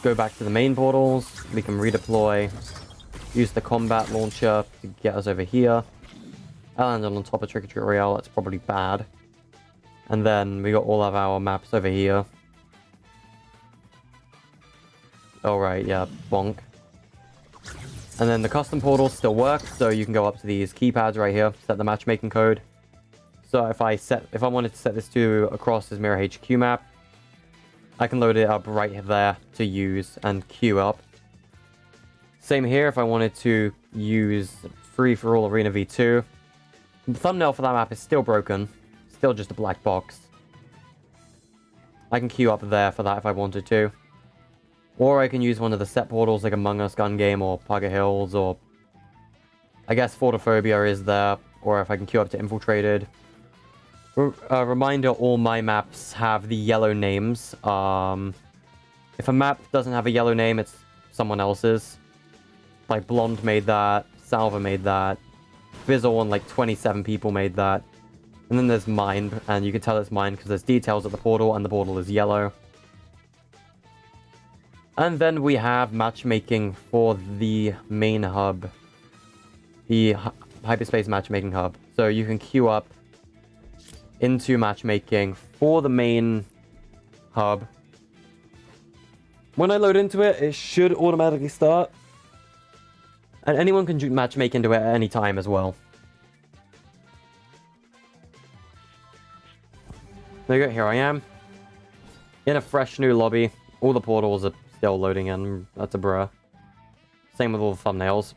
Go back to the main portals. We can redeploy. Use the combat launcher to get us over here. I landed on top of Trick or Treat Royale. That's probably bad. And then we got all of our maps over here. Alright, yeah, bonk. And then the custom portals still work, so you can go up to these keypads right here, set the matchmaking code. So if I wanted to set this to across this Mirror HQ map, I can load it up right there to use and queue up. Same here if I wanted to use Free-for-All Arena V2. The thumbnail for that map is still broken. Still just a black box. I can queue up there for that if I wanted to. Or I can use one of the set portals like Among Us Gun Game or Pugger Hills, or I guess Photophobia is there, or if I can queue up to Infiltrated. Reminder, all my maps have the yellow names. If a map doesn't have a yellow name, it's someone else's. Like Blonde made that, Salva made that, Fizzle and like 27 people made that. And then there's mine, and you can tell it's mine because there's details at the portal, and the portal is yellow. And then we have matchmaking for the main hub. The hyperspace matchmaking hub. So you can queue up into matchmaking for the main hub. When I load into it, it should automatically start. And anyone can matchmake into it at any time as well. There you go, here I am. In a fresh new lobby. All the portals are still loading in. That's a bruh. Same with all the thumbnails.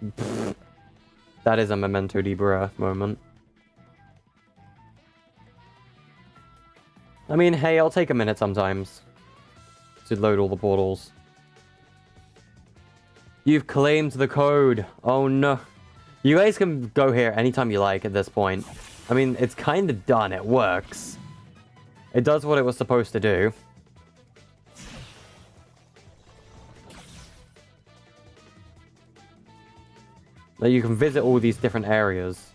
That is a Memento di bruh moment. I mean, hey, I'll take a minute sometimes to load all the portals. You've claimed the code. Oh no. You guys can go here anytime you like at this point. I mean, it's kind of done. It works. It does what it was supposed to do. Now you can visit all these different areas.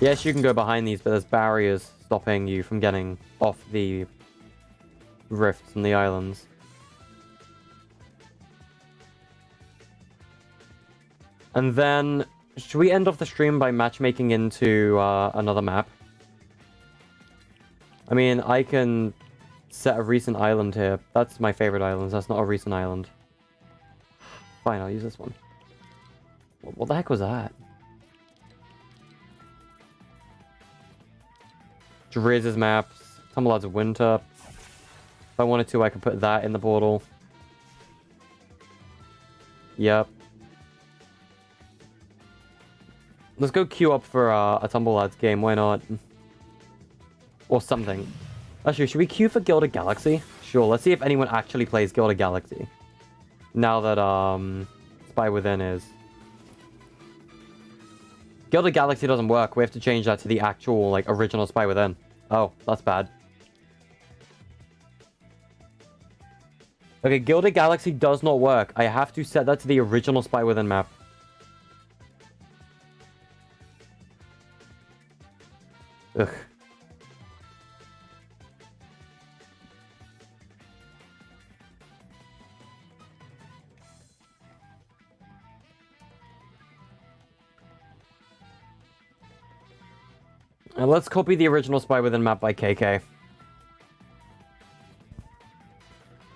Yes, you can go behind these, but there's barriers stopping you from getting off the rifts and the islands. And then, should we end off the stream by matchmaking into another map? I mean, I can set a recent island here. That's my favorite island. That's not a recent island. Fine, I'll use this one. What the heck was that? Drizz's maps. Tumbleouts of Winter. If I wanted to, I could put that in the portal. Yep. Let's go queue up for a Tumbleouts game. Why not? Or something. Actually, should we queue for Gilded Galaxy? Sure, let's see if anyone actually plays Gilded Galaxy. Now that, Spy Within is. Gilded Galaxy doesn't work. We have to change that to the actual, like, original Spy Within. Oh, that's bad. Okay, Gilded Galaxy does not work. I have to set that to the original Spy Within map. Ugh. And let's copy the original Spy Within map by KK.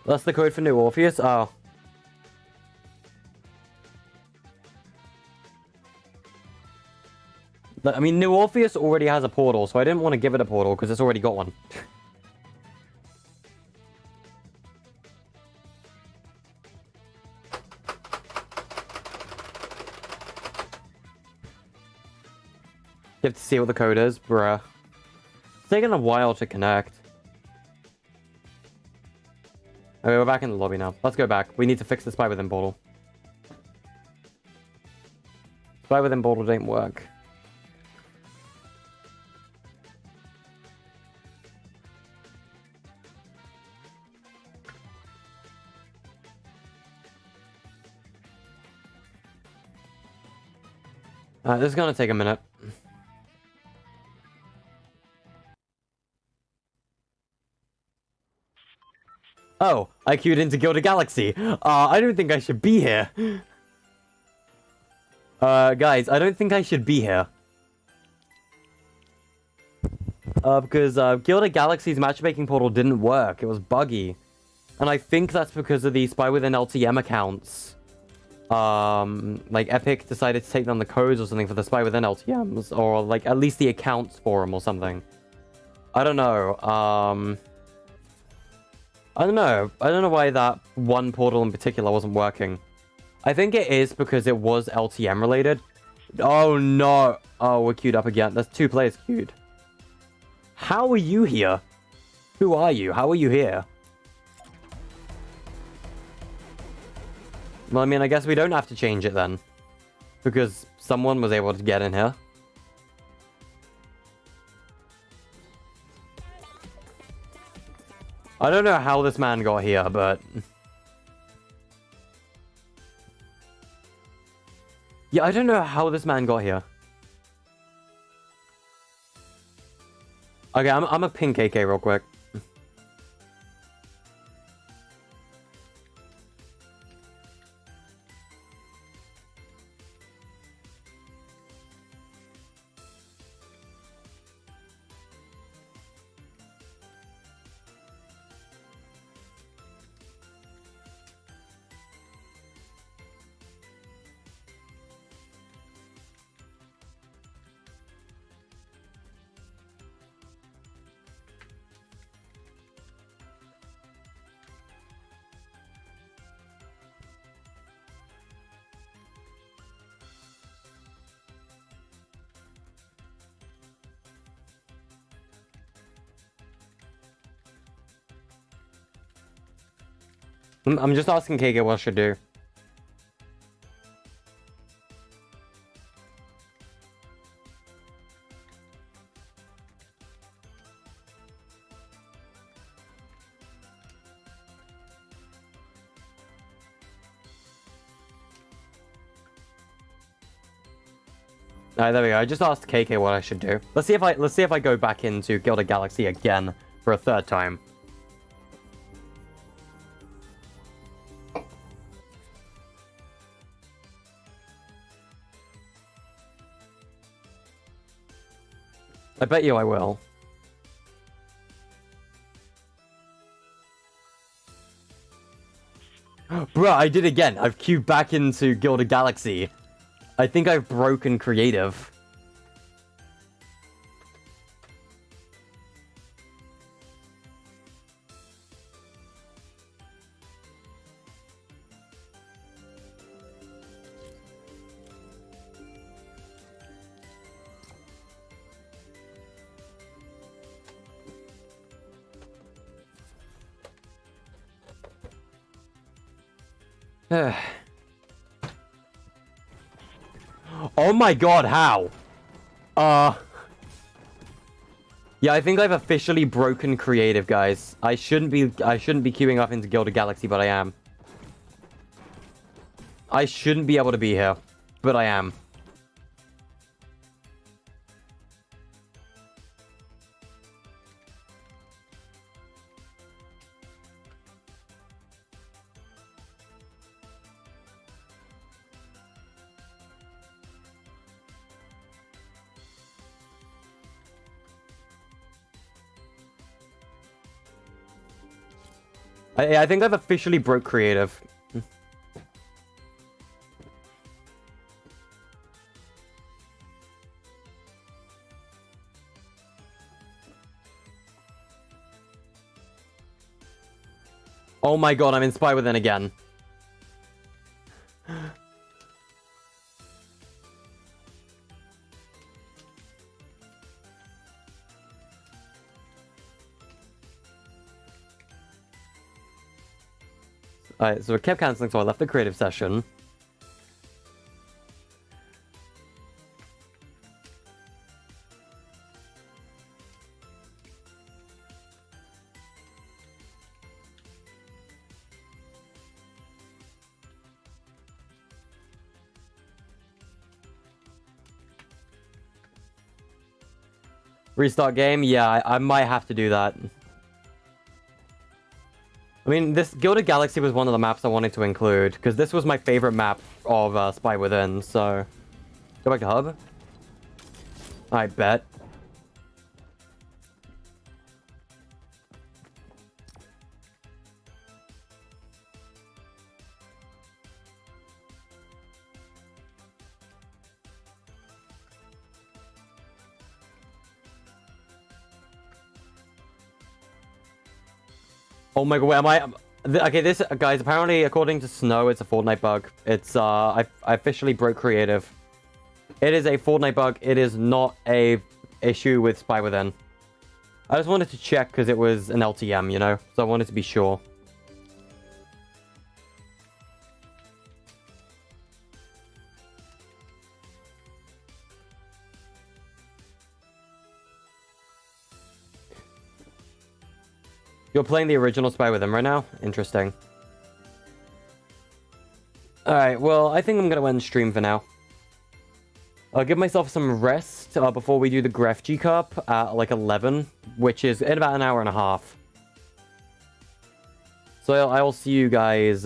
That's the code for New Orpheus? Oh. I mean, New Orpheus already has a portal, so I didn't want to give it a portal because it's already got one. You have to see what the code is, bruh. It's taking a while to connect. Okay, we're back in the lobby now. Let's go back. We need to fix the Spy Within portal. Spy Within portal didn't work. This is gonna take a minute. Oh, I queued into Gilded Galaxy. I don't think I should be here. Guys, I don't think I should be here. Because Gilded Galaxy's matchmaking portal didn't work. It was buggy. And I think that's because of the Spy Within LTM accounts. Like, Epic decided to take down the codes or something for the Spy Within LTMs. Or, like, at least the accounts for them or something. I don't know. I don't know. I don't know why that one portal in particular wasn't working. I think it is because it was LTM related. Oh, no. Oh, we're queued up again. There's 2 players queued. How are you here? Who are you? How are you here? Well, I mean, I guess we don't have to change it then. Because someone was able to get in here. I don't know how this man got here, but... yeah, I don't know how this man got here. Okay, I'm a ping KK real quick. I'm just asking KK what I should do. Alright, there we go. I just asked KK what I should do. Let's see if I go back into Gilded Galaxy again for a 3rd time. I bet you I will. Bruh, I did again. I've queued back into Gilded Galaxy. I think I've broken creative. Oh my god, how? Yeah, I think I've officially broken creative, guys. I shouldn't be queuing up into Gilded Galaxy, but I am. I shouldn't be able to be here, but I am. I think I've officially broke creative. Oh my god, I'm in Spy Within again. Alright, so it kept cancelling, so I left the creative session. Restart game? Yeah, I might have to do that. I mean, this Gilded Galaxy was one of the maps I wanted to include, because this was my favorite map of Spy Within, so... Go back to Hub? I bet. Oh my god, wait, am I... Okay, this, guys, apparently, according to Snow, it's a Fortnite bug. It's, I officially broke creative. It is a Fortnite bug. It is not a issue with Spy Within. I just wanted to check because it was an LTM, you know? So I wanted to be sure. You're playing the original Spy Within right now? Interesting. Alright, well, I think I'm going to end stream for now. I'll give myself some rest before we do the Gref G Cup at like 11, which is in about an hour and a half. So I'll see you guys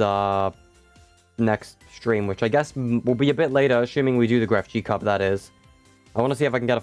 next stream, which I guess will be a bit later, assuming we do the Gref G Cup, that is. I want to see if I can get a